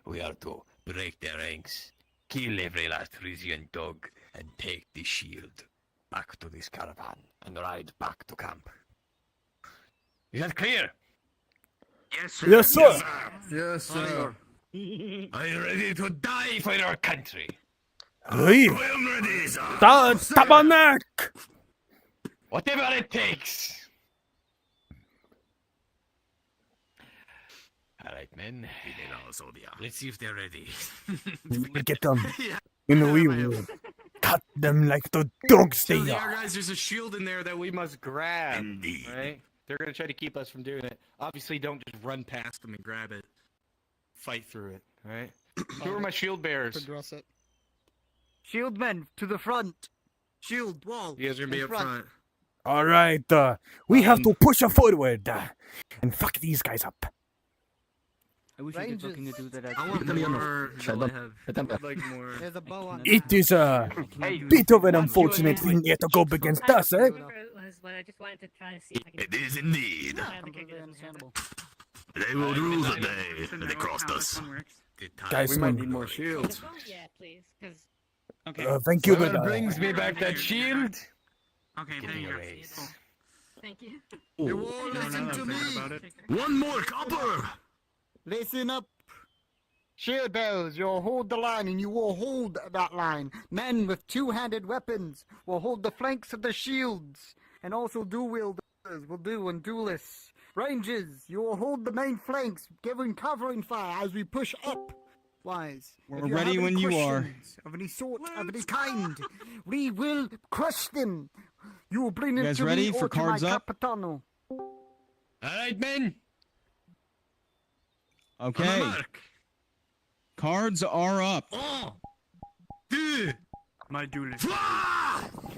Speaker 16: We are to break their ranks, kill every last Frisian dog, and take the shield back to this caravan and ride back to camp. Is that clear?
Speaker 21: Yes, sir.
Speaker 11: Yes, sir.
Speaker 21: Yes, sir.
Speaker 16: Are you ready to die for your country?
Speaker 11: Hey.
Speaker 21: I am ready, sir.
Speaker 11: Tabanek.
Speaker 16: Whatever it takes. All right, men. Let's see if they're ready.
Speaker 11: We get them. And we will cut them like the dogs they
Speaker 3: So
Speaker 11: are.
Speaker 3: guys, there's a shield in there that we must grab.
Speaker 21: Indeed.
Speaker 3: Right?
Speaker 15: They're gonna try to keep us from doing it. Obviously, don't just run past them and grab it. Fight through it. All right. Who are my shield bearers?
Speaker 20: Address it.
Speaker 21: Shield men to the front. Shield wall.
Speaker 15: You guys are gonna be up front.
Speaker 11: All right, we have to push forward and fuck these guys up.
Speaker 9: I wish I could fucking do that.
Speaker 4: I want more.
Speaker 11: Shut up.
Speaker 4: I'd like more.
Speaker 9: There's a bow on.
Speaker 11: It is a bit of an unfortunate thing yet to go up against us, eh?
Speaker 14: I just wanted to try to see if I could.
Speaker 16: It is indeed. They will rule the day that they crossed us.
Speaker 11: Guys,
Speaker 16: we might
Speaker 11: man.
Speaker 16: need more shields.
Speaker 14: Yeah, please, because.
Speaker 11: Thank you,
Speaker 5: Whoever
Speaker 11: but
Speaker 5: brings me back that shield.
Speaker 13: Okay,
Speaker 5: Give
Speaker 13: there
Speaker 5: me
Speaker 13: you
Speaker 5: a
Speaker 13: go.
Speaker 5: raise.
Speaker 14: Thank you.
Speaker 21: You all listen to me.
Speaker 16: One more copper.
Speaker 20: Listen up. Shield bearers, you'll hold the line and you will hold that line. Men with two-handed weapons will hold the flanks of the shields. And also dual wielders will do and duelists. Rangers, you will hold the main flanks, giving covering fire as we push up. Wise.
Speaker 6: We're
Speaker 20: If you
Speaker 6: ready
Speaker 20: have any
Speaker 6: when you are.
Speaker 20: questions of any sort, of any kind, we will crush them. You will bring
Speaker 6: You
Speaker 20: them
Speaker 6: guys
Speaker 20: to
Speaker 6: ready
Speaker 20: me
Speaker 6: for
Speaker 20: or to my
Speaker 6: cards up?
Speaker 20: capitano.
Speaker 5: All right, men.
Speaker 6: Okay. Cards are up.
Speaker 9: My duelist.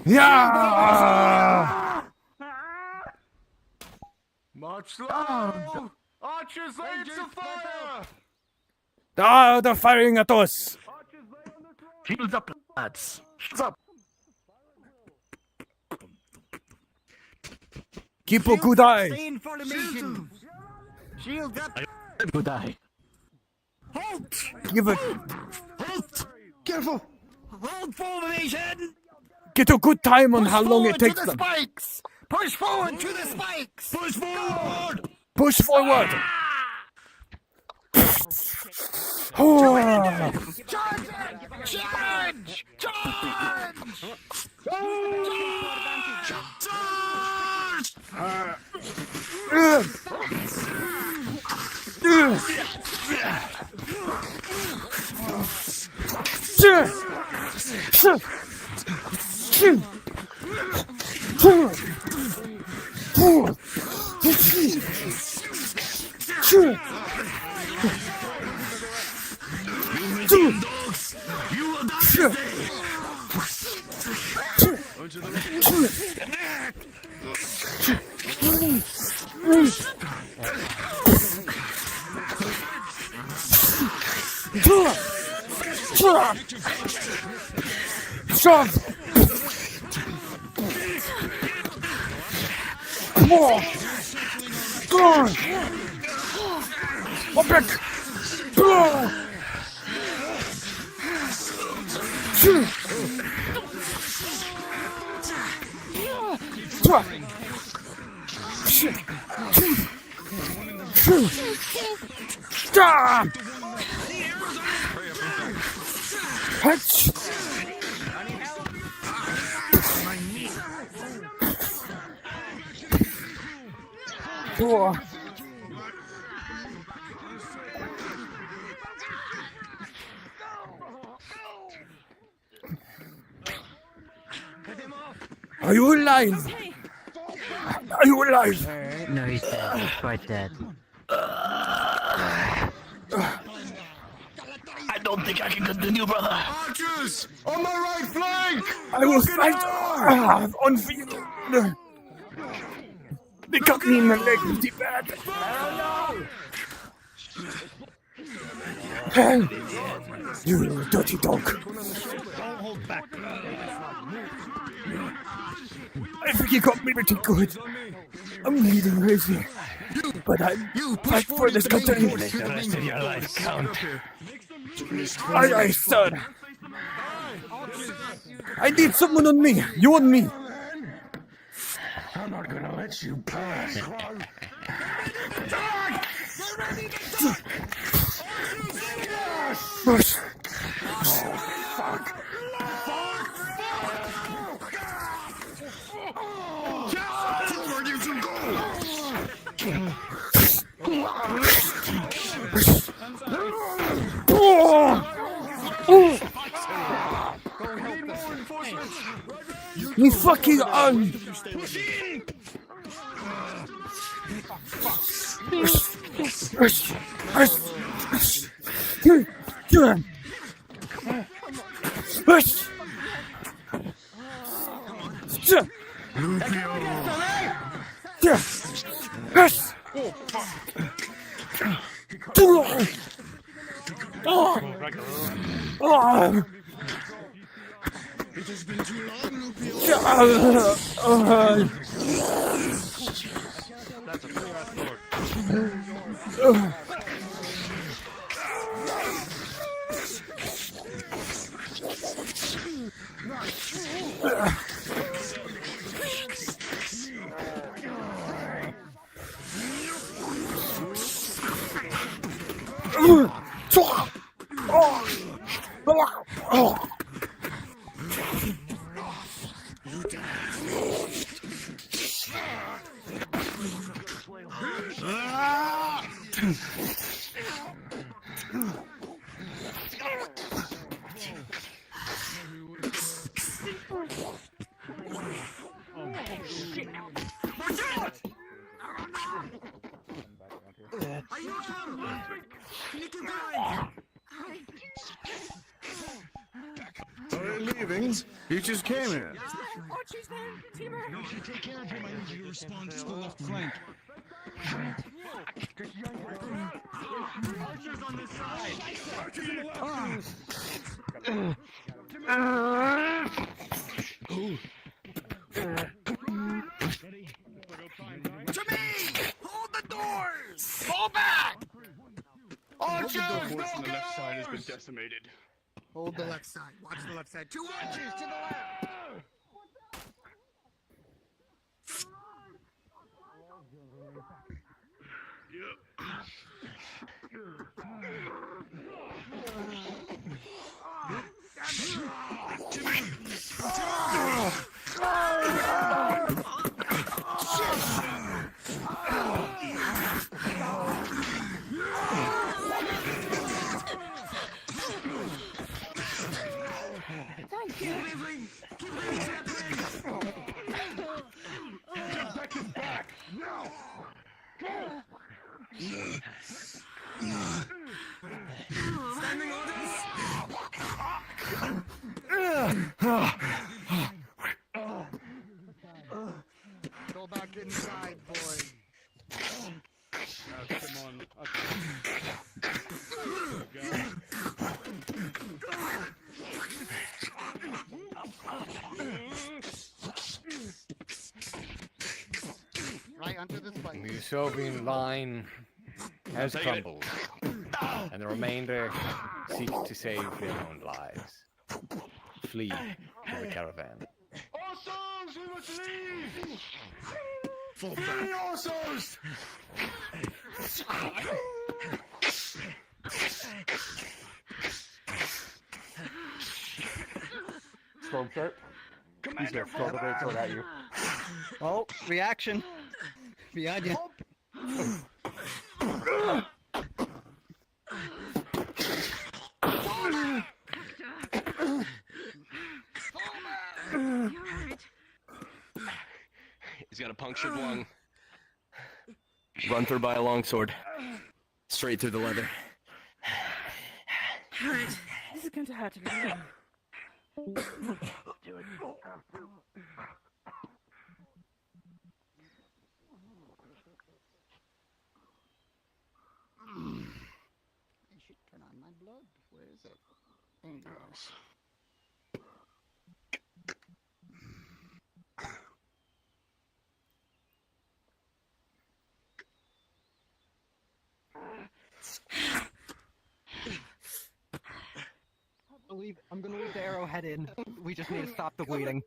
Speaker 11: Yeah!
Speaker 15: March slow! Archers, lay into fire!
Speaker 11: Ah, they're firing at us.
Speaker 16: Shields up, lads. Shields up.
Speaker 11: Keep a good eye.
Speaker 21: Stay in formation. Shield up.
Speaker 16: Good eye.
Speaker 21: Halt.
Speaker 11: Give it.
Speaker 21: Halt. Careful. Hold formation.
Speaker 11: Get a good time on how long it
Speaker 21: Forward
Speaker 11: takes
Speaker 21: to the
Speaker 11: them.
Speaker 21: spikes. Push forward to the spikes. Push forward.
Speaker 11: Push forward. Oh.
Speaker 21: Charge! Charge! Charge!
Speaker 16: Dogs, you will die this
Speaker 11: Shove! More! Go on! Up back! Stop! Oh. Are you alive? Are you alive?
Speaker 9: No, he's dead. He's quite dead.
Speaker 16: I don't think I can continue, brother.
Speaker 21: Archers! On my right flank!
Speaker 11: I will fight on field. They cut me in the leg pretty bad. You dirty dog. I think you got me pretty good. I'm bleeding crazy. But I fight for this country.
Speaker 16: Let the rest of your life count.
Speaker 11: Aye, aye, sir. I need someone on me. You on me.
Speaker 16: I'm not gonna let you pass.
Speaker 11: Push.
Speaker 16: Where did you go?
Speaker 11: Me fucking on.
Speaker 21: It has been too long, Lupio.
Speaker 12: That's a cool ass sword.
Speaker 21: Are you leaving? You just came here.
Speaker 6: You should take care of him. I need you to respond to the left flank.
Speaker 21: Archers on this side. Archers on the To me! Hold the doors! Fall back! Archers,
Speaker 12: The
Speaker 21: no
Speaker 12: force on the left side has been
Speaker 21: guards!
Speaker 12: decimated.
Speaker 21: Hold the left side. Watch the left side. 2 archers to the left! Keep leaving! Keep leaving that place!
Speaker 12: Back is back! Now!
Speaker 21: Standing orders! Go back inside, boy.
Speaker 12: Come on.
Speaker 20: Right under this button.
Speaker 5: The Soviet line has
Speaker 21: Take it.
Speaker 5: crumbled, and the remainder seeks to save their own lives. Flee to the caravan.
Speaker 21: Orsos, we must leave! Free Orsos!
Speaker 3: Storm shirt. He's gonna throw the greatsword at you.
Speaker 20: Oh, reaction. Behind you.
Speaker 15: He's got a punctured lung. Run through by a longsword. Straight through the leather.
Speaker 17: Alright, this is going to hurt a little.
Speaker 20: I should turn on my blood. Where is it? There it goes.
Speaker 19: I'm gonna leave the arrowhead in. We just need to stop the bleeding.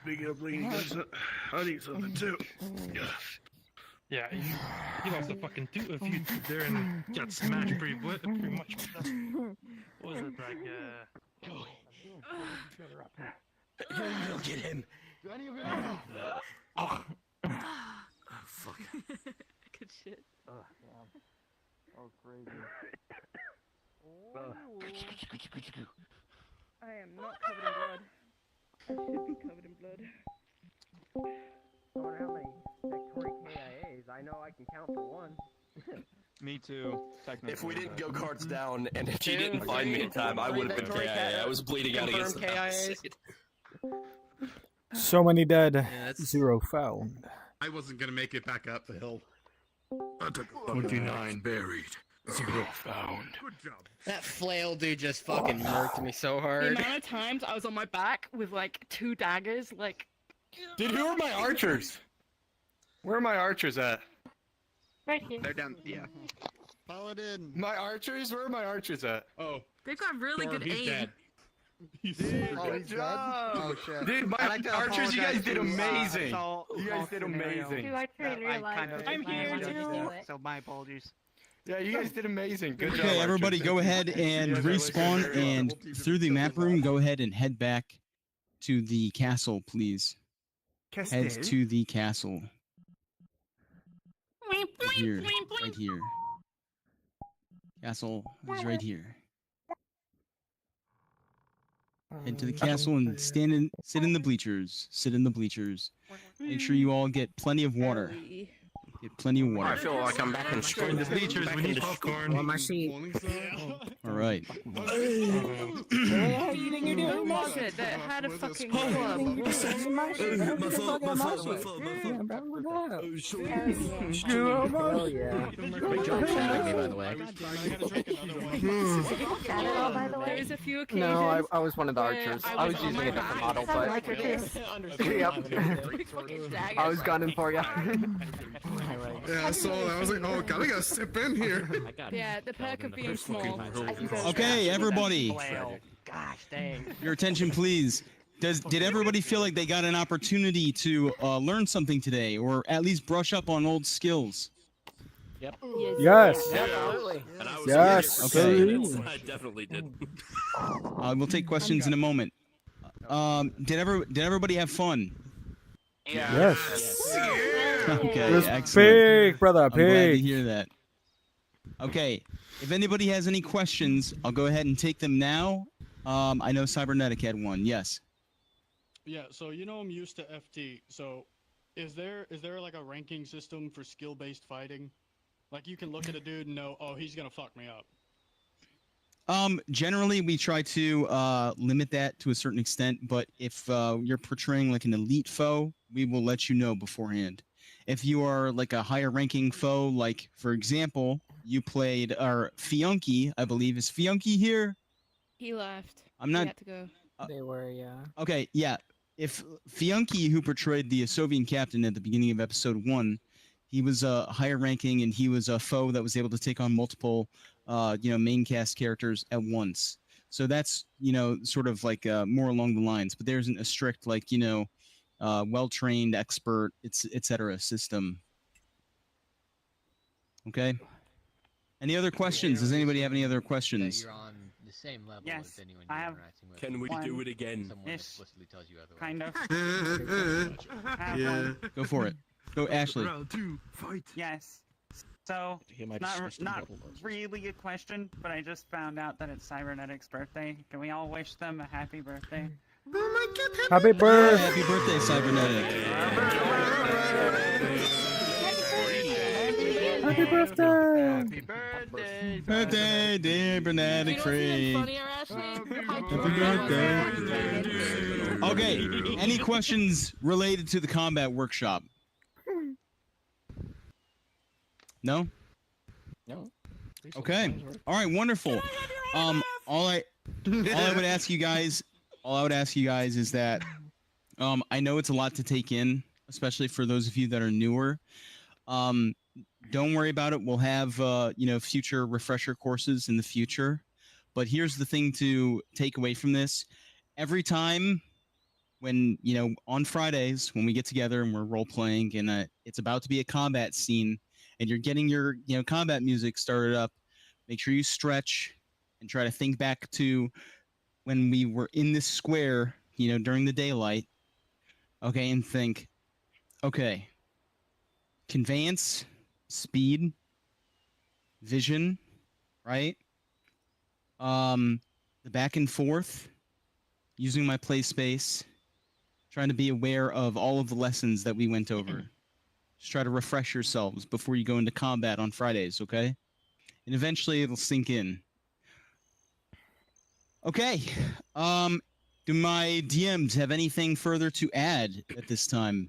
Speaker 21: Speaking of bleeding, I need something too.
Speaker 18: Yeah, you lost a fucking tooth if you there and got smashed pretty much. What was it like?
Speaker 21: You'll get him.
Speaker 19: Do any of you?
Speaker 21: Fuck.
Speaker 17: Good shit.
Speaker 21: Oh, damn. Oh, crazy.
Speaker 17: I am not covered in blood. I should be covered in blood.
Speaker 9: I wonder how many Victory KIAs I
Speaker 2: I know I can count for one.
Speaker 18: Me too.
Speaker 22: If we didn't go cards down, and if he didn't find me in time, I would have been KIA. I was bleeding out against the
Speaker 2: KIAs.
Speaker 11: So many dead,
Speaker 4: that's-
Speaker 11: 0 found.
Speaker 21: I wasn't gonna make it back up the hill.
Speaker 16: 29 buried, 0 found.
Speaker 21: Good job.
Speaker 2: That flail dude just fucking murked me so
Speaker 17: The
Speaker 2: hard.
Speaker 17: amount of times I was on my back with like 2 daggers, like.
Speaker 3: Dude, who are my archers? Where are my archers at?
Speaker 14: Right here.
Speaker 21: They're down. Yeah.
Speaker 20: Paladin.
Speaker 3: My archers? Where are my archers at?
Speaker 21: Oh.
Speaker 17: They've got really
Speaker 21: Thor,
Speaker 17: good
Speaker 21: he's
Speaker 17: aim.
Speaker 21: dead. He's
Speaker 20: Oh,
Speaker 3: Good
Speaker 20: he's dead?
Speaker 3: job.
Speaker 20: Oh, shit.
Speaker 3: Dude, my
Speaker 20: I like to
Speaker 3: archers, you guys
Speaker 20: apologize
Speaker 3: did
Speaker 20: to,
Speaker 3: amazing.
Speaker 9: So,
Speaker 3: You guys did amazing.
Speaker 14: Two archer in real life.
Speaker 13: I'm here too.
Speaker 9: So my apologies.
Speaker 3: Yeah, you guys did amazing. Good job.
Speaker 6: Okay, everybody,
Speaker 3: archers.
Speaker 6: go ahead and
Speaker 3: You guys are
Speaker 6: respawn,
Speaker 3: very well.
Speaker 6: and through the map room, go ahead and head back to the castle, please. Head to the castle. Right here, right here. Castle is right here. Head to the castle and sit in the bleachers. Sit in the bleachers. Make sure you all get plenty of water. Get plenty of water.
Speaker 2: I feel like I'm back in school.
Speaker 4: The bleachers, we need popcorn.
Speaker 2: On my seat.
Speaker 6: All right.
Speaker 17: Who was it that had a fucking club?
Speaker 2: Oh yeah. Great job shadowing me, by the way.
Speaker 17: There is a few occasions.
Speaker 2: No, I was one of the
Speaker 17: where
Speaker 2: archers. I was
Speaker 17: on
Speaker 2: using
Speaker 17: my
Speaker 2: a different
Speaker 17: back
Speaker 2: model,
Speaker 17: with,
Speaker 2: but
Speaker 17: like, this.
Speaker 2: yep.
Speaker 17: Fucking daggers.
Speaker 2: I was gunning for you.
Speaker 21: Yeah, I saw that. I was like, oh god, I gotta step in here.
Speaker 17: Yeah, the perk of being small.
Speaker 6: Okay, everybody.
Speaker 9: Gosh dang.
Speaker 6: Your attention, please. Did everybody feel like they got an opportunity to learn something today, or at least brush up on old skills?
Speaker 2: Yep.
Speaker 11: Yes.
Speaker 2: Absolutely.
Speaker 11: Yes.
Speaker 6: Okay.
Speaker 16: I definitely did.
Speaker 6: We'll take questions in a moment. Did everybody have fun?
Speaker 11: Yes.
Speaker 6: Okay,
Speaker 11: It was
Speaker 6: excellent.
Speaker 11: big, brother,
Speaker 6: I'm glad to
Speaker 11: big.
Speaker 6: hear that. Okay, if anybody has any questions, I'll go ahead and take them now. I know Cybernetic had one. Yes.
Speaker 23: Yeah, so I'm used to FT. So is there like a ranking system for skill-based fighting? Like you can look at a dude and know, oh, he's gonna fuck me up.
Speaker 6: Generally, we try to limit that to a certain extent, but if you're portraying like an elite foe, we will let you know beforehand. If you are like a higher ranking foe, like for example, you played our Fiunky, I believe. Is Fiunky here?
Speaker 17: He left.
Speaker 6: I'm not-
Speaker 17: He had to go.
Speaker 2: They were, yeah.
Speaker 6: Okay, yeah. If Fiunky, who portrayed the Soviet captain at the beginning of episode 1, he was a higher ranking and he was a foe that was able to take on multiple, main cast characters at once. So that's, sort of like more along the lines. But there isn't a strict, like, well-trained expert, etc. system. Okay. Any other questions? Does anybody have any other questions?
Speaker 5: You're on the same level
Speaker 13: Yes,
Speaker 5: as anyone
Speaker 13: I
Speaker 5: you're
Speaker 13: have
Speaker 5: interacting with.
Speaker 16: Can we do it again?
Speaker 5: Someone explicitly tells you otherwise.
Speaker 13: Kind of.
Speaker 6: Yeah. Go for it. Go, Ashley.
Speaker 13: Yes. So, not really a question, but I just found out that it's Cybernetic's birthday. Can we all wish them a happy birthday?
Speaker 11: Happy birthday.
Speaker 6: Happy birthday, Cybernetic.
Speaker 11: Happy birthday.
Speaker 9: Happy birthday.
Speaker 6: Birthday, dear Bernatic Free. Happy birthday. Okay, any questions related to the combat workshop? No?
Speaker 2: No.
Speaker 6: Okay. All right, wonderful. All I would ask you guys is that I know it's a lot to take in, especially for those of you that are newer. Don't worry about it. We'll have future refresher courses in the future. But here's the thing to take away from this. Every time when, on Fridays when we get together and we're role playing and it's about to be a combat scene and you're getting your, combat music started up, make sure you stretch and try to think back to when we were in this square, during the daylight. Okay. And think, okay, conveyance, speed, vision, right? The back and forth, using my play space, trying to be aware of all of the lessons that we went over. Just try to refresh yourselves before you go into combat on Fridays, okay? And eventually it'll sink in. Okay. Do my DMs have anything further to add at this time?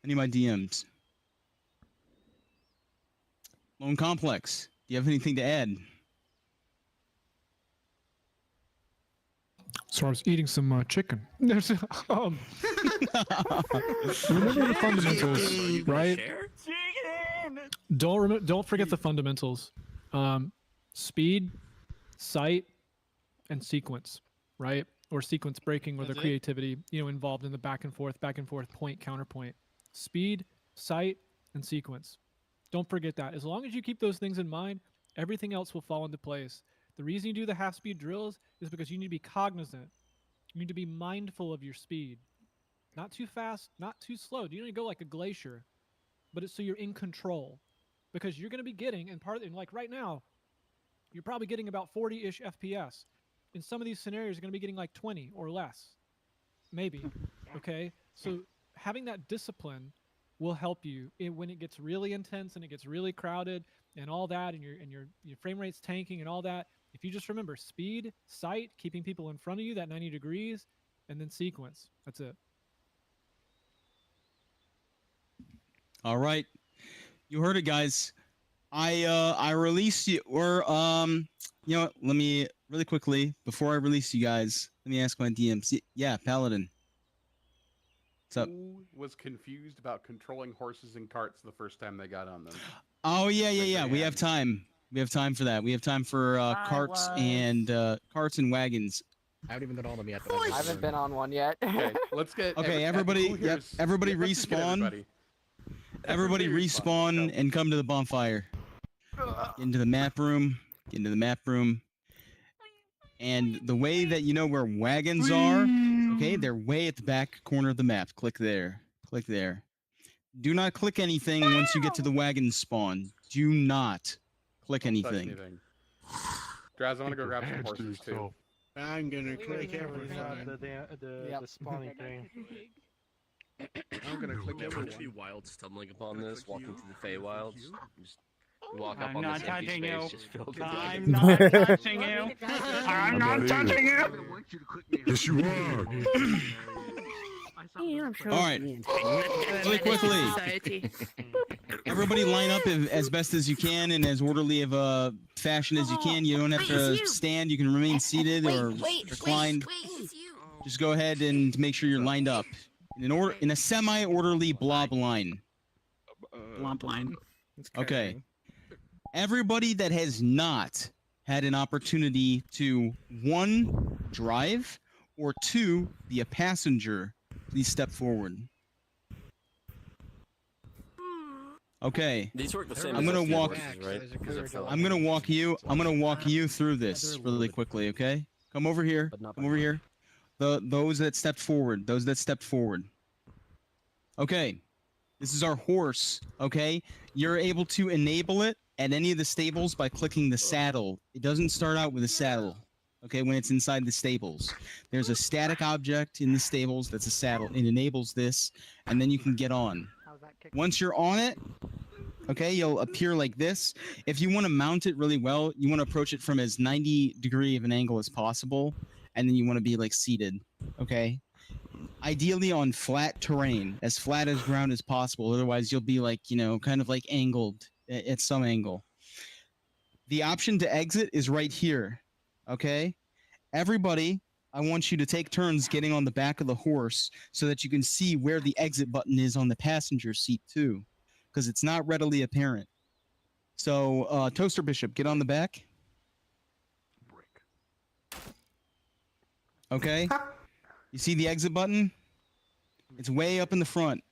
Speaker 6: Any of my DMs? Lone Complex, do you have anything to add?
Speaker 1: So I was eating some chicken. Remember the fundamentals, right? Don't forget the fundamentals. Speed, sight, and sequence, right? Or sequence breaking, or the creativity, involved in the back and forth, point, counterpoint. Speed, sight, and sequence. Don't forget that. As long as you keep those things in mind, everything else will fall into place. The reason you do the half-speed drills is because you need to be cognizant. You need to be mindful of your speed. Not too fast, not too slow. You don't need to go like a glacier, but it's so you're in control. Because you're going to be getting, and like right now, you're probably getting about 40-ish FPS. In some of these scenarios, you're going to be getting like 20 or less. Maybe. Okay? So having that discipline will help you when it gets really intense and it gets really crowded and all that, and your frame rate's tanking and all that. If you just remember speed, sight, keeping people in front of you, that 90 degrees, and then sequence. That's it.
Speaker 6: All right. You heard it, guys. I released you, or let me really quickly before I release you guys. Let me ask my DMs. Yeah, Paladin. What's up?
Speaker 8: Who was confused about controlling horses and carts the first time they got on them?
Speaker 6: Oh yeah. We have time. We have time for that. We have time for carts and wagons.
Speaker 2: I haven't even done all of them yet.
Speaker 10: I haven't been on one yet.
Speaker 8: Okay, let's get.
Speaker 6: Okay, everybody. Yep, everybody respawn. Everybody respawn and come to the bonfire. Get into the map room. Get into the map room. And the way that you know where wagons are, okay, they're way at the back corner of the map. Click there. Click there. Do not click anything once you get to the wagon spawn. Do not click anything.
Speaker 8: Draz, I want to go grab some horses too.
Speaker 21: I'm gonna click everything.
Speaker 10: The spawning thing.
Speaker 21: I'm gonna click
Speaker 22: It
Speaker 21: everything.
Speaker 22: wouldn't be wild stumbling upon this, walking through the Feywilds. Just walk up
Speaker 13: I'm
Speaker 22: on
Speaker 13: not
Speaker 22: this empty
Speaker 13: touching
Speaker 22: space,
Speaker 13: you.
Speaker 22: just filled with
Speaker 13: I'm
Speaker 22: wagons.
Speaker 13: not touching you. I'm not touching you.
Speaker 21: Yes, you are.
Speaker 6: All right. Really quickly. Everybody line up as best as you can in as orderly of a fashion as you can. You don't have to stand. You can remain seated or reclined. Just go ahead and make sure you're lined up in a semi-orderly blob line.
Speaker 24: Blob line.
Speaker 6: Okay. Everybody that has not had an opportunity to 1, drive, or 2, be a passenger, please step forward. Okay.
Speaker 22: These work the same.
Speaker 6: I'm gonna walk.
Speaker 22: Right?
Speaker 6: I'm gonna walk you. I'm gonna walk you through this really quickly. Okay. Come over here. Come over here. Those that stepped forward. Those that stepped forward. Okay. This is our horse. Okay. You're able to enable it at any of the stables by clicking the saddle. It doesn't start out with a saddle. Okay, when it's inside the stables. There's a static object in the stables that's a saddle. It enables this, and then you can get on. Once you're on it, okay, you'll appear like this. If you want to mount it really well, you want to approach it from as 90 degree of an angle as possible, and then you want to be like seated, okay? Ideally on flat terrain, as flat as ground as possible. Otherwise, you'll be like, kind of like angled at some angle. The option to exit is right here. Okay, everybody, I want you to take turns getting on the back of the horse so that you can see where the exit button is on the passenger seat too, because it's not readily apparent. So, Toaster Bishop, get on the back. Okay, you see the exit button? It's way up in the front.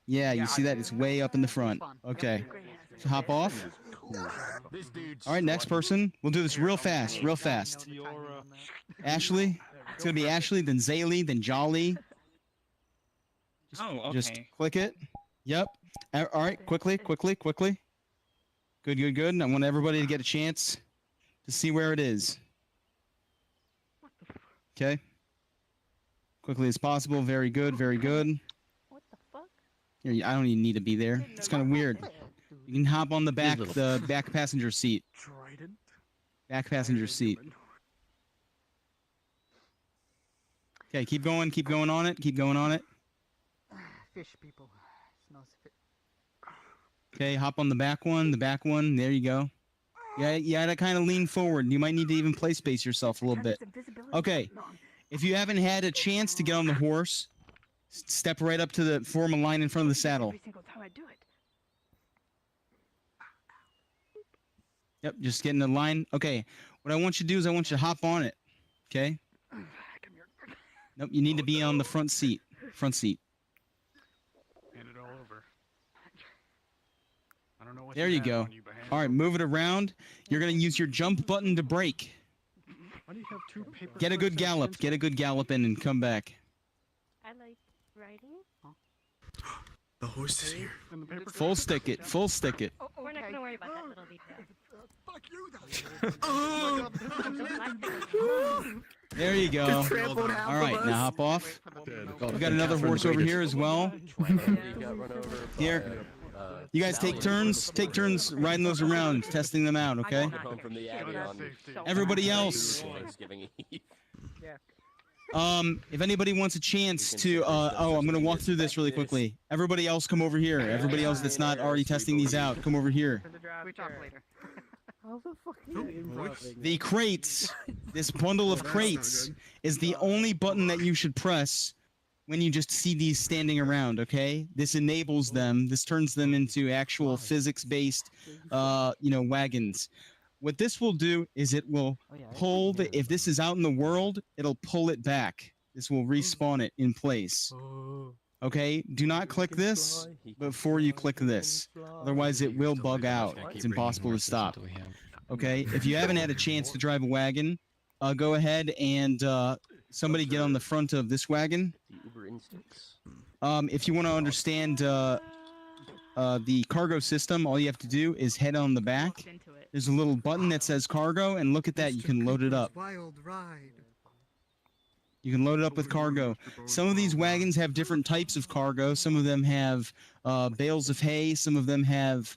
Speaker 6: Yeah, you see that? It's way up in the front. Okay, so hop off. All right, next person. We'll do this real fast, real fast. Ashley. It's going to be Ashley, then Zaylee, then Jolly. Just click it. Yep. All right, quickly. Good. I want everybody to get a chance to see where it is. Okay. Quickly as possible. Very good.
Speaker 17: What the fuck?
Speaker 6: Here, I don't even need to be there. It's kind of weird. You can hop on the back passenger seat.
Speaker 23: Trident.
Speaker 6: Back passenger seat. Okay, keep going on it, keep going on it.
Speaker 20: Fish people. Smells fish.
Speaker 6: Okay, hop on the back one, there you go. Yeah, you gotta kind of lean forward. You might need to even play space yourself a little bit. Okay, if you haven't had a chance to get on the horse, step right up to form a line in front of the saddle.
Speaker 17: Every single time I do it.
Speaker 6: Yep, just get in the line. Okay, what I want you to do is I want you to hop on it. Okay? Nope, you need to be on the front seat. Front seat.
Speaker 23: Hand it all over. I don't know what
Speaker 6: There you go. All right, move it around. You're going to use your jump button to brake.
Speaker 23: Why do you have two paper
Speaker 6: Get a good gallop. Get a good gallop in and come back.
Speaker 14: I like riding.
Speaker 21: The horse is here.
Speaker 6: Full stick it. Full stick it.
Speaker 14: We're not gonna worry about that little detail.
Speaker 20: Fuck you,
Speaker 6: There you go. All right, now hop off. We've got another horse over here as well. Here. You guys take turns riding those around, testing them out, okay? Everybody else. If anybody wants a chance to, I'm gonna walk through this really quickly. Everybody else come over here. Everybody else that's not already testing these out, come over here.
Speaker 20: We talk later.
Speaker 17: How the fuck are you
Speaker 6: The crates, this bundle of crates, is the only button that you should press when you just see these standing around, okay? This enables them, this turns them into actual physics-based, wagons. What this will do is it will pull if this is out in the world, it'll pull it back. This will respawn it in place. Okay? Do not click this before you click this. Otherwise it will bug out. It's impossible to stop. Okay? If you haven't had a chance to drive a wagon, go ahead and somebody get on the front of this wagon. If you want to understand the cargo system, all you have to do is head on the back. There's a little button that says cargo, and look at that. You can load it up.
Speaker 20: Wild ride.
Speaker 6: You can load it up with cargo. Some of these wagons have different types of cargo. Some of them have bales of hay. Some of them have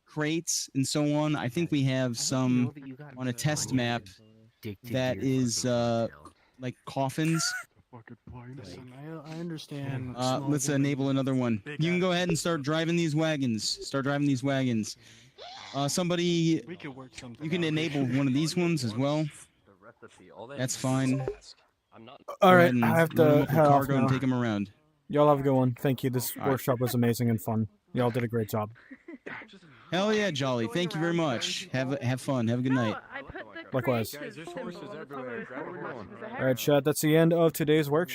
Speaker 6: crates and so on. I think we have some on a test map that is like coffins.
Speaker 23: Listen, I understand.
Speaker 6: Let's enable another one. You can go ahead and start driving these wagons. Somebody, you can enable one of these ones as well. That's fine.
Speaker 11: All right, I have to head off
Speaker 6: cargo
Speaker 11: now.
Speaker 6: and take them around.
Speaker 11: Y'all have a good one. Thank you. This workshop was amazing and fun. Y'all did a great job.
Speaker 6: Hell yeah, Jolly. Thank you very much. Have fun. Have a good night.
Speaker 11: Likewise.
Speaker 21: Guys, there's horses everywhere. Grab what we're doing.
Speaker 11: All right, chat. That's the end of today's workshop.